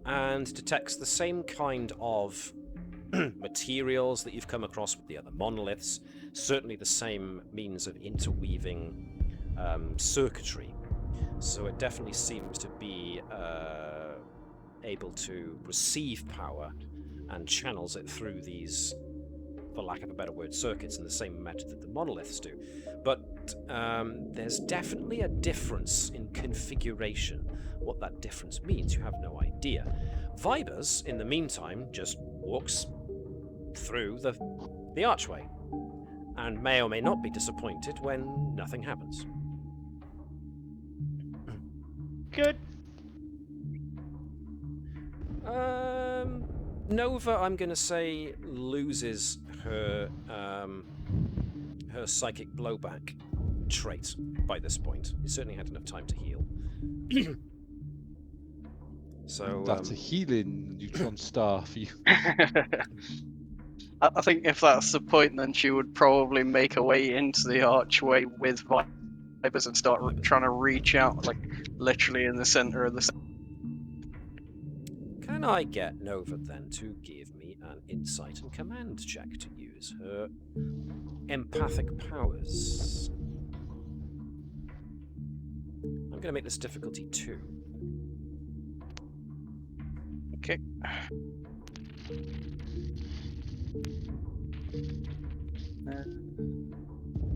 and detects the same kind of materials that you've come across with the other monoliths, certainly the same means of interweaving circuitry. So it definitely seems to be able to receive power and channels it through these, for lack of a better word, circuits in the same method that the monoliths do. But there's definitely a difference in configuration. What that difference means, you have no idea. Vibus, in the meantime, just walks through the archway and may or may not be disappointed when nothing happens. Good. Nova, I'm going to say, loses her her psychic blowback trait by this point. He certainly had enough time to heal. So That's a healing neutron star for you. I think if that's the point, then she would probably make her way into the archway with Vibus and start trying to reach out, like literally in the center of the. Can I get Nova then to give me an insight and command check to use her empathic powers? I'm going to make this difficulty 2. Okay.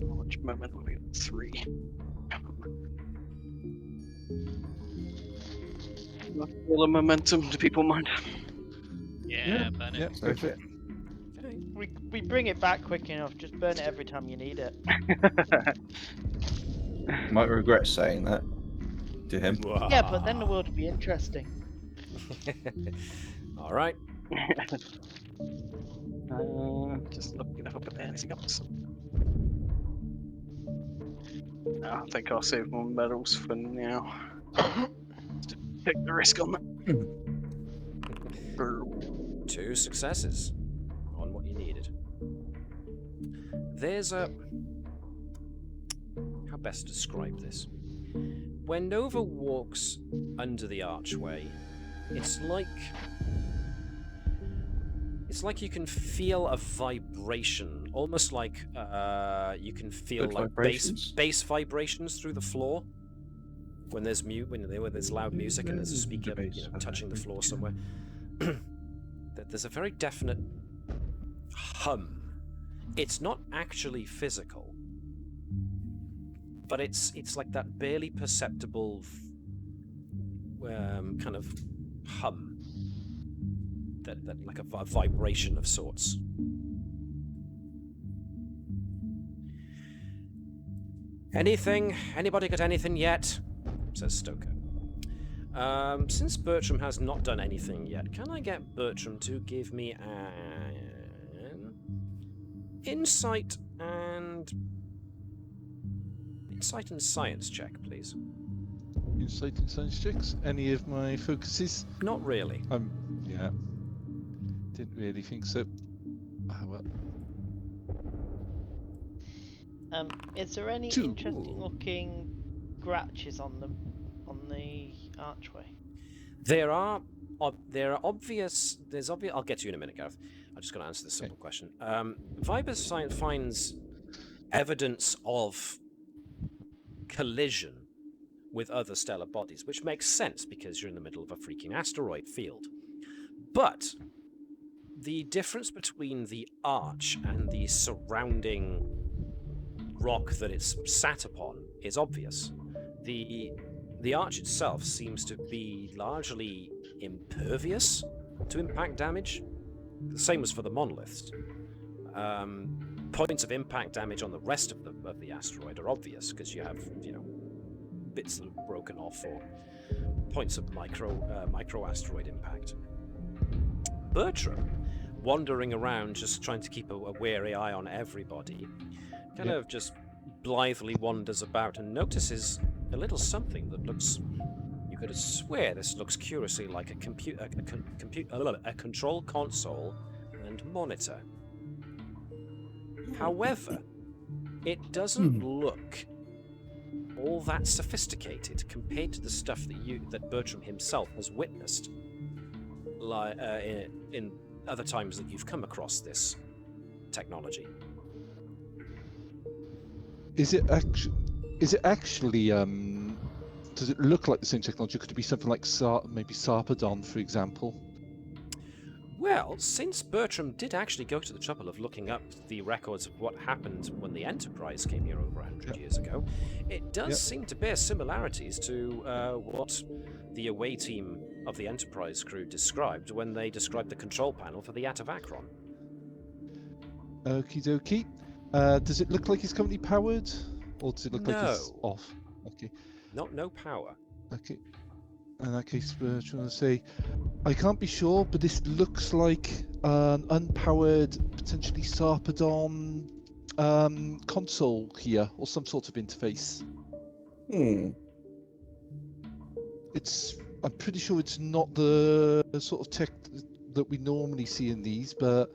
How much moment will we get? 3. All the momentum, do people mind? Yeah, burn it. Yeah, go for it. Okay. We bring it back quick enough. Just burn it every time you need it. Might regret saying that to him. Yeah, but then the world would be interesting. All right. Just looking if I put anything else. No, I think I'll save my medals for now. Just take the risk on that. 2 successes on what you needed. There's a... How best to describe this? When Nova walks under the archway, it's like you can feel a vibration, almost like you can feel like bass vibrations through the floor when there's when there's loud music and there's a speaker touching the floor somewhere. There's a very definite hum. It's not actually physical, but it's like that barely perceptible kind of hum. That like a vibration of sorts. Anything? Anybody got anything yet? Says Stoker. Since Bertram has not done anything yet, can I get Bertram to give me an insight and science check, please? Insight and science checks? Any of my focuses? Not really. Yeah. Didn't really think so. Ah, well. Is there any 2. interesting looking scratches on the archway? There are obvious. There's obvious. I'll get to you in a minute, Gareth. I'm just going to answer this simple question. Viber's science finds evidence of collision with other stellar bodies, which makes sense because you're in the middle of a freaking asteroid field. But the difference between the arch and the surrounding rock that it's sat upon is obvious. The arch itself seems to be largely impervious to impact damage. The same was for the monoliths. Points of impact damage on the rest of the asteroid are obvious because you have, bits that have broken off or points of micro asteroid impact. Bertram, wandering around just trying to keep a wary eye on everybody, kind of just blithely wanders about and notices a little something that looks. You could swear this looks curiously like a control console and monitor. However, it doesn't look all that sophisticated compared to the stuff that Bertram himself has witnessed in other times that you've come across this technology. Is it actually? Does it look like the same technology? Could it be something like maybe Sarpedon, for example? Well, since Bertram did actually go to the trouble of looking up the records of what happened when the Enterprise came here over 100 years ago, it does seem to bear similarities to what the away team of the Enterprise crew described when they described the control panel for the Atavachron. Okie dokie. Does it look like it's currently powered? Or does it look like it's off? Okay. No power. Okay. In that case, we're trying to say, I can't be sure, but this looks like an unpowered, potentially Sarpedon console here, or some sort of interface. I'm pretty sure it's not the sort of tech that we normally see in these, but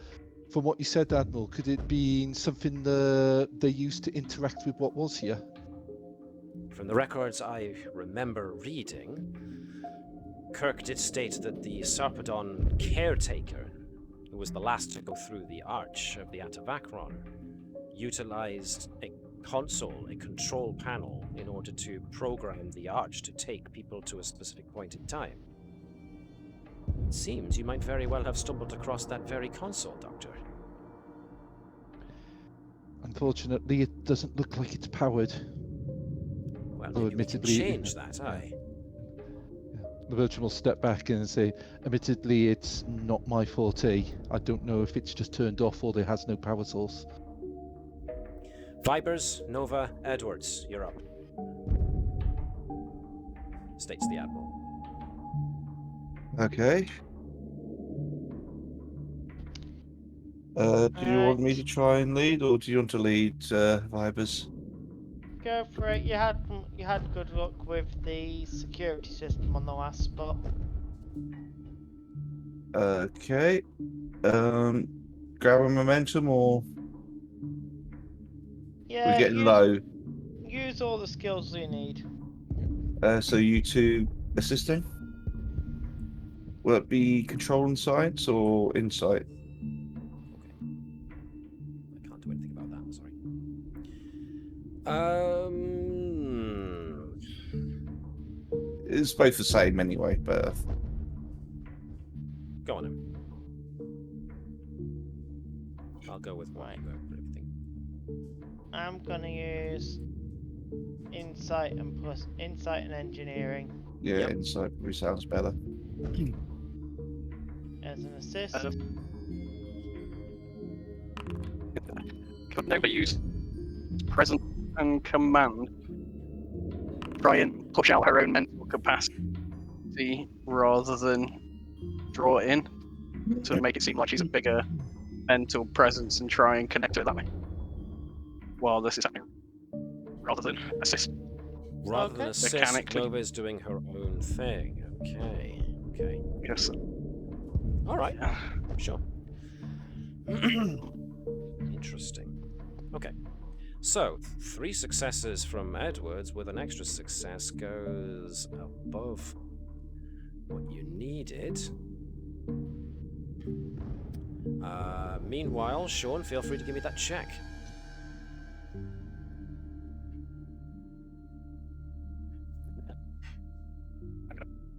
from what you said, Admiral, could it be something they used to interact with what was here? From the records I remember reading, Kirk did state that the Sarpedon caretaker, who was the last to go through the arch of the Atavachron, utilized a console, a control panel, in order to program the arch to take people to a specific point in time. It seems you might very well have stumbled across that very console, Doctor. Unfortunately, it doesn't look like it's powered. Well, maybe we can change that, aye. Bertram will step back and say, admittedly, it's not my forte. I don't know if it's just turned off or there has no power source. Vibers, Nova, Edwards, you're up. States the Admiral. Okay. Do you want me to try and lead, or do you want to lead, Vibers? Go for it. You had good luck with the security system on the last spot. Okay. Grab a momentum, or we're getting low. Use all the skills you need. So you two assisting? Will it be control and science or insight? I can't do anything about that, I'm sorry. It's both the same anyway, but go on then. I'll go with one. Everything. I'm gonna use insight and engineering. Yeah, insight probably sounds better. As an assist. Could Nova use presence and command? Try and push out her own mental capacity rather than draw it in to make it seem like she's a bigger mental presence and try and connect to it that way while this is happening, rather than assist. Rather than assist, Nova's doing her own thing. Okay. Yes. All right. Sure. Interesting. Okay. So, 3 successes from Edwards with an extra success goes above what you needed. Meanwhile, Sean, feel free to give me that check.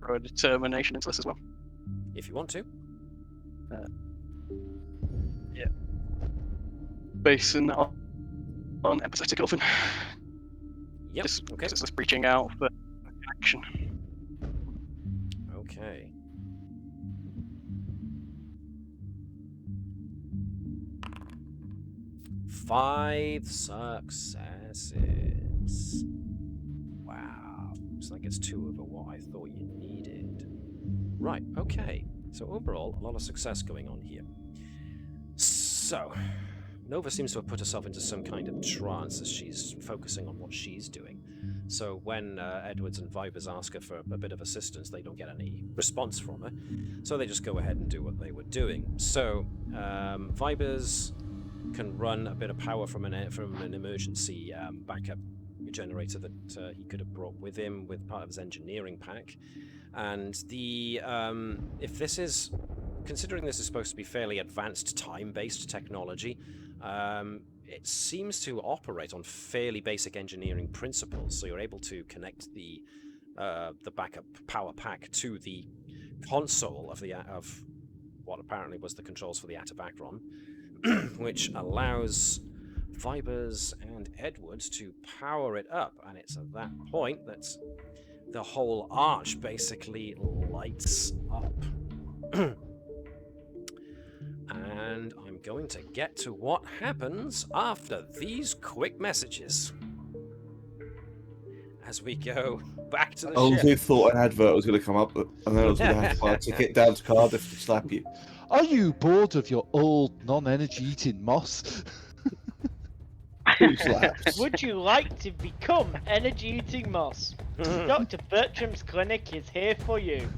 Throw a determination into this as well. If you want to. Yeah. Basing on empathetic elfin. Yep, Just okay. because it's just reaching out for action. Okay. Five successes. Wow. Looks like it's 2 over what I thought you needed. Right, okay. So overall, a lot of success going on here. So, Nova seems to have put herself into some kind of trance as she's focusing on what she's doing. So when Edwards and Vibers ask her for a bit of assistance, they don't get any response from her. So they just go ahead and do what they were doing. So Vibers can run a bit of power from an emergency backup generator that he could have brought with him with part of his engineering pack. And the if this is, considering this is supposed to be fairly advanced time-based technology, it seems to operate on fairly basic engineering principles. So you're able to connect the backup power pack to the console of what apparently was the controls for the Atavacron, which allows Vibers and Edwards to power it up. And it's at that point that the whole arch basically lights up. And I'm going to get to what happens after these quick messages. As we go back to the Oh, ship. who thought an advert was going to come up and then I was going to have to buy a ticket down to Cardiff to slap you? Are you bored of your old non-energy eating moss? Who slaps? Would you like to become energy-eating moss? Dr. Bertram's clinic is here for you.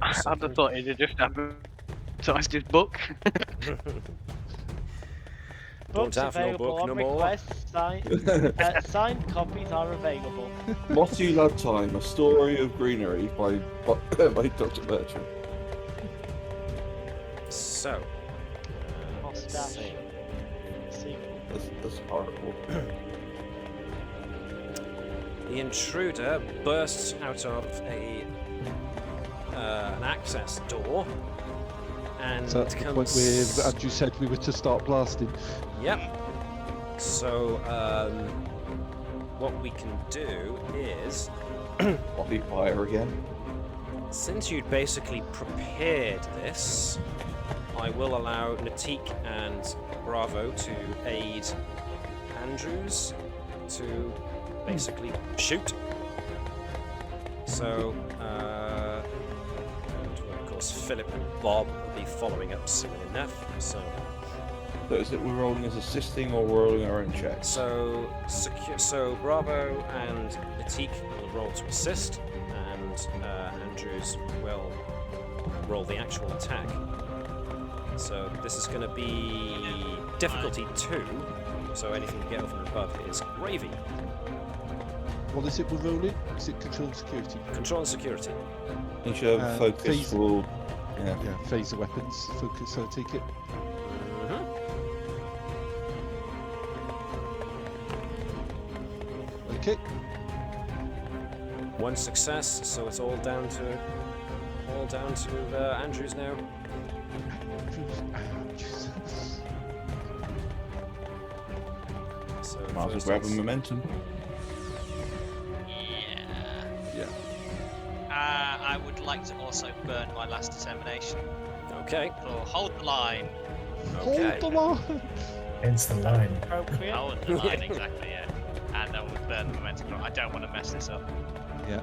I'd have thought he'd just advertised his book. Books have no available book on no more. request. Signed copies are available. What You Love Time, a story of greenery by Dr. Bertram. So, Mustache. Sequel. That's horrible. the intruder bursts out of an access door and So that's the point comes. where Andrew said we were to start blasting. Yep. So, what we can do is, Body fire again. since you'd basically prepared this, I will allow Natik and Bravo to aid Andrews to basically shoot. So, and of course, Philip and Bob will be following up soon enough. So is it we're rolling as assisting or we're rolling our own checks? So Bravo and Natik will roll to assist, and Andrews will roll the actual attack. So this is going to be difficulty 2. So anything you get over and above is gravy. What is it we're rolling? Is it control and security? Control and security. You should have focus phase- will. Yeah. Yeah, phaser weapons. Focus, so take it. Okay. 1 success, so it's all down to Andrews now. So Might as well first grab a it's- momentum. Yeah. I would like to also burn my last determination. Okay. So hold the line. Okay. Hold the line. Hence the line. Appropriate. Hold the line, exactly, yeah. And I would burn the momentum. I don't want to mess this up. Yeah.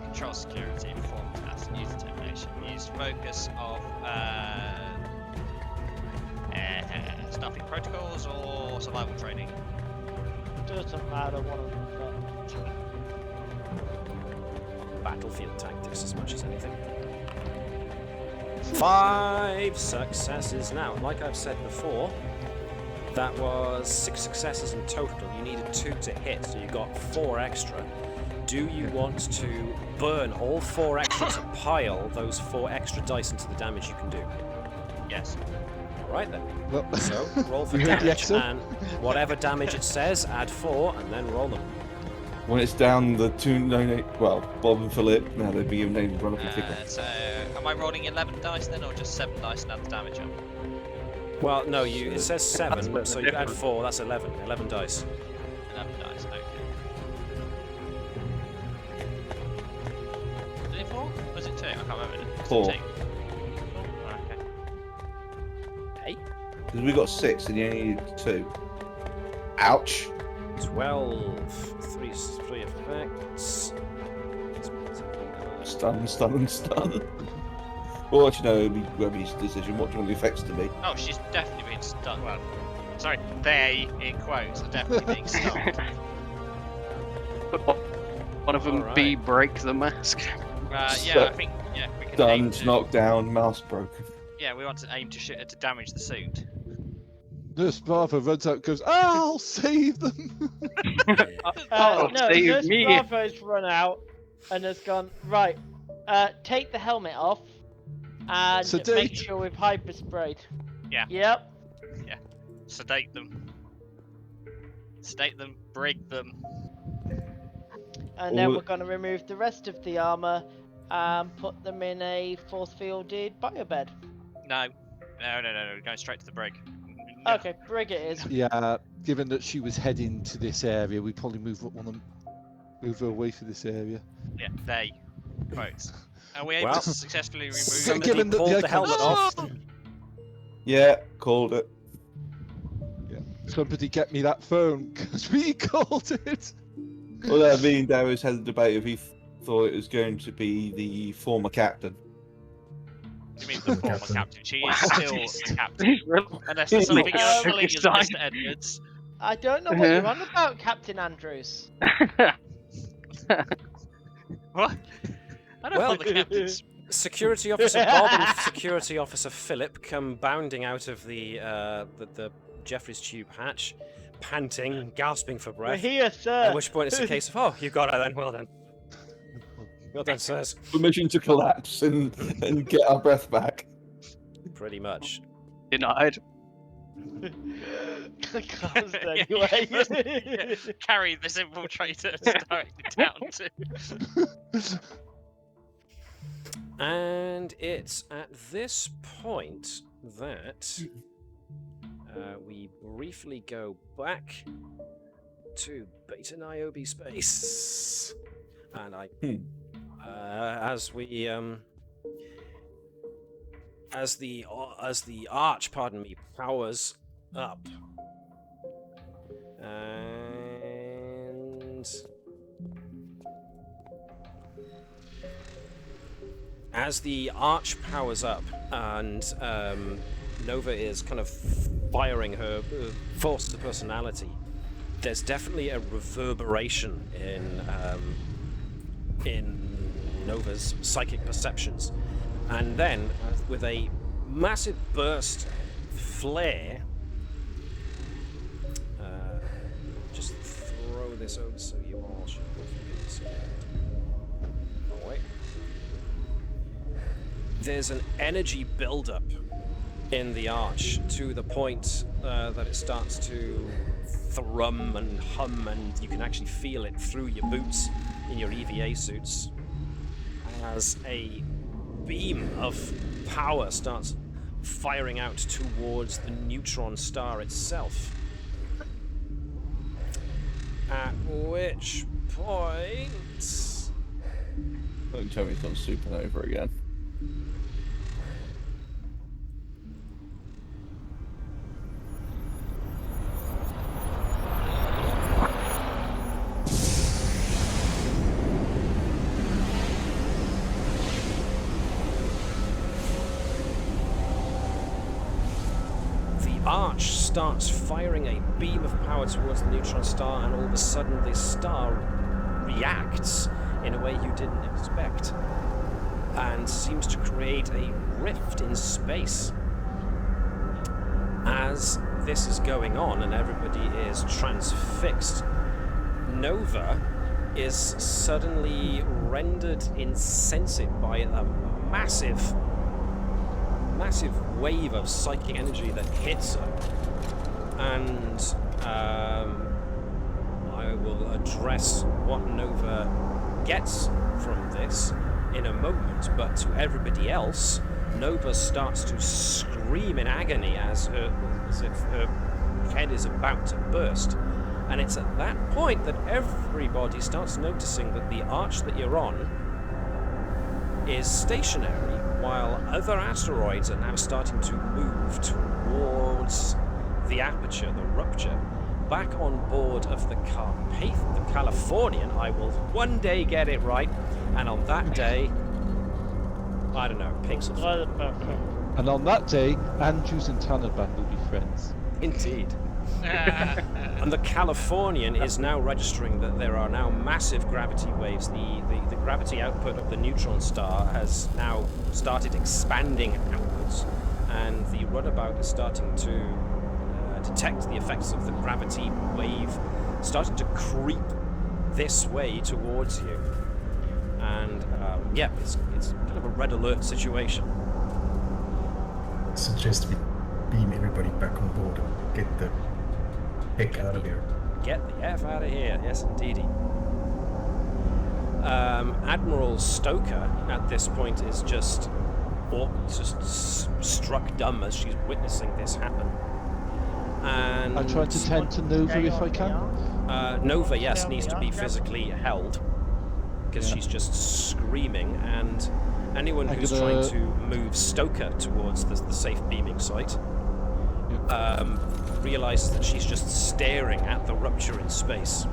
Control security, perform task, use determination, use focus of staffing protocols or survival training. Doesn't matter one of them. Battlefield tactics as much as anything. 5 successes now. Like I've said before, That was 6 successes in total. You needed 2 to hit, so you got 4 extra. Do you want to burn all 4 extra to pile those 4 extra dice into the damage you can do? Yes. Alright then. Well, So, roll for you heard the damage, exo? and whatever damage it says, add 4, and then roll them. When it's down the 298, well, Bob and Philip, now they'd be named relatively quicker. So, am I rolling 11 dice then, or just 7 dice and add the damage up? Well, no, it says 7, That's so you add different. 4, that's 11. 11 dice. 11 dice, okay. Is it 4? Or was it 2? I can't remember. Was it 4. 2? Oh, okay. Hey. Because we got 6 and you only needed 2. Ouch. 12. 3 effects. Stun. Well, actually, no, it'll be Webby's decision. What do you want the effects to be? Oh, she's definitely being stunned. Well, sorry, they, in quotes, are definitely being stunned. But one of them Alright. be break the mask. Yeah, I think, yeah, we can aim Stunned, to, knocked down, mouse broken. yeah, we want to aim to damage the suit. Nurse Martha runs out and goes, I'll save them! Oh, no, save Nurse me. Bravo's run out and has gone, right, take the helmet off and Sedate. make sure we've hypersprayed. Yeah. Yep. Sedate them. Sedate them, break them. And then All- we're going to remove the rest of the armor and put them in a force-fielded biobed. No, we're going straight to the brig. No. Okay, brig it is. Yeah, given that she was heading to this area, we probably move her away from this area. Yeah, they. Quotes. Are we able Well, to successfully remove somebody given that pulled the the helmet off. Yeah, called it. Somebody get me that phone, because we called it! Well, me and Darius had a debate if he thought it was going to be the former captain. You mean the former Captain. captain? She Wow, is still jeez. the captain. Unless there's something Oh, silly as Frankenstein. Mr. Edwards. I don't know what you're on about, Captain Andrews. What? I don't Well, know the captain's. Security Officer Bob and Security Officer Philip come bounding out of the Jeffrey's tube hatch, panting, gasping for We're breath. here, sir. At which point it's a case of, oh, you got her then, well done. Well done, sirs. Permission to collapse and get our breath back. Pretty much. Denied. Closed anyway. Yeah. Carry this infiltrator directly down to. And it's at this point that we briefly go back to Beta Niobe space, and as the arch, pardon me, powers up, and as the arch powers up and Nova is kind of firing her force of personality, there's definitely a reverberation in Nova's psychic perceptions. And then, with a massive burst flare, just throw this over so you all should hopefully see it. Oh, wait. There's an energy buildup in the arch to the point that it starts to thrum and hum, and you can actually feel it through your boots in your EVA suits as a beam of power starts firing out towards the neutron star itself. At which point... Don't tell me it's not supernova again. Arch starts firing a beam of power towards the neutron star, and all of a sudden this star reacts in a way you didn't expect and seems to create a rift in space as this is going on and everybody is transfixed, Nova is suddenly rendered insensate by a massive wave of psychic energy that hits her. And I will address what Nova gets from this in a moment, but to everybody else, Nova starts to scream in agony as if her head is about to burst. And it's at that point that everybody starts noticing that the arch that you're on is stationary, while other asteroids are now starting to move towards the aperture, the rupture. Back on board of the Californian, I will one day get it right, and on that day, I don't know, pixels. And on that day, Andrews and Taliban will be friends. Indeed. And the Californian is now registering that there are now massive gravity waves. The gravity output of the neutron star has now started expanding outwards, and the runabout is starting to detect the effects of the gravity wave starting to creep this way towards you. And yeah, it's kind of a red alert situation. I suggest we beam everybody back on board and get the heck out of here. Get the F out of here, yes indeedy. Admiral Stoker at this point is just struck dumb as she's witnessing this happen. And I try to tend to Nova if I can. Nova, yes, needs to be physically held because she's just screaming, and anyone who's trying to move Stoker towards the safe beaming site realizes that she's just staring at the rupture in space.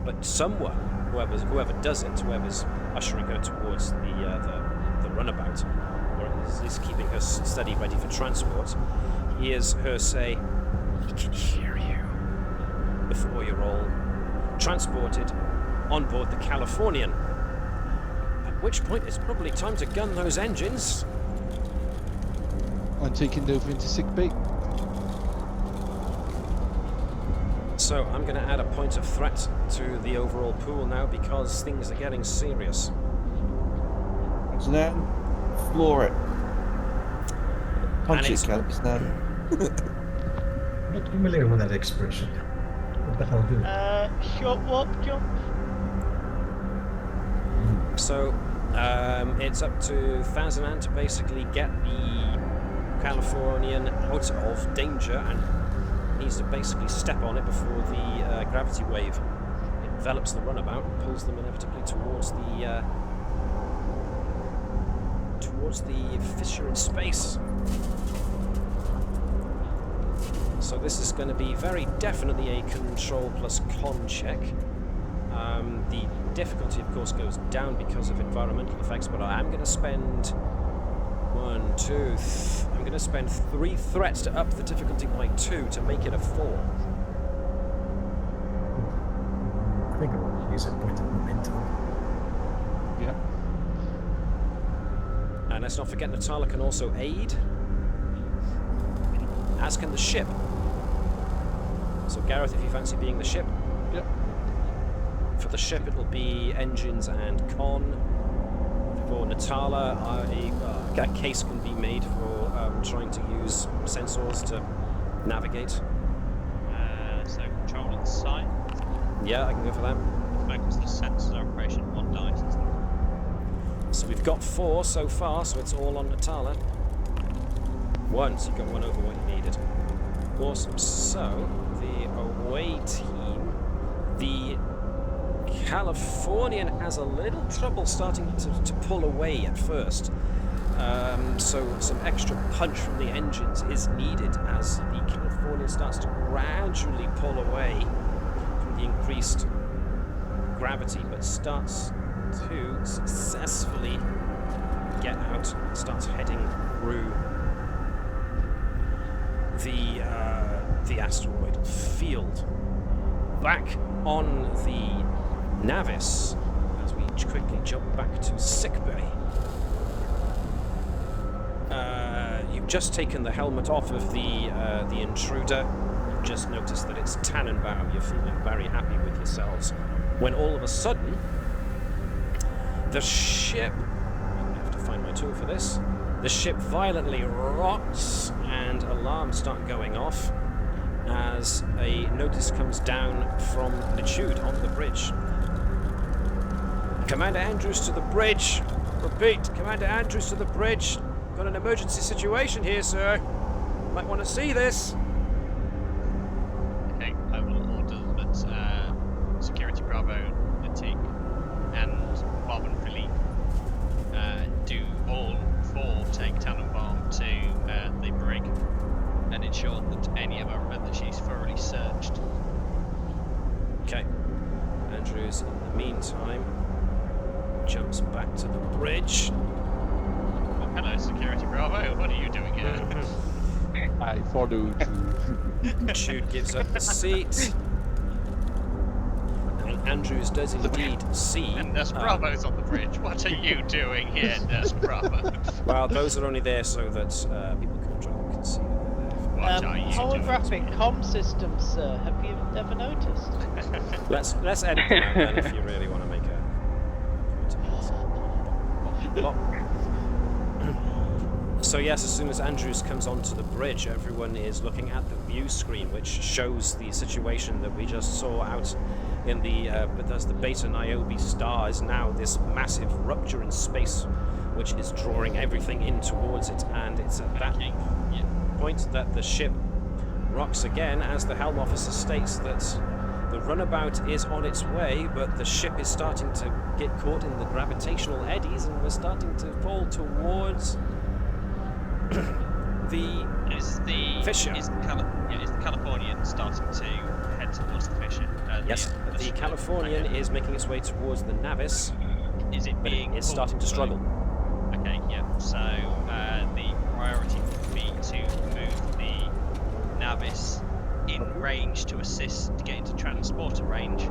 But someone, whoever does it, whoever's ushering her towards the runabout, or at least keeping her steady, ready for transport, hears her say, "He can hear you," before you're all transported on board the Californian. At which point it's probably time to gun those engines. I'm taking Nova into sickbay. So I'm going to add a point of threat to the overall pool now because things are getting serious. Now, floor it. Punch it, Capistan. Not familiar with that expression. What the hell do? Short warp jump. So it's up to Fazanan to basically get the Californian out of danger, and needs to basically step on it before the gravity wave envelops the runabout and pulls them inevitably towards the fissure in space. So this is going to be very definitely a control plus con check. The difficulty, of course, goes down because of environmental effects, but I am going to spend I'm going to spend 3 threats to up the difficulty by 2 to make it a 4. I think I want to use a point of momentum. Yeah. And let's not forget Natala can also aid, as can the ship. So Gareth, if you fancy being the ship. Yep. For the ship it will be engines and con. For Natala, a case can be made for trying to use sensors to navigate. So control and sign. Yeah, I can go for that. Focus the sensor operation 1 dice. So we've got 4 so far, so it's all on Natala. 1, so you got 1 over what you needed. Awesome. So the away team, the Californian has a little trouble starting to pull away at first. So some extra punch from the engines is needed as the Californian starts to gradually pull away from the increased gravity, but starts to successfully get out and starts heading through the asteroid field. Back on the Navis, as we quickly jump back to sickbay. You You've just taken the helmet off of the intruder. You've just noticed that it's Tannenbaum. You're feeling very happy with yourselves. When all of a sudden, the ship... I'm going to have to find my tool for this. The ship violently rocks and alarms start going off as a notice comes down from Litude on the bridge. Commander Andrews to the bridge. Repeat, Commander Andrews to the bridge. Got an emergency situation here, sir. Might want to see this. Okay, I will order that Security Bravo, Natik, and Bob and Philippe do all four take Tannenbaum to the brig and ensure that that she's thoroughly searched. Okay. Andrews, in the meantime, jumps back to the bridge. Oh, hello, Security Bravo. What are you doing here? I followed you. Jude gives up the seat. And Andrews does indeed see... And Nurse Bravo's on the bridge. What are you doing here, Nurse Bravo? Well, those are only there so that people can see that they're there. What are you doing? Holographic comm systems, sir. Have you never noticed? Let's edit them out then if you really want to make a point of it. So yes, as soon as Andrews comes onto the bridge, everyone is looking at the view screen, which shows the situation that we just saw out in the as the Beta Niobe star is now this massive rupture in space, which is drawing everything in towards it, and it's at that point that the ship rocks again as the helm officer states that the runabout is on its way, but the ship is starting to get caught in the gravitational eddies, and we're starting to fall towards the fissure. Is the Californian starting to head towards the fissure? Yes, the Californian is making its way towards the Navis. Is it being? It's starting to struggle. Okay, yeah. So the priority would be to move the Navis in range to assist to get into transporter range. At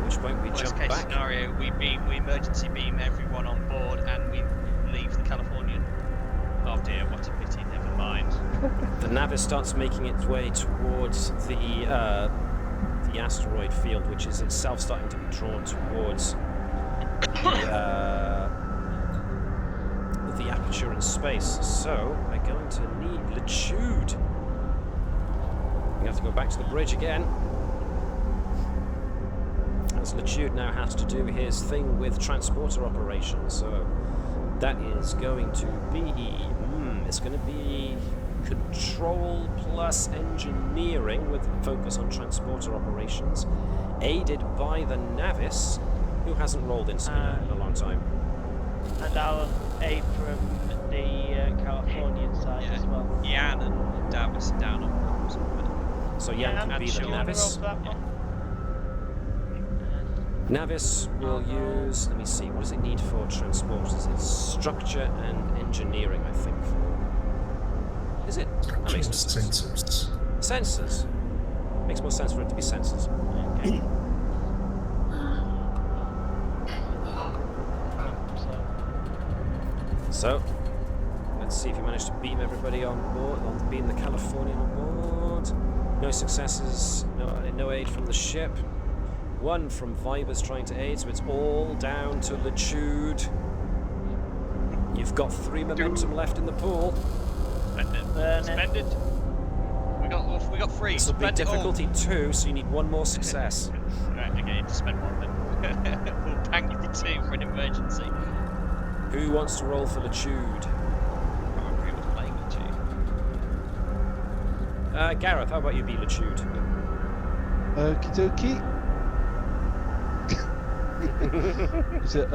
which point we Worst jump case back. scenario, we emergency beam everyone on board and we leave the Californian. Oh dear, what a pity. Never mind. The Navis starts making its way towards the asteroid field, which is itself starting to be drawn towards the aperture in space. So we're going to need Litude. We have to go back to the bridge again, as Litude now has to do his thing with transporter operations. So that is going to be it's going to be control plus engineering with focus on transporter operations, aided by the Navis, who hasn't rolled in a long time. And I'll aid from the Californian side as well. Jan and Davis are down on board. So Jan can be the Navis. Navis will use, let me see, what does it need for transporters? It's structure and engineering, I think. Is it? That makes no sense. Sensors. Sensors. Makes more sense for it to be sensors. Okay. So, let's see if you manage to beam everybody on board, beam the Californian on board. No successes, no aid from the ship. One from Vibers trying to aid, so it's all down to Litude. You've got 3 momentum left in the pool. Spend it. We got 3. This will be difficulty 2, so you need 1 more success. Right, okay, just spend 1 then. We'll bang you 2 for an emergency. Who wants to roll for Litude? Probably was playing Litude. Gareth, how about you be Litude? Okie dokie. Is it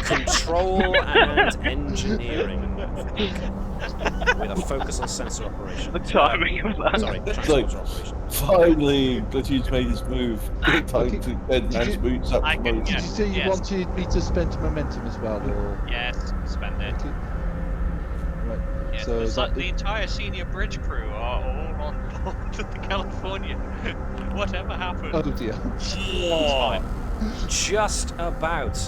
Control and engineering, with a focus on sensor operation. The timing of that. Sorry, transporter operation. Finally, Litude's made his move. Time to get Nan's boots up. I can- Did you say you wanted me to spend momentum as well, or? Yes, spend it. Okay. Right. Yes, So the entire senior bridge crew are all on board with the Californian. Whatever happened. Oh dear. Oh, just about.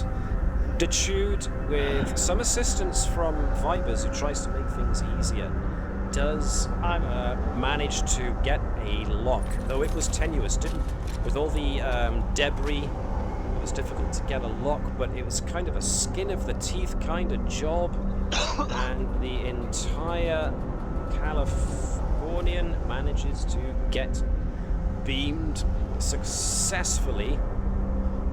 Fortitude, with some assistance from Vibers, who tries to make things easier, does manage to get a lock, though it was tenuous. With all the debris, it was difficult to get a lock, but it was kind of a skin of the teeth kind of job, and the entire Californian manages to get beamed successfully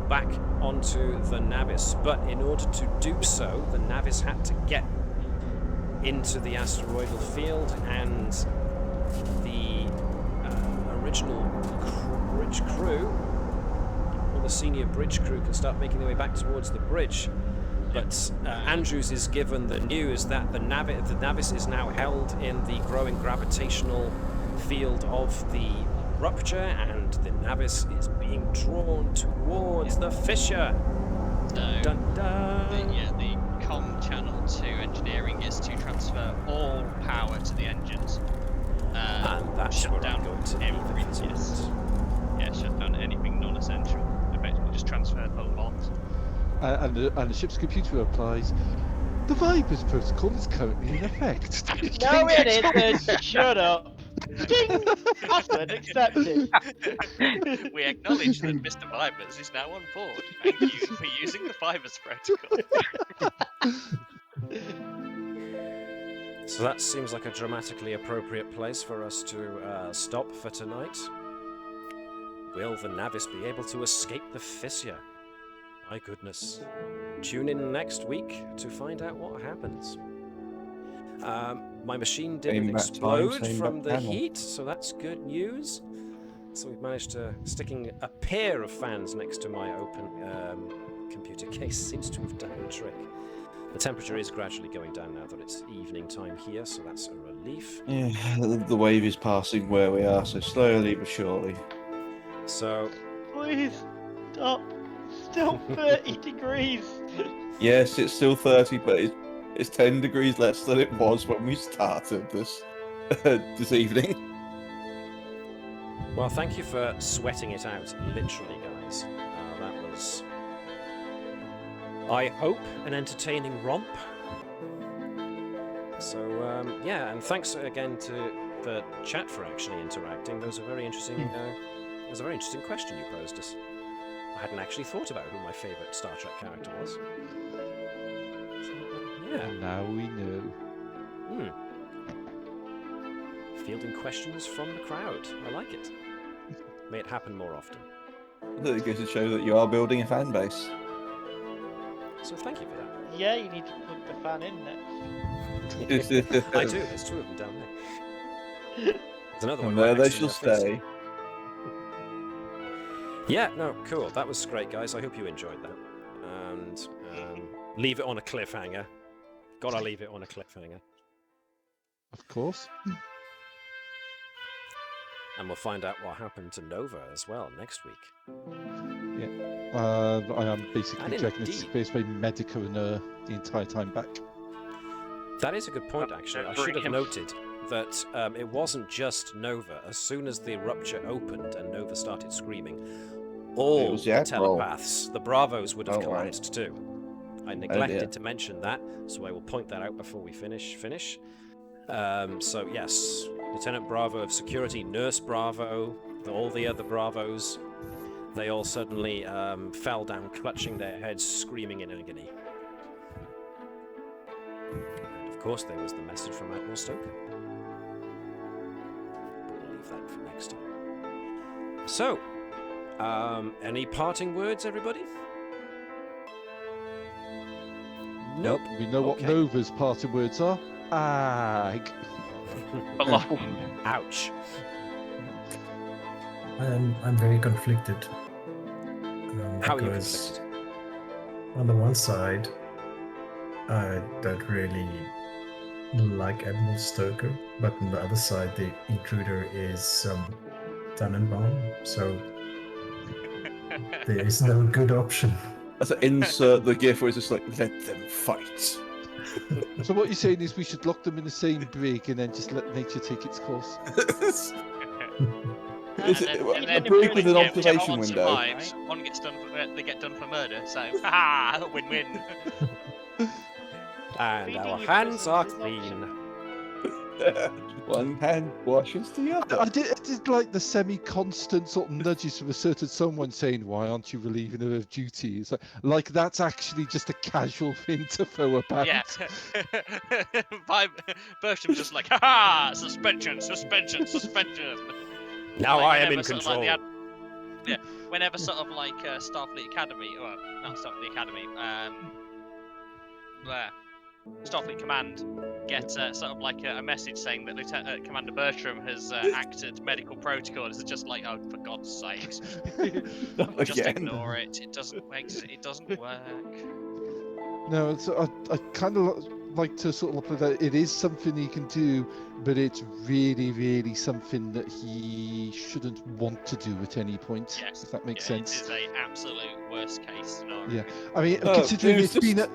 back onto the Navis. But in order to do so, the Navis had to get into the asteroidal field, and the original bridge crew, or the senior bridge crew, can start making their way back towards the bridge. But Andrews is given the news that the Navis is now held in the growing gravitational field of the rupture, and the Navis is being drawn towards the fissure. So, Dun, dun. the comm channel to engineering is to transfer all power to the engines. And that's shut where down I'm going to every leave it. Yeah, shut down anything non-essential. Effectively, just transfer the lot. And the ship's computer replies, "The Vipers protocol is currently in effect." No, it isn't. Shut up. Ding! Password accepted. We acknowledge that Mr. Vibers is now on board. Thank you for using the Vibers protocol. So that seems like a dramatically appropriate place for us to stop for tonight. Will the Navis be able to escape the fissure? My goodness. Tune in next week to find out what happens. My machine didn't Same back time, explode same from back the panel. heat, so that's good news. So we've managed to sticking a pair of fans next to my open computer case seems to have done the trick. The temperature is gradually going down now that it's evening time here, so that's a relief. Yeah, the wave is passing where we are, so slowly but surely. So Please stop. Still 30 degrees. Yes, it's still 30, but it's 10 degrees less than it was when we started this this evening. well, thank you for sweating it out, literally, guys. That was, I hope, an entertaining romp. So, yeah, and thanks again to the chat for actually interacting. That was a very interesting, it was a very interesting question you posed us. I hadn't actually thought about who my favourite Star Trek character was. So, yeah. And now we know. Fielding questions from the crowd. I like it. May it happen more often. I think it goes to show that you are building a fan base. So thank you for that. Yeah, you need to plug the fan in next. I do. There's two of them down there. There's another one. And there right they next to shall their face. stay. Yeah, no, cool. That was great, guys. I hope you enjoyed that. And leave it on a cliffhanger. Gotta leave it on a cliffhanger. Of course. And we'll find out what happened to Nova as well next week. I am basically And checking it's indeed. based by Medica and the entire time back. That is a good point, actually. I should have noted that it wasn't just Nova. As soon as the rupture opened and Nova started screaming, all was the the Admiral. telepaths, the Bravos, would have Oh, right. collapsed too. I neglected to mention that, so I will point that out before we finish. So yes, Lieutenant Bravo of Security, Nurse Bravo, all the other Bravos, they all suddenly fell down, clutching their heads, screaming in agony. And of course, there was the message from Admiral Stoker. But we'll leave that for next time. So, any parting words, everybody? Nope. We know what Okay. Nova's parting words are. Ag. Ouch. I'm very conflicted. How are you because conflicted? on the one side, I don't really like Admiral Stoker, but on the other side, the intruder is Tannenbaum, so there is no good option. That's an insert the gif where it's just like, let them fight. So what you're saying is we should lock them in the same brig and then just let nature take its course. Is And it then- and a then break with an whichever observation one window? survives, one gets done. They get done for murder. So, haha, win-win. And Feeding our you hands are prisoners is clean. One hand washes the other. I did like the semi-constant sort of nudges from a certain someone saying, "Why aren't you relieving her of duty?" It's like that's actually just a casual thing to throw about. Yeah. Bertram's just like, haha, suspension, suspension, suspension. Now Like, I am in whenever sort of control. like whenever sort of like Starfleet Academy, or not Starfleet Academy, Starfleet Command get sort of like a message saying that Lieutenant Commander Bertram has acted medical protocol. It's just like, oh, for God's sakes, just Again. ignore it. It doesn't work. No, so I kind of like to sort of look at that. It is something he can do, but it's really, really something that he shouldn't want to do at any point. Yes. If that makes Yeah, sense. It is a absolute worst case scenario. Yeah, I mean, Oh, considering it it's was been just-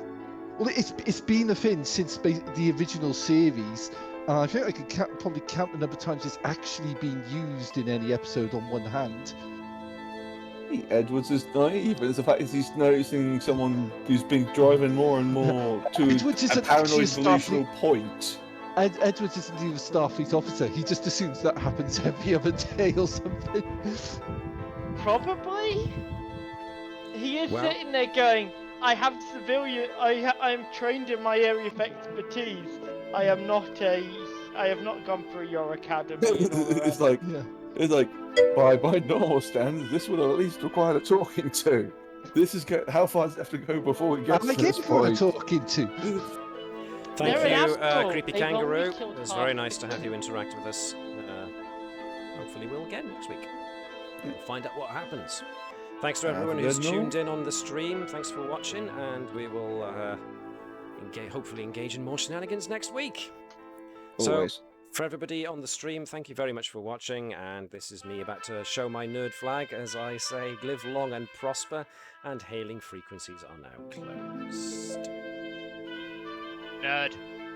it's been a thing since the original series, and I think I could probably count the number of times it's actually been used in any episode on one hand. Edwards is naive, but it's the fact is he's noticing someone who's been driving more and more to Edwards a isn't paranoid actually a delusional point. Edwards isn't even a Starfleet officer. He just assumes that happens every other day or something. Probably. He is Well- sitting there going, I have civilian. I am trained in my area of expertise. I have not gone through your academy. and all the It's rest." like, Yeah. it's like, by normal standards, this would at least require a talking to. This is how far does it have to go before we get I to get this who I'm point? talking to. Thank They're an you, asshole. Creepy They've only Kangaroo. killed It was half very the nice to have you interact with us. Hopefully we'll again next week. We'll find out what happens. Thanks to everyone who's tuned in on the stream. Thanks for watching, and we will hopefully engage in more shenanigans next week. Always. So, for everybody on the stream, thank you very much for watching, and this is me about to show my nerd flag as I say, live long and prosper, and hailing frequencies are now closed. Nerd.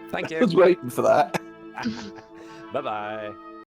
Thank I was you. waiting for that. Bye-bye.